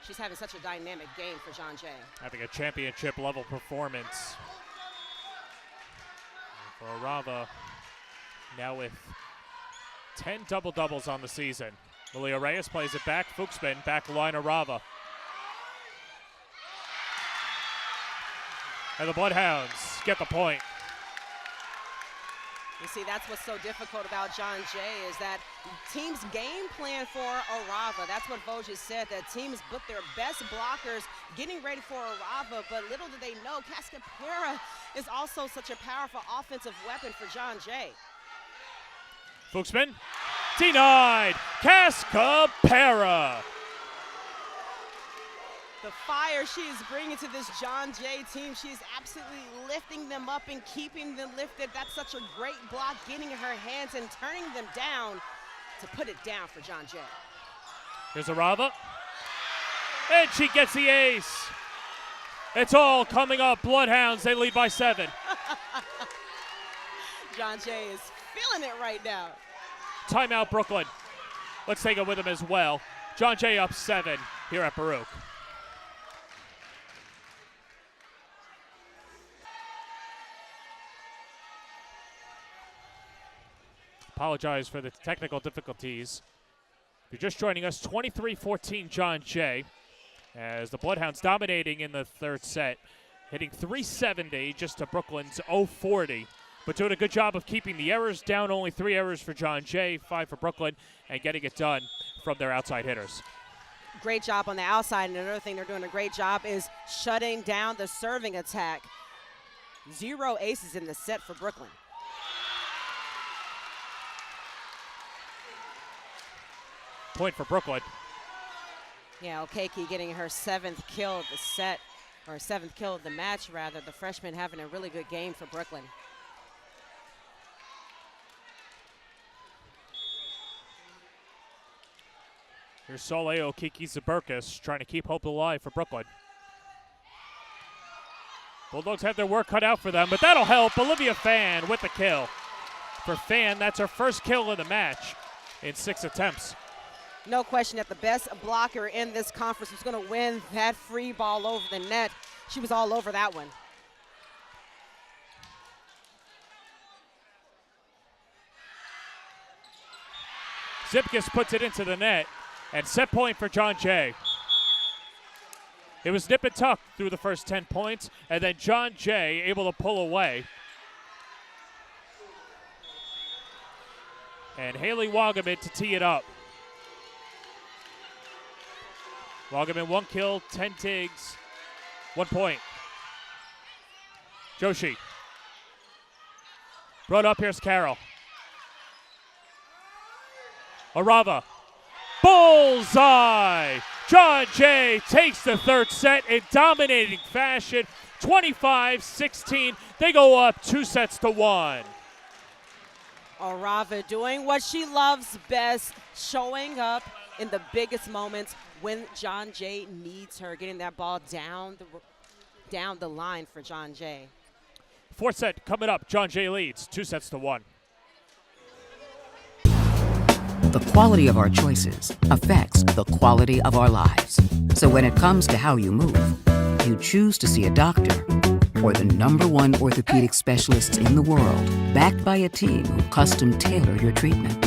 She's having such a dynamic game for John Jay. Having a championship level performance. For Orava, now with 10 double-doubles on the season. Malia Reyes plays it back, Fuchsman, back line Orava. And the Bloodhounds get the point. You see, that's what's so difficult about John Jay is that teams game plan for Orava. That's what Vo just said, that teams put their best blockers getting ready for Orava, but little do they know, Cascapera is also such a powerful offensive weapon for John Jay. Fuchsman, denied, Cascapera. The fire she is bringing to this John Jay team, she is absolutely lifting them up and keeping them lifted. That's such a great block, getting her hands and turning them down to put it down for John Jay. Here's Orava, and she gets the ace. It's all coming up. Bloodhounds, they lead by 7. John Jay is feeling it right now. Timeout, Brooklyn. Let's take it with him as well. John Jay up 7 here at Baruch. Apologize for the technical difficulties. If you're just joining us, 23-14 John Jay, as the Bloodhounds dominating in the third set, hitting 370 just to Brooklyn's 040. but doing a good job of keeping the errors down. Only 3 errors for John Jay, 5 for Brooklyn, and getting it done from their outside hitters. Great job on the outside, and another thing they're doing a great job is shutting down the serving attack. 0 aces in the set for Brooklyn. Point for Brooklyn. Yeah, Okeke getting her 7th kill of the set, or 7th kill of the match, rather. The freshman having a really good game for Brooklyn. Here's Soleil Okeke Zaburkis trying to keep hope alive for Brooklyn. Bulldogs have their work cut out for them, but that'll help. Olivia Fan with the kill. For Fan, that's her first kill of the match in 6 attempts. No question that the best blocker in this conference was going to win that free ball over the net. She was all over that one. Zipkis puts it into the net, and set point for John Jay. It was nip and tuck through the first 10 points, and then John Jay able to pull away. And Haley Wagaman to tee it up. Wagaman 1 kill, 10 digs, 1 point. Joshi. Brought up, here's Carroll. Orava. Bullseye! John Jay takes the 3rd set in dominating fashion. 25-16. They go up 2 sets to 1. Orava doing what she loves best, showing up in the biggest moments when John Jay needs her, getting that ball down the line for John Jay. 4th set coming up. John Jay leads 2 sets to 1. The quality of our choices affects the quality of our lives. So when it comes to how you move, you choose to see a doctor or the #1 orthopedic specialists in the world, backed by a team who custom tailor your treatment.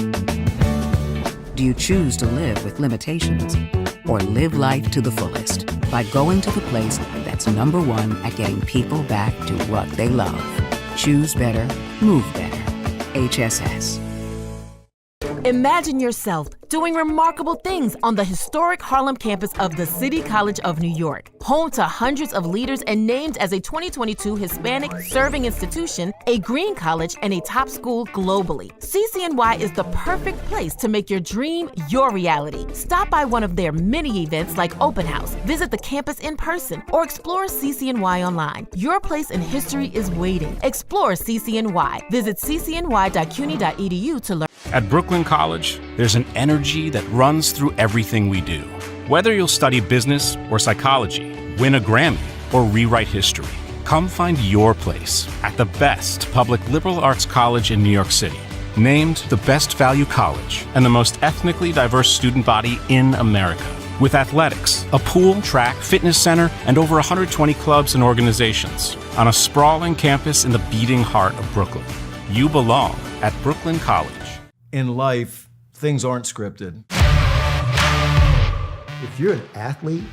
Do you choose to live with limitations or live life to the fullest by going to the place that's #1 at getting people back to what they love? Choose better, move better. HSS. Imagine yourself doing remarkable things on the historic Harlem campus of the City College of New York, home to hundreds of leaders and named as a 2022 Hispanic Serving Institution, a green college, and a top school globally. CCNY is the perfect place to make your dream your reality. Stop by one of their many events like Open House, visit the campus in person, or explore CCNY online. Your place in history is waiting. Explore CCNY. Visit ccny.cuny.edu to learn. At Brooklyn College, there's an energy that runs through everything we do. Whether you'll study business or psychology, win a Grammy, or rewrite history, come find your place at the best public liberal arts college in New York City. Named the best value college and the most ethnically diverse student body in America. With athletics, a pool, track, fitness center, and over 120 clubs and organizations on a sprawling campus in the beating heart of Brooklyn. You belong at Brooklyn College. In life, things aren't scripted. If you're an athlete,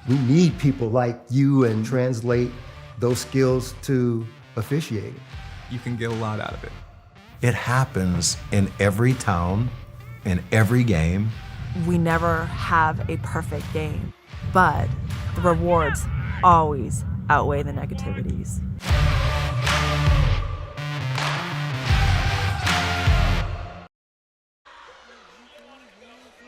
we need people like you and translate those skills to officiating. You can get a lot out of it. It happens in every town, in every game. We never have a perfect game, but the rewards always outweigh the negativities.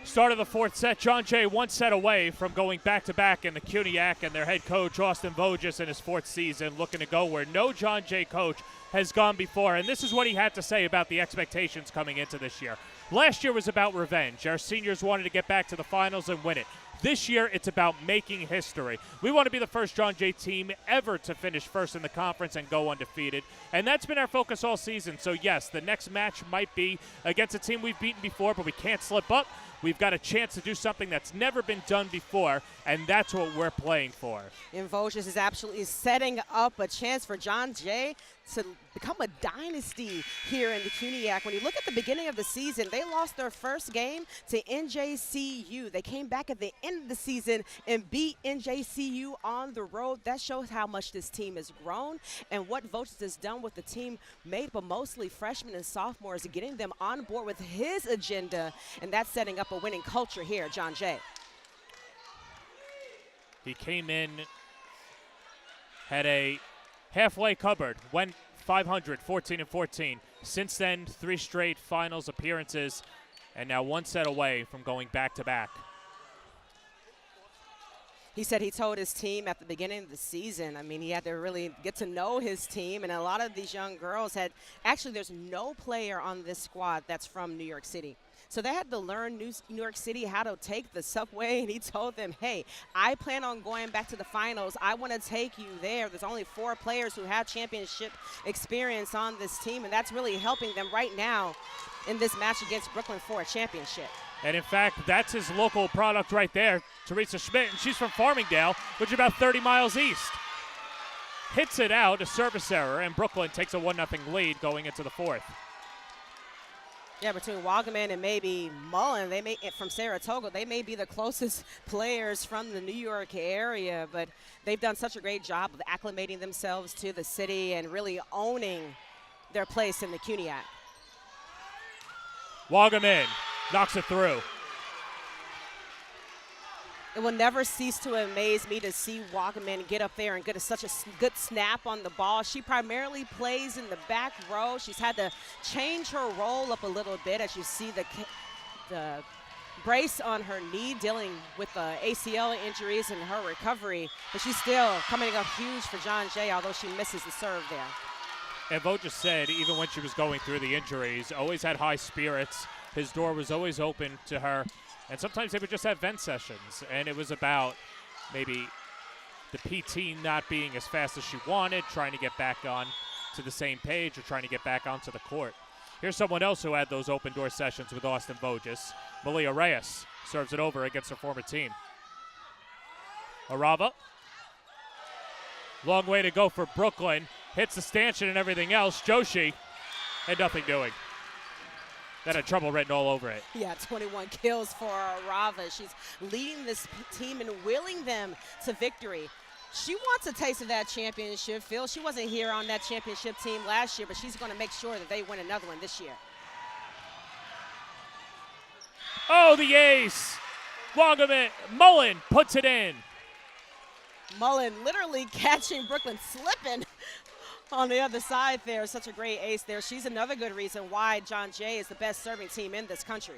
Start of the 4th set, John Jay 1 set away from going back-to-back in the CUNYAC, and their head coach, Austin Voges, in his 4th season, looking to go where no John Jay coach has gone before. And this is what he had to say about the expectations coming into this year. Last year was about revenge. Our seniors wanted to get back to the finals and win it. This year, it's about making history. We want to be the first John Jay team ever to finish first in the conference and go undefeated. And that's been our focus all season. So, yes, the next match might be against a team we've beaten before, but we can't slip up. we've got a chance to do something that's never been done before, and that's what we're playing for. And Voges is absolutely setting up a chance for John Jay to become a dynasty here in the CUNYAC. When you look at the beginning of the season, they lost their first game to NJCU. They came back at the end of the season and beat NJCU on the road. That shows how much this team has grown and what Voges has done with the team made up of mostly freshmen and sophomores, getting them on board with his agenda, and that's setting up a winning culture here, John Jay. He came in, had a halfway cupboard, went 500, 14-14. Since then, 3 straight finals appearances, and now 1 set away from going back-to-back. He said he told his team at the beginning of the season, I mean, he had to really get to know his team, and a lot of these young girls had, actually there's no player on this squad that's from New York City. So they had to learn New York City how to take the subway, and he told them, hey, I plan on going back to the finals. I want to take you there. There's only 4 players who have championship experience on this team, and that's really helping them right now in this match against Brooklyn for a championship. And in fact, that's his local product right there, Teresa Schmidt, and she's from Farmingdale, which is about 30 miles east. Hits it out, a service error, and Brooklyn takes a 1-0 lead going into the 4th. Yeah, between Wagaman and maybe Mullen, they may from Saratoga, they may be the closest players from the New York area, but they've done such a great job of acclimating themselves to the city and really owning their place in the CUNYAC. Wagaman knocks it through. It will never cease to amaze me to see Wagaman get up there and get such a good snap on the ball. She primarily plays in the back row. She's had to change her role up a little bit as you see the brace on her knee, dealing with the ACL injuries and her recovery. But she's still coming up huge for John Jay, although she misses the serve there. And Vo just said, even when she was going through the injuries, always had high spirits. His door was always open to her. And sometimes they would just have vent sessions, and it was about maybe the PT not being as fast as she wanted, trying to get back on to the same page or trying to get back onto the court. Here's someone else who had those open door sessions with Austin Voges. Malia Reyes serves it over against her former team. Orava. Long way to go for Brooklyn. Hits the stanchion and everything else. Joshi had nothing doing. That had trouble written all over it. Yeah, 21 kills for Orava. She's leading this team and willing them to victory. She wants a taste of that championship, Phil. She wasn't here on that championship team last year, but she's going to make sure that they win another one this year. Oh, the ace. Wagaman. Mullen puts it in. Mullen literally catching Brooklyn slipping on the other side there. Such a great ace there. She's another good reason why John Jay is the best serving team in this country.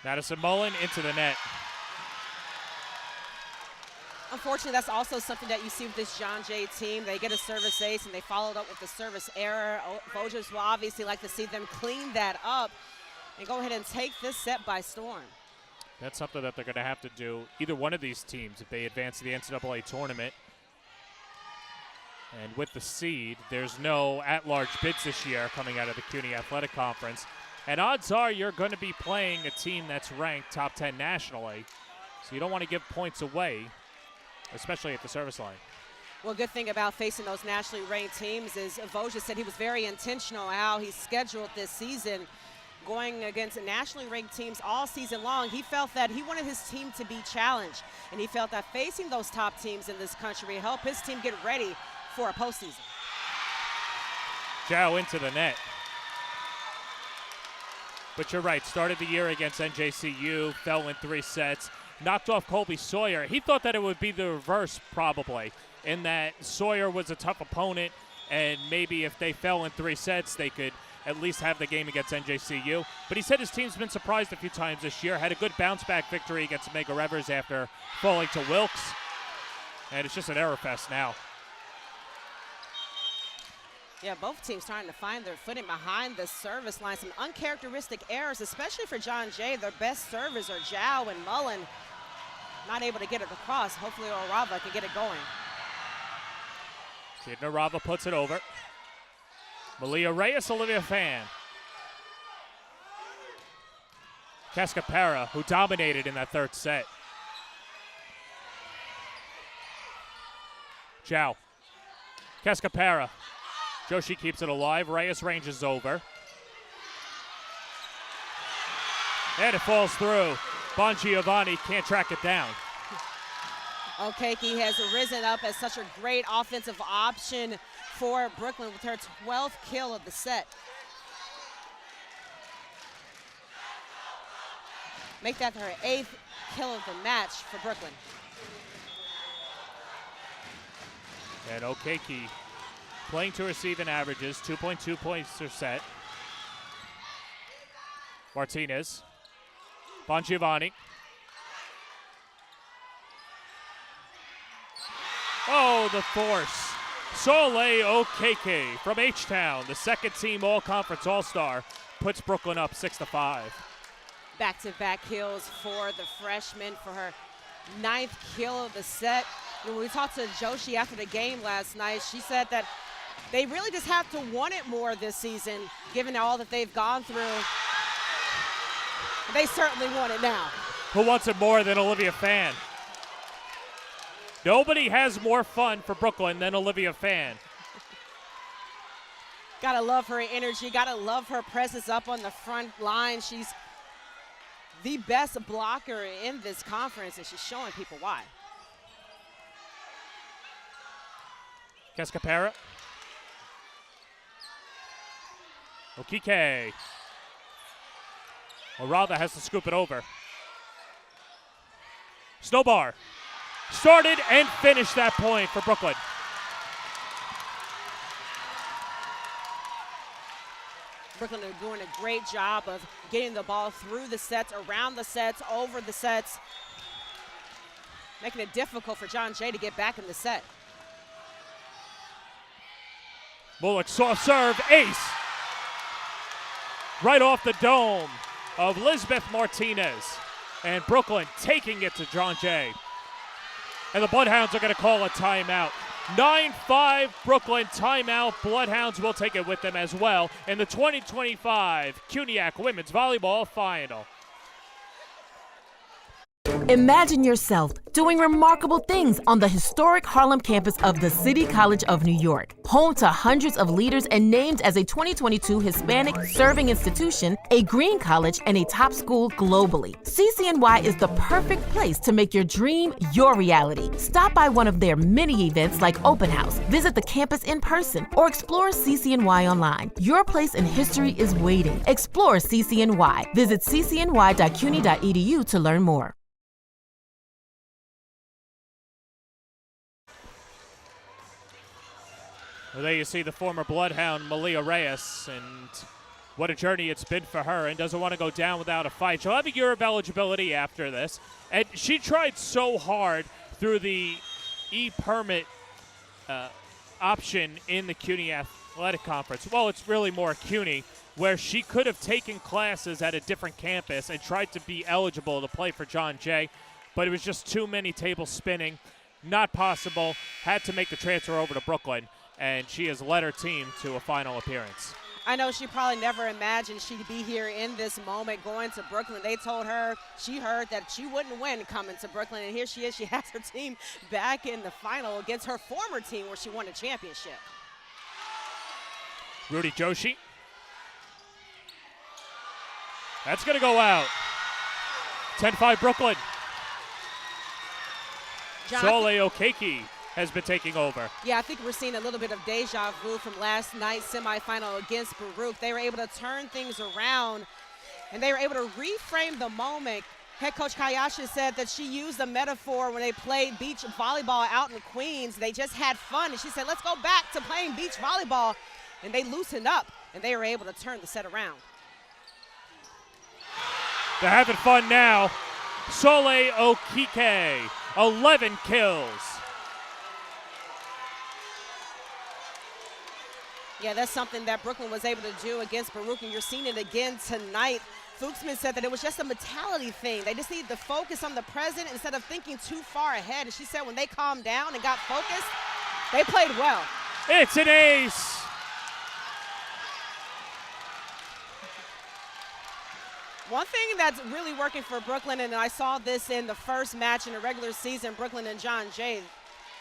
Madison Mullen into the net. Unfortunately, that's also something that you see with this John Jay team. They get a service ace and they followed up with a service error. Voges will obviously like to see them clean that up and go ahead and take this set by storm. That's something that they're going to have to do, either one of these teams, if they advance to the NCAA tournament. And with the seed, there's no at-large bids this year coming out of the CUNY Athletic Conference. And odds are you're going to be playing a team that's ranked top 10 nationally. So you don't want to give points away, especially at the service line. Well, good thing about facing those nationally ranked teams is Voges said he was very intentional how he scheduled this season, going against nationally ranked teams all season long. He felt that he wanted his team to be challenged, and he felt that facing those top teams in this country helped his team get ready for a postseason. Zhao into the net. But you're right, started the year against NJCU, fell in 3 sets, knocked off Colby Sawyer. He thought that it would be the reverse probably, in that Sawyer was a tough opponent, and maybe if they fell in 3 sets, they could at least have the game against NJCU. But he said his team's been surprised a few times this year, had a good bounce-back victory against Mega Revers after falling to Wilkes, and it's just an error fest now. Yeah, both teams trying to find their footing behind the service line. Some uncharacteristic errors, especially for John Jay. Their best servers are Zhao and Mullen. not able to get it across. Hopefully Orava can get it going. Jadyn Orava puts it over. Malia Reyes, Olivia Fan. Cascapera, who dominated in that third set. Zhao. Cascapera. Joshi keeps it alive. Reyes ranges over. And it falls through. Bon Giovanni can't track it down. Okeke has risen up as such a great offensive option for Brooklyn with her 12th kill of the set. Make that her 8th kill of the match for Brooklyn. And Okeke playing to receive in averages, 2.2 points per set. Martinez. Bon Giovanni. Oh, the force. Soleil Okeke from H-Town, the second team all-conference all-star, puts Brooklyn up 6-5. Back-to-back kills for the freshman for her 9th kill of the set. When we talked to Joshi after the game last night, she said that they really just have to want it more this season, given all that they've gone through. They certainly want it now. Who wants it more than Olivia Fan? Nobody has more fun for Brooklyn than Olivia Fan. Gotta love her energy, gotta love her presence up on the front line. She's the best blocker in this conference, and she's showing people why. Cascapera. Okeke. Orava has to scoop it over. Snowbar. Started and finished that point for Brooklyn. Brooklyn are doing a great job of getting the ball through the sets, around the sets, over the sets, making it difficult for John Jay to get back in the set. Bullock soft serve, ace. Right off the dome of Lisbeth Martinez. And Brooklyn taking it to John Jay. And the Bloodhounds are going to call a timeout. 9-5 Brooklyn timeout. Bloodhounds will take it with them as well in the 2025 CUNYAC Women's Volleyball Final. Imagine yourself doing remarkable things on the historic Harlem campus of the City College of New York, home to hundreds of leaders and named as a 2022 Hispanic Serving Institution, a green college, and a top school globally. CCNY is the perfect place to make your dream your reality. Stop by one of their many events like Open House, visit the campus in person, or explore CCNY online. Your place in history is waiting. Explore CCNY. Visit ccny.cuny.edu to learn more. Well, there you see the former Bloodhound, Malia Reyes, and what a journey it's been for her, and doesn't want to go down without a fight. She'll have a year of eligibility after this, and she tried so hard through the e-permit option in the CUNY Athletic Conference. Well, it's really more CUNY, where she could have taken classes at a different campus and tried to be eligible to play for John Jay, but it was just too many tables spinning. Not possible. Had to make the transfer over to Brooklyn, and she has led her team to a final appearance. I know she probably never imagined she'd be here in this moment going to Brooklyn. They told her, she heard that she wouldn't win coming to Brooklyn, and here she is. She has her team back in the final against her former team where she won a championship. Rudy Joshi. That's going to go out. 10-5 Brooklyn. Soleil Okeke has been taking over. Yeah, I think we're seeing a little bit of deja vu from last night's semifinal against Baruch. They were able to turn things around, and they were able to reframe the moment. Head coach Kayashi said that she used a metaphor when they played beach volleyball out in Queens. They just had fun, and she said, let's go back to playing beach volleyball. And they loosened up, and they were able to turn the set around. They're having fun now. Soleil Okeke, 11 kills. Yeah, that's something that Brooklyn was able to do against Baruch, and you're seeing it again tonight Fuchsman said that it was just a mentality thing. They just needed to focus on the present instead of thinking too far ahead. And she said when they calmed down and got focused, they played well. It's an ace. One thing that's really working for Brooklyn, and I saw this in the first match in the regular season, Brooklyn and John Jay,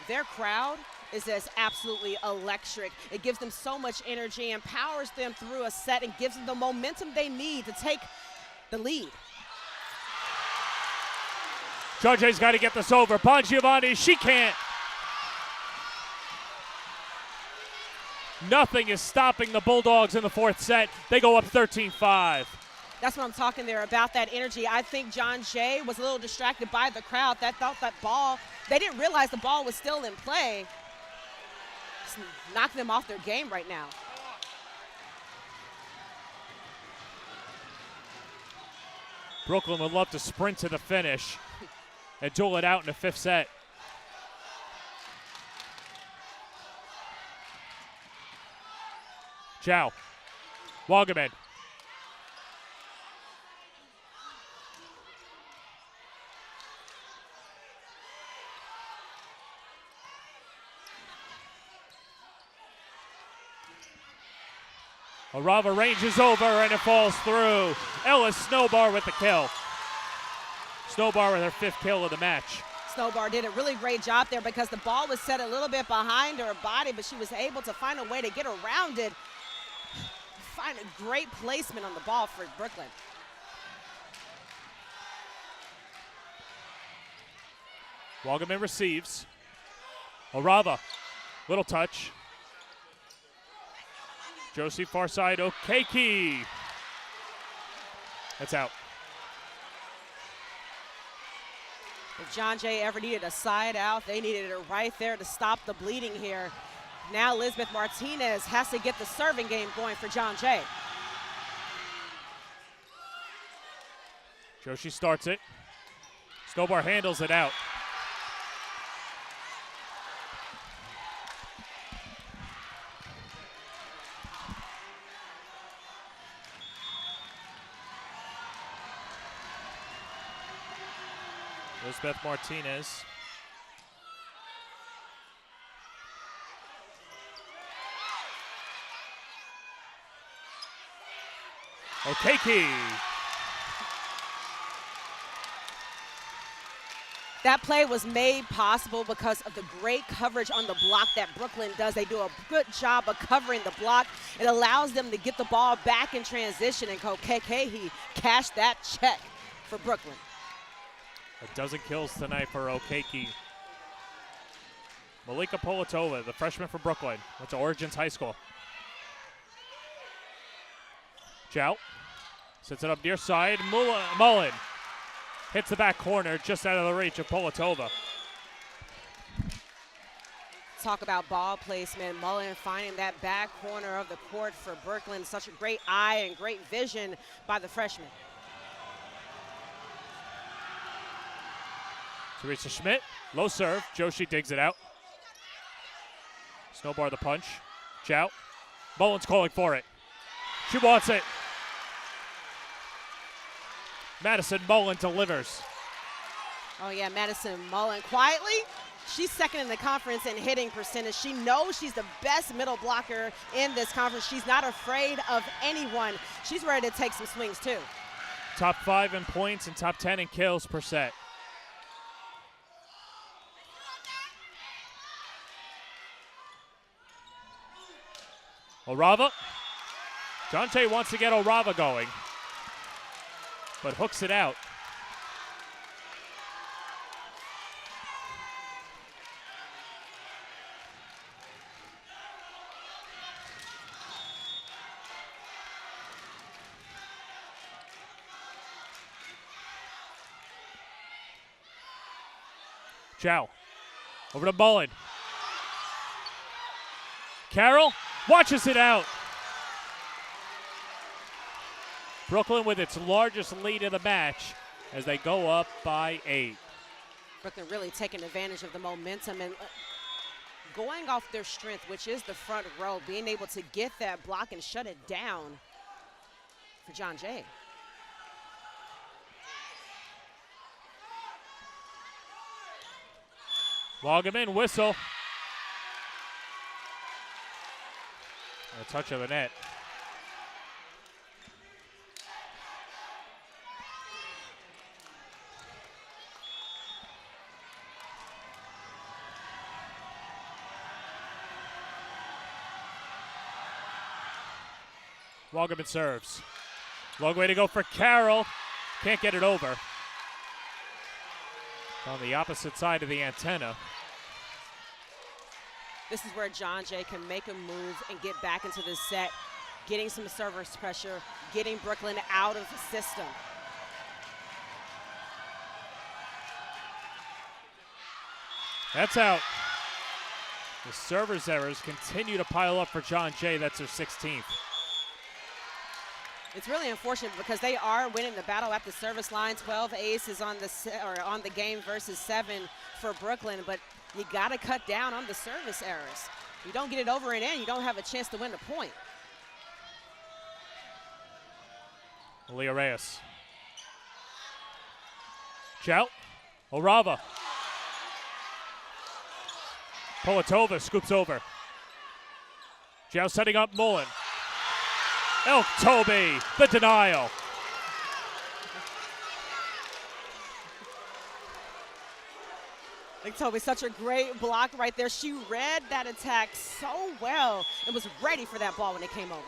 their crowd is just absolutely electric. It gives them so much energy, empowers them through a set, and gives them the momentum they need to take the lead. John Jay's got to get this over. Bongiovanni, she can't. Nothing is stopping the Bulldogs in the fourth set. They go up 13-5. That's what I'm talking there about, that energy. I think John Jay was a little distracted by the crowd that thought that ball, they didn't realize the ball was still in play. It's knocking them off their game right now. Brooklyn would love to sprint to the finish and duel it out in the fifth set. Chow. Wagaman. Orava ranges over and it falls through. Ellis Snowbar with the kill. Snowbar with her fifth kill of the match. Snowbar did a really great job there because the ball was set a little bit behind her body, but she was able to find a way to get around it. Find a great placement on the ball for Brooklyn. Wagaman receives. Orava, little touch. Josie far side, Okeke. That's out. If John Jay ever needed a side out, they needed it right there to stop the bleeding here. Now Elizabeth Martinez has to get the serving game going for John Jay. Josie starts it. Snowbar handles it out. Elizabeth Martinez. Okeke. That play was made possible because of the great coverage on the block that Brooklyn does. They do a good job of covering the block. It allows them to get the ball back in transition, and Okeke cashed that check for Brooklyn. A dozen kills tonight for Okeke. Malika Polatova, the freshman from Brooklyn, went to Origins High School. Chow sets it up near side. Mullen hits the back corner just out of the reach of Polatova. Talk about ball placement. Mullen finding that back corner of the court for Brooklyn. Such a great eye and great vision by the freshman. Teresa Schmidt, low serve. Joshi digs it out. Snowbar the punch. Chow. Mullen's calling for it. She wants it. Madison Mullen delivers. Oh yeah, Madison Mullen quietly. She's second in the conference in hitting percentage. She knows she's the best middle blocker in this conference. She's not afraid of anyone. She's ready to take some swings too. Top 5 in points and top 10 in kills per set. Orava. John Jay wants to get Orava going, but hooks it out. Chow. Over to Mullen. Carroll watches it out. Brooklyn with its largest lead of the match as they go up by 8. Brooklyn really taking advantage of the momentum and going off their strength, which is the front row, being able to get that block and shut it down for John Jay. Wagaman, whistle. A touch of the net. Wagaman serves. Long way to go for Carroll. Can't get it over. On the opposite side of the antenna. This is where John Jay can make a move and get back into the set, getting some service pressure, getting Brooklyn out of the system. That's out. The server's errors continue to pile up for John Jay. That's their 16th. It's really unfortunate because they are winning the battle at the service line. 12 aces on the game versus 7 for Brooklyn, but you got to cut down on the service errors. You don't get it over and in, you don't have a chance to win the point. Leah Reyes. Chow. Orava. Polatova scoops over. Chow setting up Mullen. El Toby, the denial. Like Toby, such a great block right there. She read that attack so well and was ready for that ball when it came over.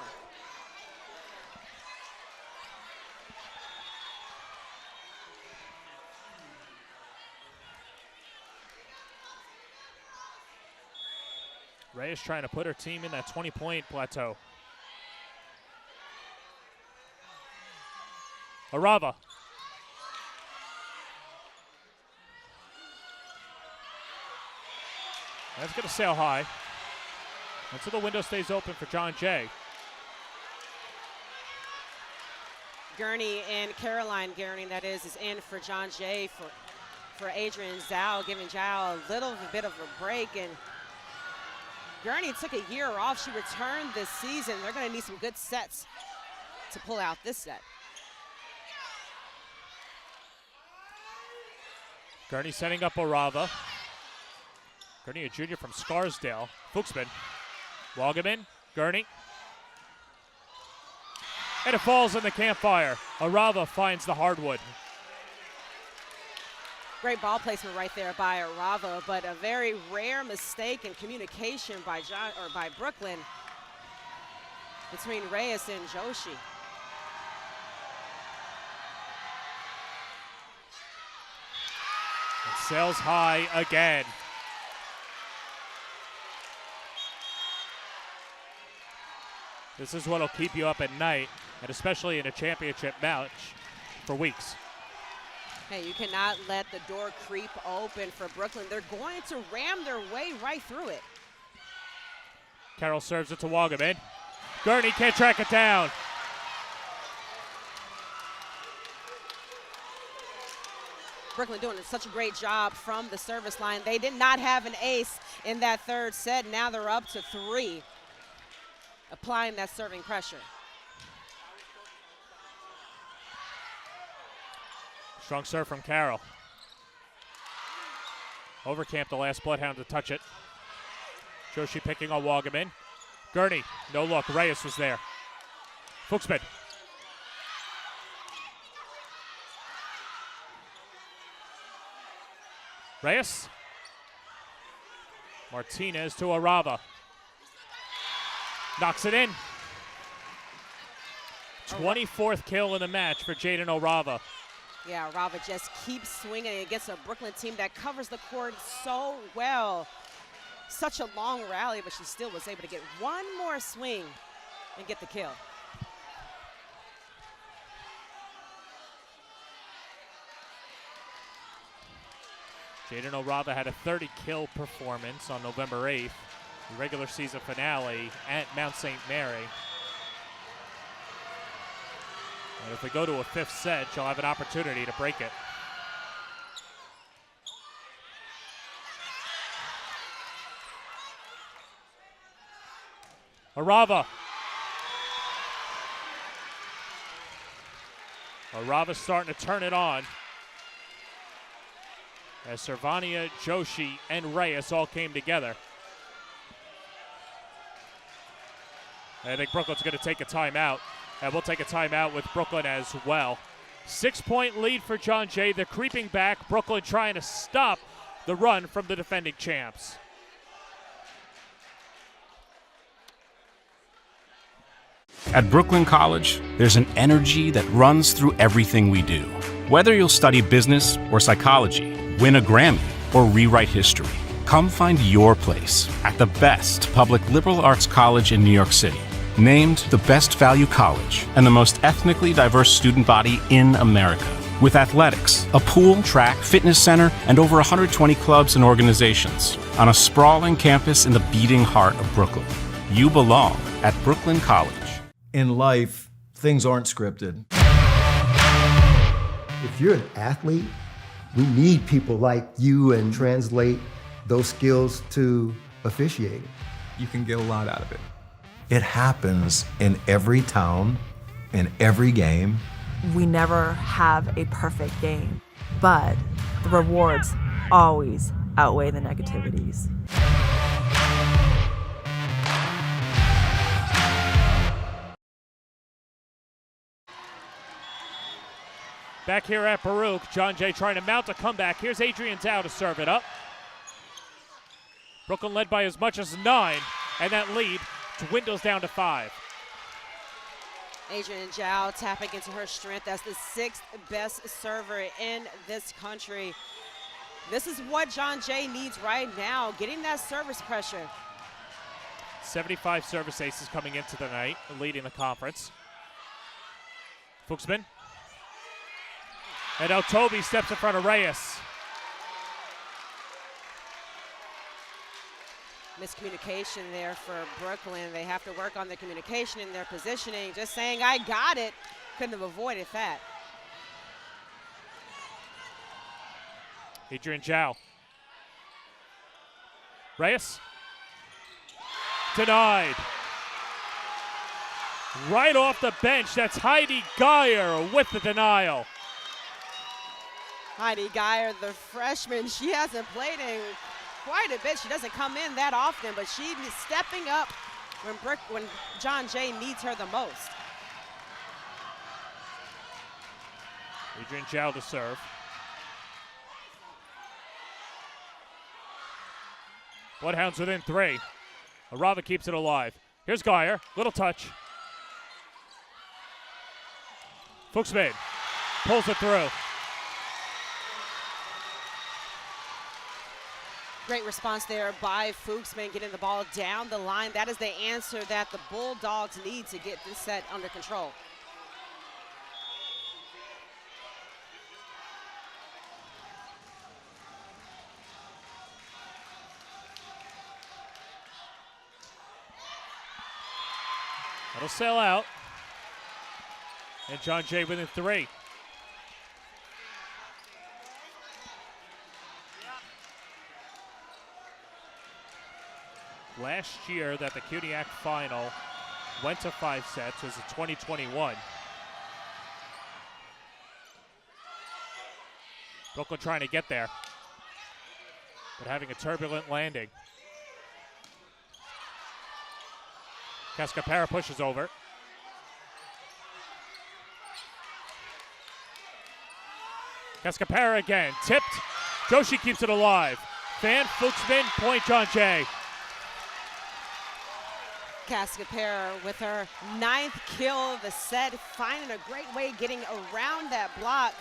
Reyes trying to put her team in that 20-point plateau. Orava. That's going to sail high until the window stays open for John Jay. Gurney and Caroline Gurney, that is in for John Jay for Adrian Zhao, giving Zhao a little bit of a break. And Gurney took a year off. She returned this season. They're going to need some good sets to pull out this set. Gurney setting up Orava. Gurney, a junior from Scarsdale. Fuchsman. Wagaman. Gurney. And it falls in the campfire. Orava finds the hardwood. Great ball placement right there by Orava, but a very rare mistake in communication by Brooklyn between Reyes and Joshi. And sails high again. This is what'll keep you up at night, and especially in a championship match for weeks. Hey, you cannot let the door creep open for Brooklyn. They're going to ram their way right through it. Carroll serves it to Wagaman. Gurney can't track it down. Brooklyn doing such a great job from the service line. They did not have an ace in that third set. Now they're up to 3, applying that serving pressure. Strong serve from Carroll. Overcamp, the last Bloodhound to touch it. Joshi picking on Wagaman. Gurney, no look. Reyes was there. Fuchsman. Reyes. Martinez to Orava. Knocks it in. 24th kill in the match for Jadyn Orava. Yeah, Orava just keeps swinging against a Brooklyn team that covers the court so well. Such a long rally, but she still was able to get one more swing and get the kill. Jadyn Orava had a 30-kill performance on November 8th, the regular season finale at Mount St. Mary. And if we go to a 5th set, she'll have an opportunity to break it. Orava. Orava's starting to turn it on. as Servania, Joshi, and Reyes all came together. I think Brooklyn's going to take a timeout, and we'll take a timeout with Brooklyn as well. 6-point lead for John Jay. They're creeping back. Brooklyn trying to stop the run from the defending champs. At Brooklyn College, there's an energy that runs through everything we do. Whether you'll study business or psychology, win a Grammy, or rewrite history, come find your place at the best public liberal arts college in New York City. Named the best value college and the most ethnically diverse student body in America. With athletics, a pool, track, fitness center, and over 120 clubs and organizations on a sprawling campus in the beating heart of Brooklyn. You belong at Brooklyn College. In life, things aren't scripted. If you're an athlete, we need people like you and translate those skills to officiating. You can get a lot out of it. It happens in every town, in every game. We never have a perfect game, but the rewards always outweigh the negativities. Back here at Baruch, John Jay trying to mount a comeback. Here's Adrian Dow to serve it up. Brooklyn led by as much as 9, and that lead dwindles down to 5. Adrian Zhao tapping into her strength as the 6th best server in this country. This is what John Jay needs right now, getting that service pressure. 75 service aces coming into the night, leading the conference. Fuchsman. And now Toby steps in front of Reyes. Miscommunication there for Brooklyn. They have to work on their communication and their positioning. Just saying, I got it. Couldn't have avoided that. Adrian Zhao. Reyes. Denied. Right off the bench, that's Heidi Geyer with the denial. Heidi Geyer, the freshman, she hasn't played in quite a bit. She doesn't come in that often, but she is stepping up when John Jay needs her the most. Adrian Zhao to serve. Bloodhounds within 3. Orava keeps it alive. Here's Geyer, little touch. Fuchsman pulls it through. Great response there by Fuchsman, getting the ball down the line. That is the answer that the Bulldogs need to get this set under control. That'll sail out. And John Jay within 3. Last year that the CUNYAC final went to 5 sets was in 2021. Brooklyn trying to get there, but having a turbulent landing. Cascapera pushes over. Cascapera again, tipped. Joshi keeps it alive. Fan Fuchsman, point John Jay. Cascapera with her 9th kill of the set, finding a great way getting around that block.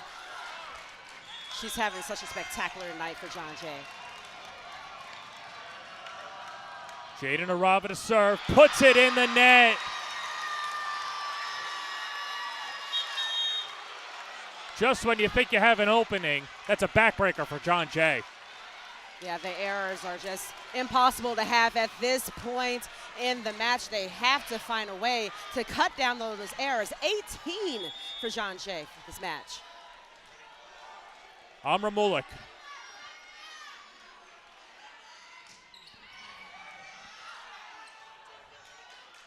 She's having such a spectacular night for John Jay. Jadyn Orava to serve, puts it in the net. Just when you think you have an opening, that's a backbreaker for John Jay. Yeah, the errors are just impossible to have at this point in the match. They have to find a way to cut down those errors. 18 for John Jay for this match. Amra Mulik.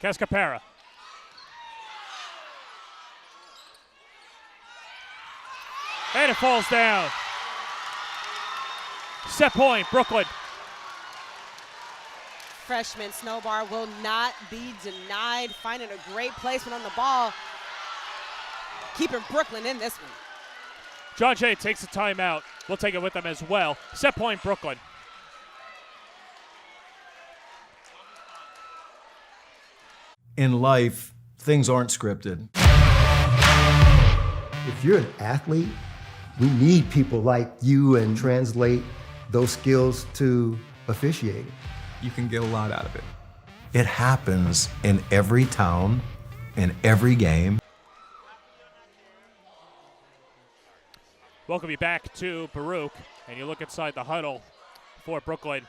Cascapera. And it falls down. Set point, Brooklyn. Freshman Snowbar will not be denied, finding a great placement on the ball, keeping Brooklyn in this one. John Jay takes a timeout. We'll take it with them as well. Set point, Brooklyn. In life, things aren't scripted. If you're an athlete, we need people like you and translate those skills to officiating. You can get a lot out of it. It happens in every town, in every game. Welcome you back to Baruch, and you look inside the huddle for Brooklyn.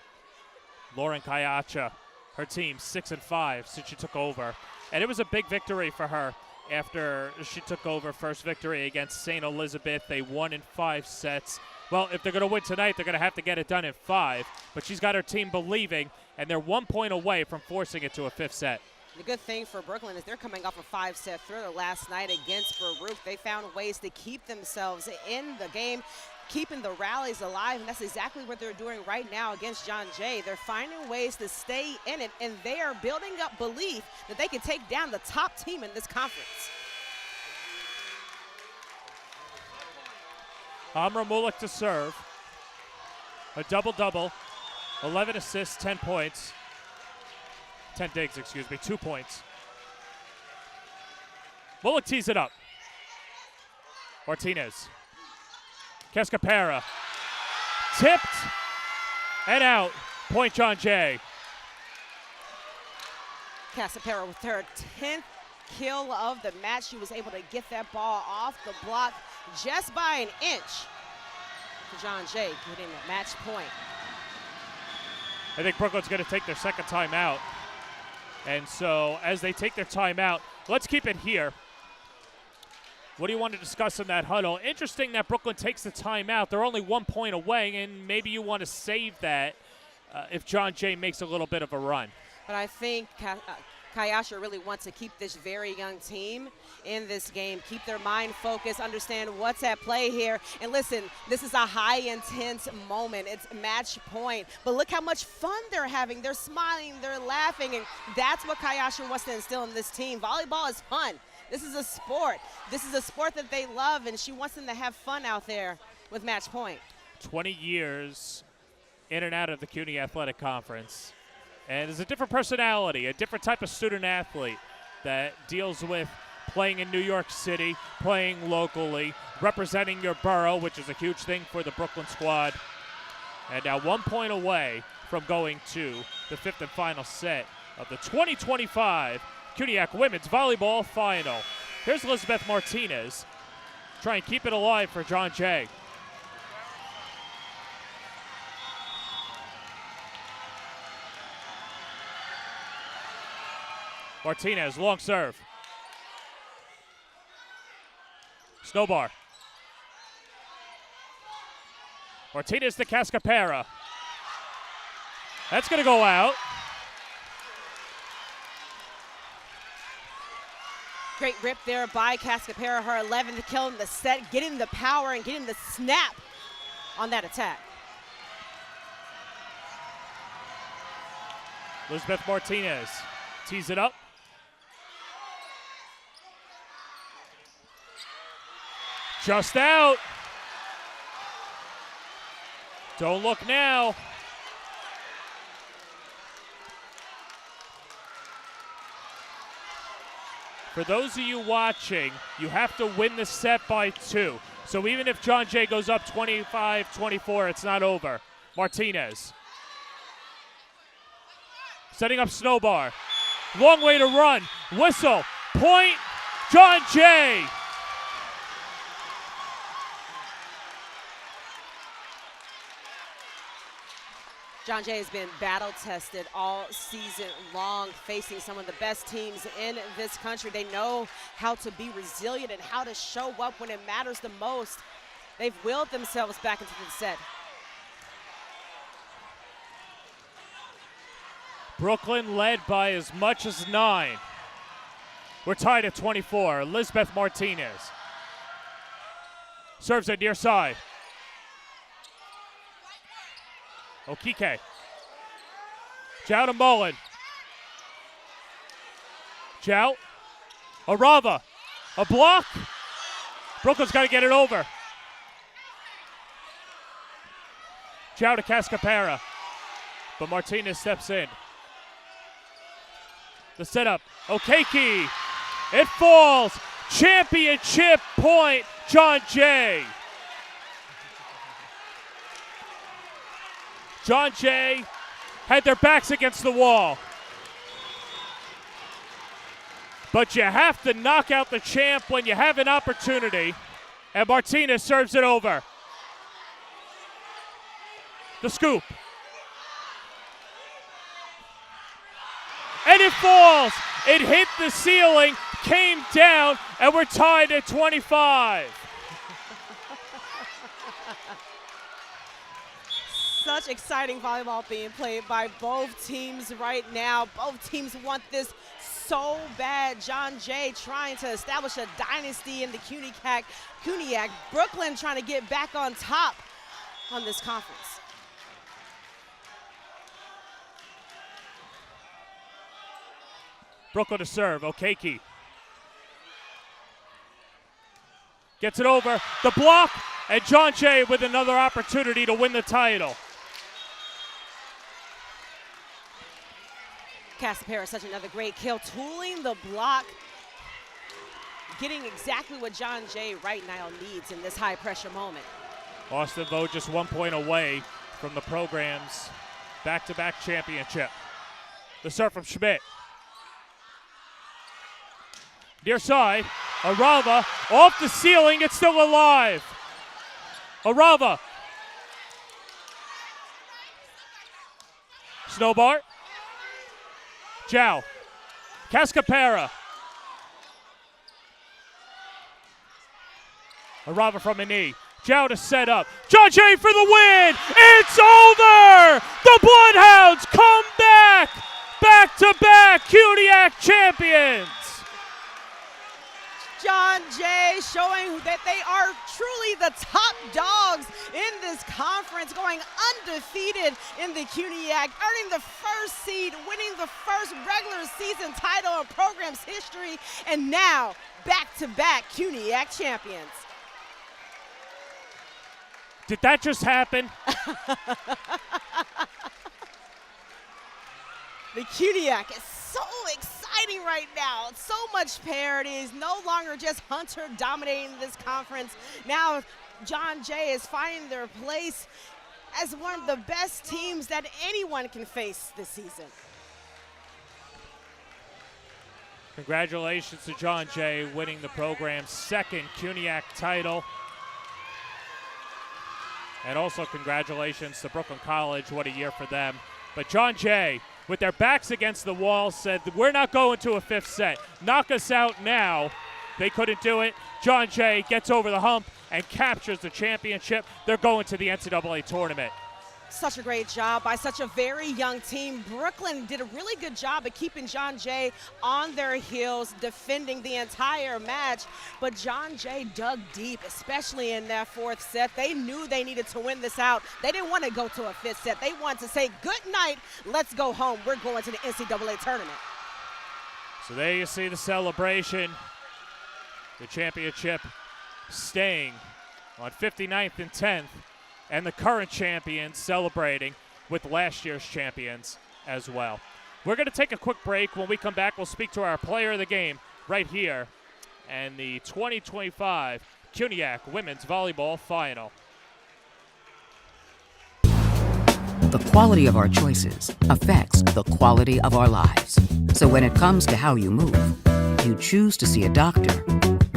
Lauren Kayacha, her team 6-5 since she took over, and it was a big victory for her after she took over. First victory against St. Elizabeth. They won in 5 sets. Well, if they're going to win tonight, they're going to have to get it done in 5, but she's got her team believing, and they're 1 point away from forcing it to a 5th set. The good thing for Brooklyn is they're coming off a 5-set thriller last night against Baruch. They found ways to keep themselves in the game, keeping the rallies alive, and that's exactly what they're doing right now against John Jay. They're finding ways to stay in it, and they are building up belief that they can take down the top team in this conference. Amra Mulik to serve. A double-double, 11 assists, 10 points. 10 digs, 2 points. Mulik tees it up. Martinez. Cascapera. Tipped and out. Point John Jay. Casapera with her 10th kill of the match. She was able to get that ball off the block just by an inch. For John Jay getting the match point. I think Brooklyn's going to take their second timeout. And so as they take their timeout, let's keep it here. What do you want to discuss in that huddle? Interesting that Brooklyn takes the timeout. They're only 1 point away, and maybe you want to save that if John Jay makes a little bit of a run. But I think Kayasha really wants to keep this very young team in this game, keep their mind focused, understand what's at play here. And listen, this is a high intense moment. It's match point. But look how much fun they're having. They're smiling, they're laughing, and that's what Kayasha wants to instill in this team. Volleyball is fun. This is a sport. This is a sport that they love, and she wants them to have fun out there with match point. 20 years in and out of the CUNY Athletic Conference. And there's a different personality, a different type of student athlete that deals with playing in New York City, playing locally, representing your borough, which is a huge thing for the Brooklyn squad. And now 1 point away from going to the 5th and final set of the 2025 CUNYAC Women's Volleyball Final. Here's Elizabeth Martinez. Try and keep it alive for John Jay. Martinez, long serve. Snowbar. Martinez to Cascapera. That's going to go out. Great rip there by Cascapera, her 11th kill in the set, getting the power and getting the snap on that attack. Elizabeth Martinez tees it up. Just out. Don't look now. For those of you watching, you have to win the set by 2. So even if John Jay goes up 25-24, it's not over. Martinez. Setting up Snowbar. Long way to run. Whistle. Point. John Jay. John Jay has been battle-tested all season long, facing some of the best teams in this country. They know how to be resilient and how to show up when it matters the most. They've willed themselves back into the set. Brooklyn led by as much as 9. We're tied at 24. Elizabeth Martinez serves it near side. Okike. Jow to Mullen. Jow. Orava. A block. Brooklyn's got to get it over. Jow to Cascapera. But Martinez steps in. The setup. Okeke. It falls. Championship point, John Jay. John Jay had their backs against the wall. But you have to knock out the champ when you have an opportunity. And Martinez serves it over. The scoop. And it falls. It hit the ceiling, came down, and we're tied at 25. Such exciting volleyball being played by both teams right now. Both teams want this so bad. John Jay trying to establish a dynasty in the CUNYAC. Brooklyn trying to get back on top on this conference. Brooklyn to serve. Okeke. Gets it over. The block. And John Jay with another opportunity to win the title. Casapera, such another great kill. Tooling the block. Getting exactly what John Jay right now needs in this high-pressure moment. Austin Vogt just 1 point away from the program's back-to-back championship. The serve from Schmidt. Near side, Orava off the ceiling, it's still alive. Orava. Snowbart. Jow. Cascapera. Orava from a knee. Jow to set up. John Jay for the win. It's over. The Bloodhounds come back. Back-to-back CUNYAC champions. John Jay showing that they are truly the top dogs in this conference, going undefeated in the CUNYAC, earning the first seed, winning the first regular season title in program's history, and now back-to-back CUNYAC champions. Did that just happen? The CUNYAC is so exciting right now. So much parity. It's no longer just Hunter dominating this conference. Now John Jay is finding their place as one of the best teams that anyone can face this season. Congratulations to John Jay winning the program's second CUNYAC title. And also congratulations to Brooklyn College. What a year for them. But John Jay, with their backs against the wall, said, we're not going to a fifth set. Knock us out now. They couldn't do it. John Jay gets over the hump and captures the championship. They're going to the NCAA tournament. Such a great job by such a very young team. Brooklyn did a really good job of keeping John Jay on their heels, defending the entire match. But John Jay dug deep, especially in that fourth set. They knew they needed to win this out. They didn't want to go to a fifth set. They wanted to say, good night, let's go home. We're going to the NCAA tournament. So there you see the celebration. The championship staying on 59th and 10th. And the current champions celebrating with last year's champions as well. We're going to take a quick break. When we come back, we'll speak to our player of the game right here and the 2025 CUNYAC Women's Volleyball Final. The quality of our choices affects the quality of our lives. So when it comes to how you move, you choose to see a doctor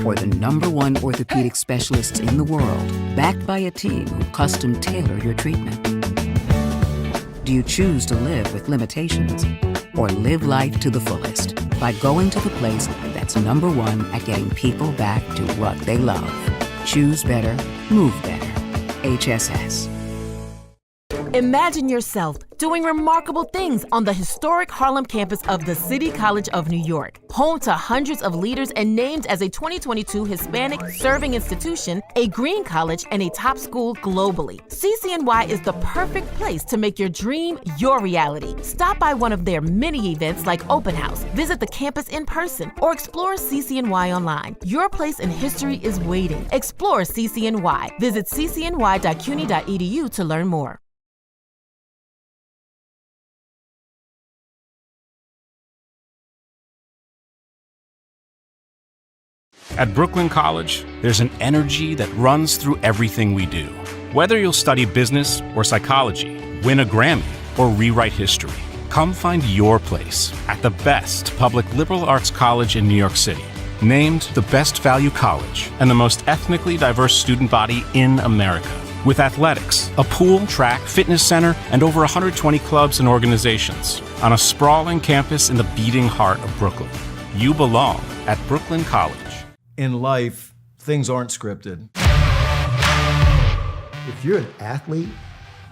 or the #1 orthopedic specialists in the world, backed by a team who custom tailor your treatment. Do you choose to live with limitations or live life to the fullest by going to the place that's #1 at getting people back to what they love? Choose better, move better. HSS. Imagine yourself doing remarkable things on the historic Harlem campus of the City College of New York, home to hundreds of leaders and named as a 2022 Hispanic Serving Institution, a green college, and a top school globally. CCNY is the perfect place to make your dream your reality. Stop by one of their many events like Open House, visit the campus in person, or explore CCNY online. Your place in history is waiting. Explore CCNY. Visit ccny.cuny.edu to learn more. At Brooklyn College, there's an energy that runs through everything we do. Whether you'll study business or psychology, win a Grammy, or rewrite history, come find your place at the best public liberal arts college in New York City. Named the best value college and the most ethnically diverse student body in America. With athletics, a pool, track, fitness center, and over 120 clubs and organizations on a sprawling campus in the beating heart of Brooklyn. You belong at Brooklyn College. In life, things aren't scripted. If you're an athlete,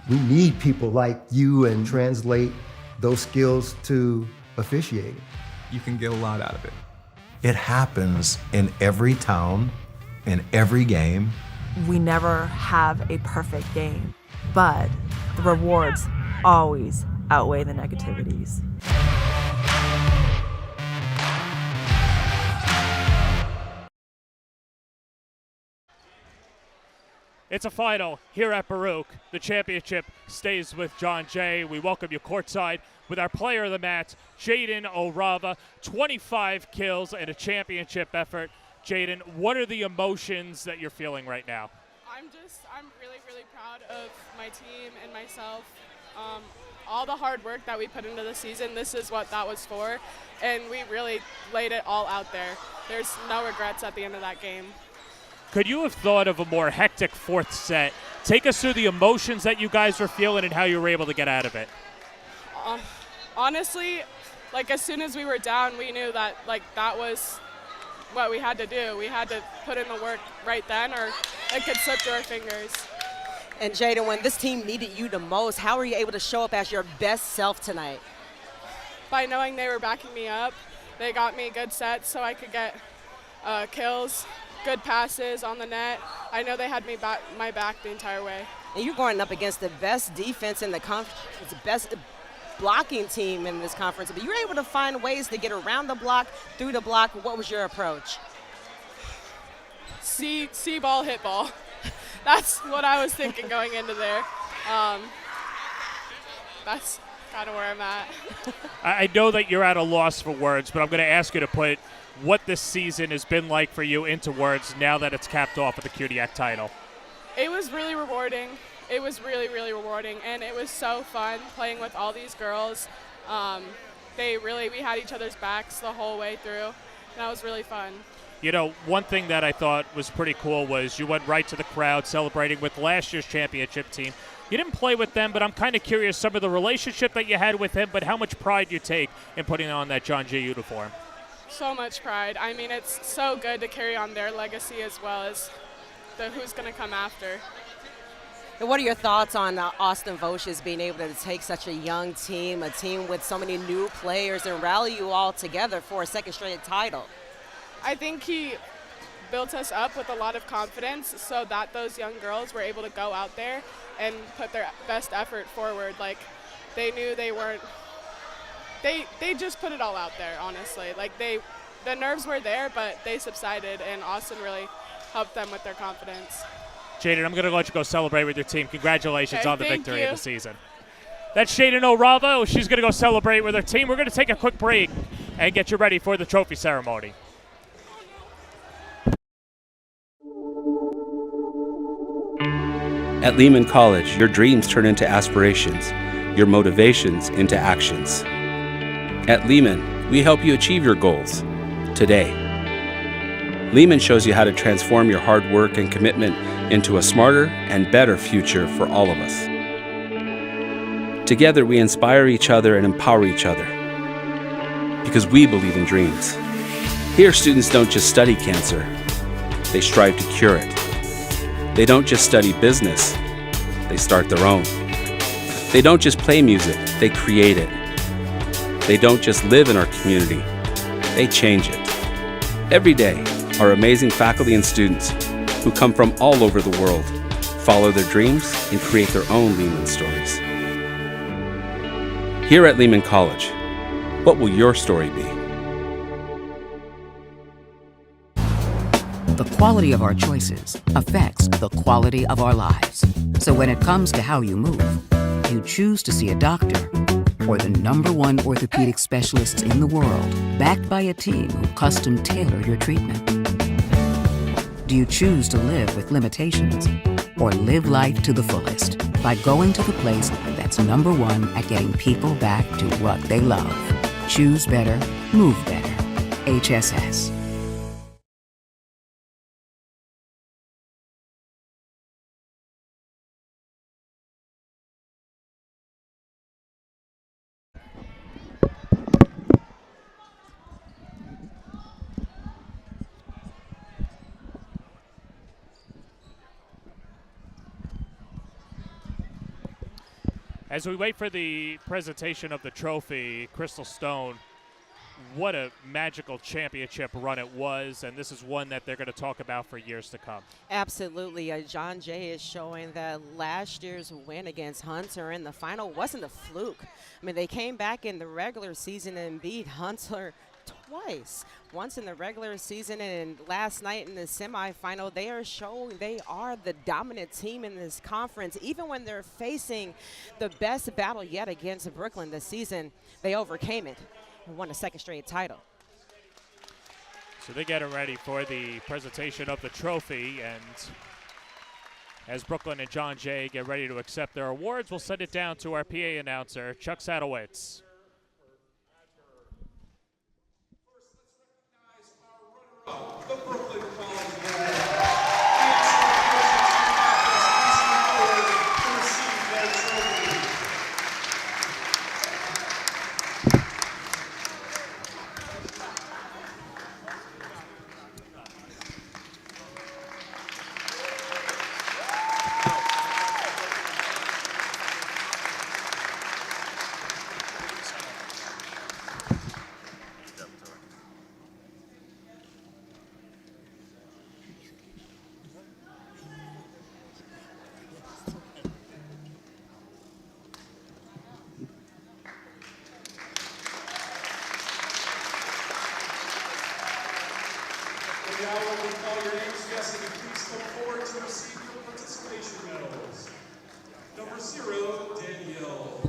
we need people like you and translate those skills to officiating. You can get a lot out of it. It happens in every town, in every game. We never have a perfect game, but the rewards always outweigh the negativities. It's a final here at Baruch. The championship stays with John Jay. We welcome you courtside with our player of the match, Jadyn Orava. 25 kills in a championship effort. Jadyn, what are the emotions that you're feeling right now? I'm really, really proud of my team and myself. All the hard work that we put into the season, this is what that was for. And we really laid it all out there. There's no regrets at the end of that game. Could you have thought of a more hectic fourth set? Take us through the emotions that you guys were feeling and how you were able to get out of it. Honestly, like as soon as we were down, we knew that that was what we had to do. We had to put in the work right then or it could slip through our fingers. And Jadyn, when this team needed you the most, how were you able to show up as your best self tonight? By knowing they were backing me up, they got me good sets so I could get kills. Good passes on the net. I know they had my back the entire way. And you're going up against the best defense in the conference, the best blocking team in this conference. But you were able to find ways to get around the block, through the block. What was your approach? See ball, hit ball. That's what I was thinking going into there. That's kind of where I'm at. I know that you're at a loss for words, but I'm going to ask you to put what this season has been like for you into words now that it's capped off with the CUNYAC title. It was really rewarding. It was really, really rewarding, and it was so fun playing with all these girls. We had each other's backs the whole way through, and that was really fun. You know, one thing that I thought was pretty cool was you went right to the crowd celebrating with last year's championship team. You didn't play with them, but I'm kind of curious some of the relationship that you had with him, but how much pride you take in putting on that John Jay uniform. So much pride. I mean, it's so good to carry on their legacy as well as who's going to come after. And what are your thoughts on Austin Vosh's being able to take such a young team, a team with so many new players, and rally you all together for a second straight title? I think he built us up with a lot of confidence so that those young girls were able to go out there and put their best effort forward. Like, they knew they weren't They just put it all out there, honestly. Like the nerves were there, but they subsided, and Austin really helped them with their confidence. Jadyn, I'm going to let you go celebrate with your team. Congratulations on the victory of the season. That's Jadyn Orava. She's going to go celebrate with her team. We're going to take a quick break and get you ready for the trophy ceremony. At Lehman College, your dreams turn into aspirations, your motivations into actions. At Lehman, we help you achieve your goals today. Lehman shows you how to transform your hard work and commitment into a smarter and better future for all of us. Together, we inspire each other and empower each other because we believe in dreams. Here, students don't just study cancer, they strive to cure it. They don't just study business, they start their own. They don't just play music, they create it. They don't just live in our community, they change it. Every day, our amazing faculty and students, who come from all over the world, follow their dreams and create their own Lehman stories. Here at Lehman College, what will your story be? The quality of our choices affects the quality of our lives. So when it comes to how you move, you choose to see a doctor or the #1 orthopedic specialists in the world, backed by a team who custom tailor your treatment. Do you choose to live with limitations or live life to the fullest by going to the place that's #1 at getting people back to what they love? Choose better, move better. HSS. As we wait for the presentation of the trophy, Crystal Stone, what a magical championship run it was, and this is one that they're going to talk about for years to come. Absolutely. John Jay is showing that last year's win against Hunter in the final wasn't a fluke. I mean, they came back in the regular season and beat Hunter twice. Once in the regular season and last night in the semifinal. They are showing they are the dominant team in this conference. Even when they're facing the best battle yet against Brooklyn this season, they overcame it and won a second straight title. So they're getting ready for the presentation of the trophy, and as Brooklyn and John Jay get ready to accept their awards, we'll send it down to our PA announcer, Chuck Sadowitz. The Brooklyn College Now when we call your names, yes, and please come forward to receive your participation medals. Number 0, Danielle.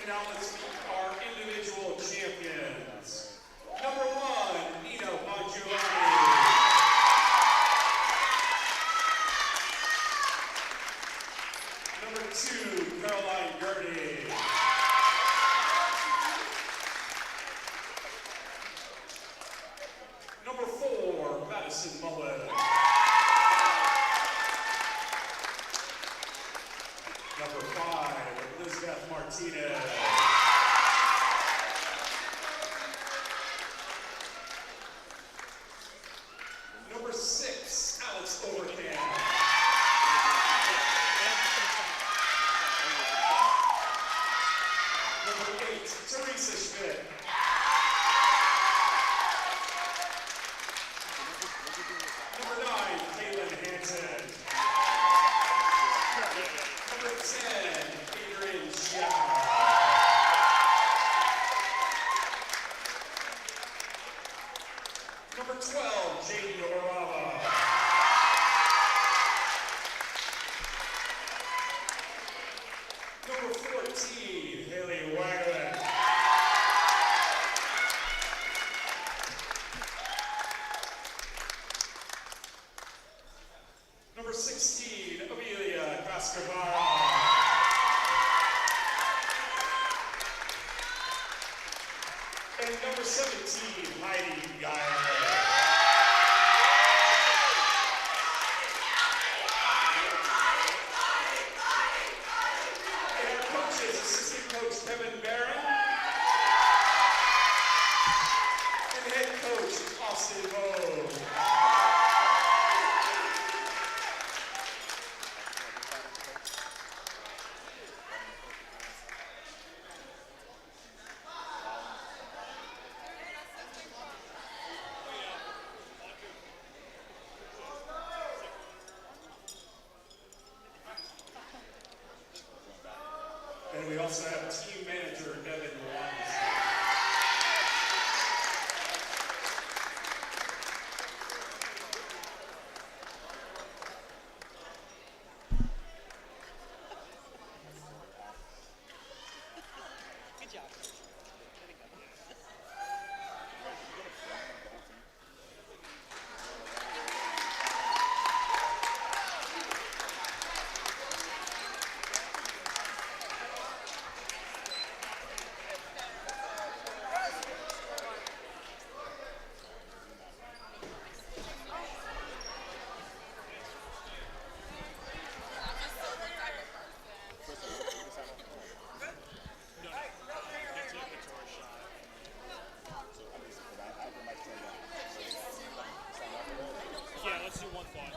And now let's meet our individual champions. Number 1, Nina Bongiovanni. Number 2, Caroline Gertie. Number 4, Madison Mullen. Number 5, Elizabeth Martinez. Number 6, Alex Overcamp. Number 8, Teresa Schmidt. Number 9, Kaylin Hansen. Number 10, Adrian Xiao. Number 12, Jadyn Orava. Number 14, Haley Wagler. Number 16, Amelia Cascavara. And number 17, Heidi Geyer. And our coaches, assistant coach Kevin Barron. And head coach Austin Moe. And we also have team manager Evan Wise. Good job. Yeah, let's do one thought.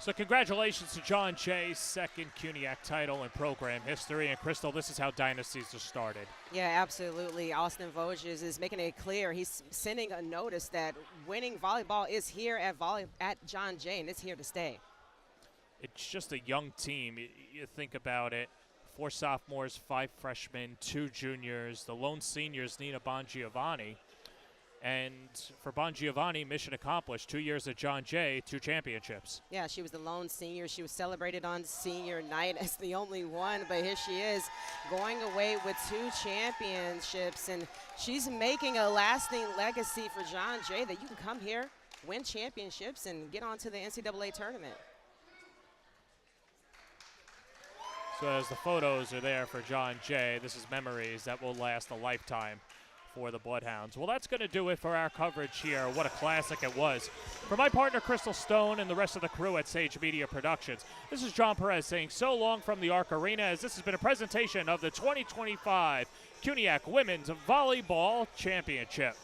So congratulations to John Jay, second CUNYAC title in program history. And Crystal, this is how dynasties are started. Yeah, absolutely. Austin Voges is making it clear. He's sending a notice that winning volleyball is here at John Jay, and it's here to stay. It's just a young team. You think about it. 4 sophomores, 5 freshmen, 2 juniors. The lone seniors, Nina Bongiovanni. And for Bongiovanni, mission accomplished. 2 years at John Jay, 2 championships. Yeah, she was the lone senior. She was celebrated on senior night as the only one, but here she is going away with 2 championships, and she's making a lasting legacy for John Jay that you can come here, win championships, and get on to the NCAA tournament. So as the photos are there for John Jay, this is memories that will last a lifetime for the Bloodhounds. Well, that's going to do it for our coverage here. What a classic it was. For my partner, Crystal Stone, and the rest of the crew at Sage Media Productions, this is John Perez saying so long from the Arc Arena, as this has been a presentation of the 2025 CUNYAC Women's Volleyball Championship.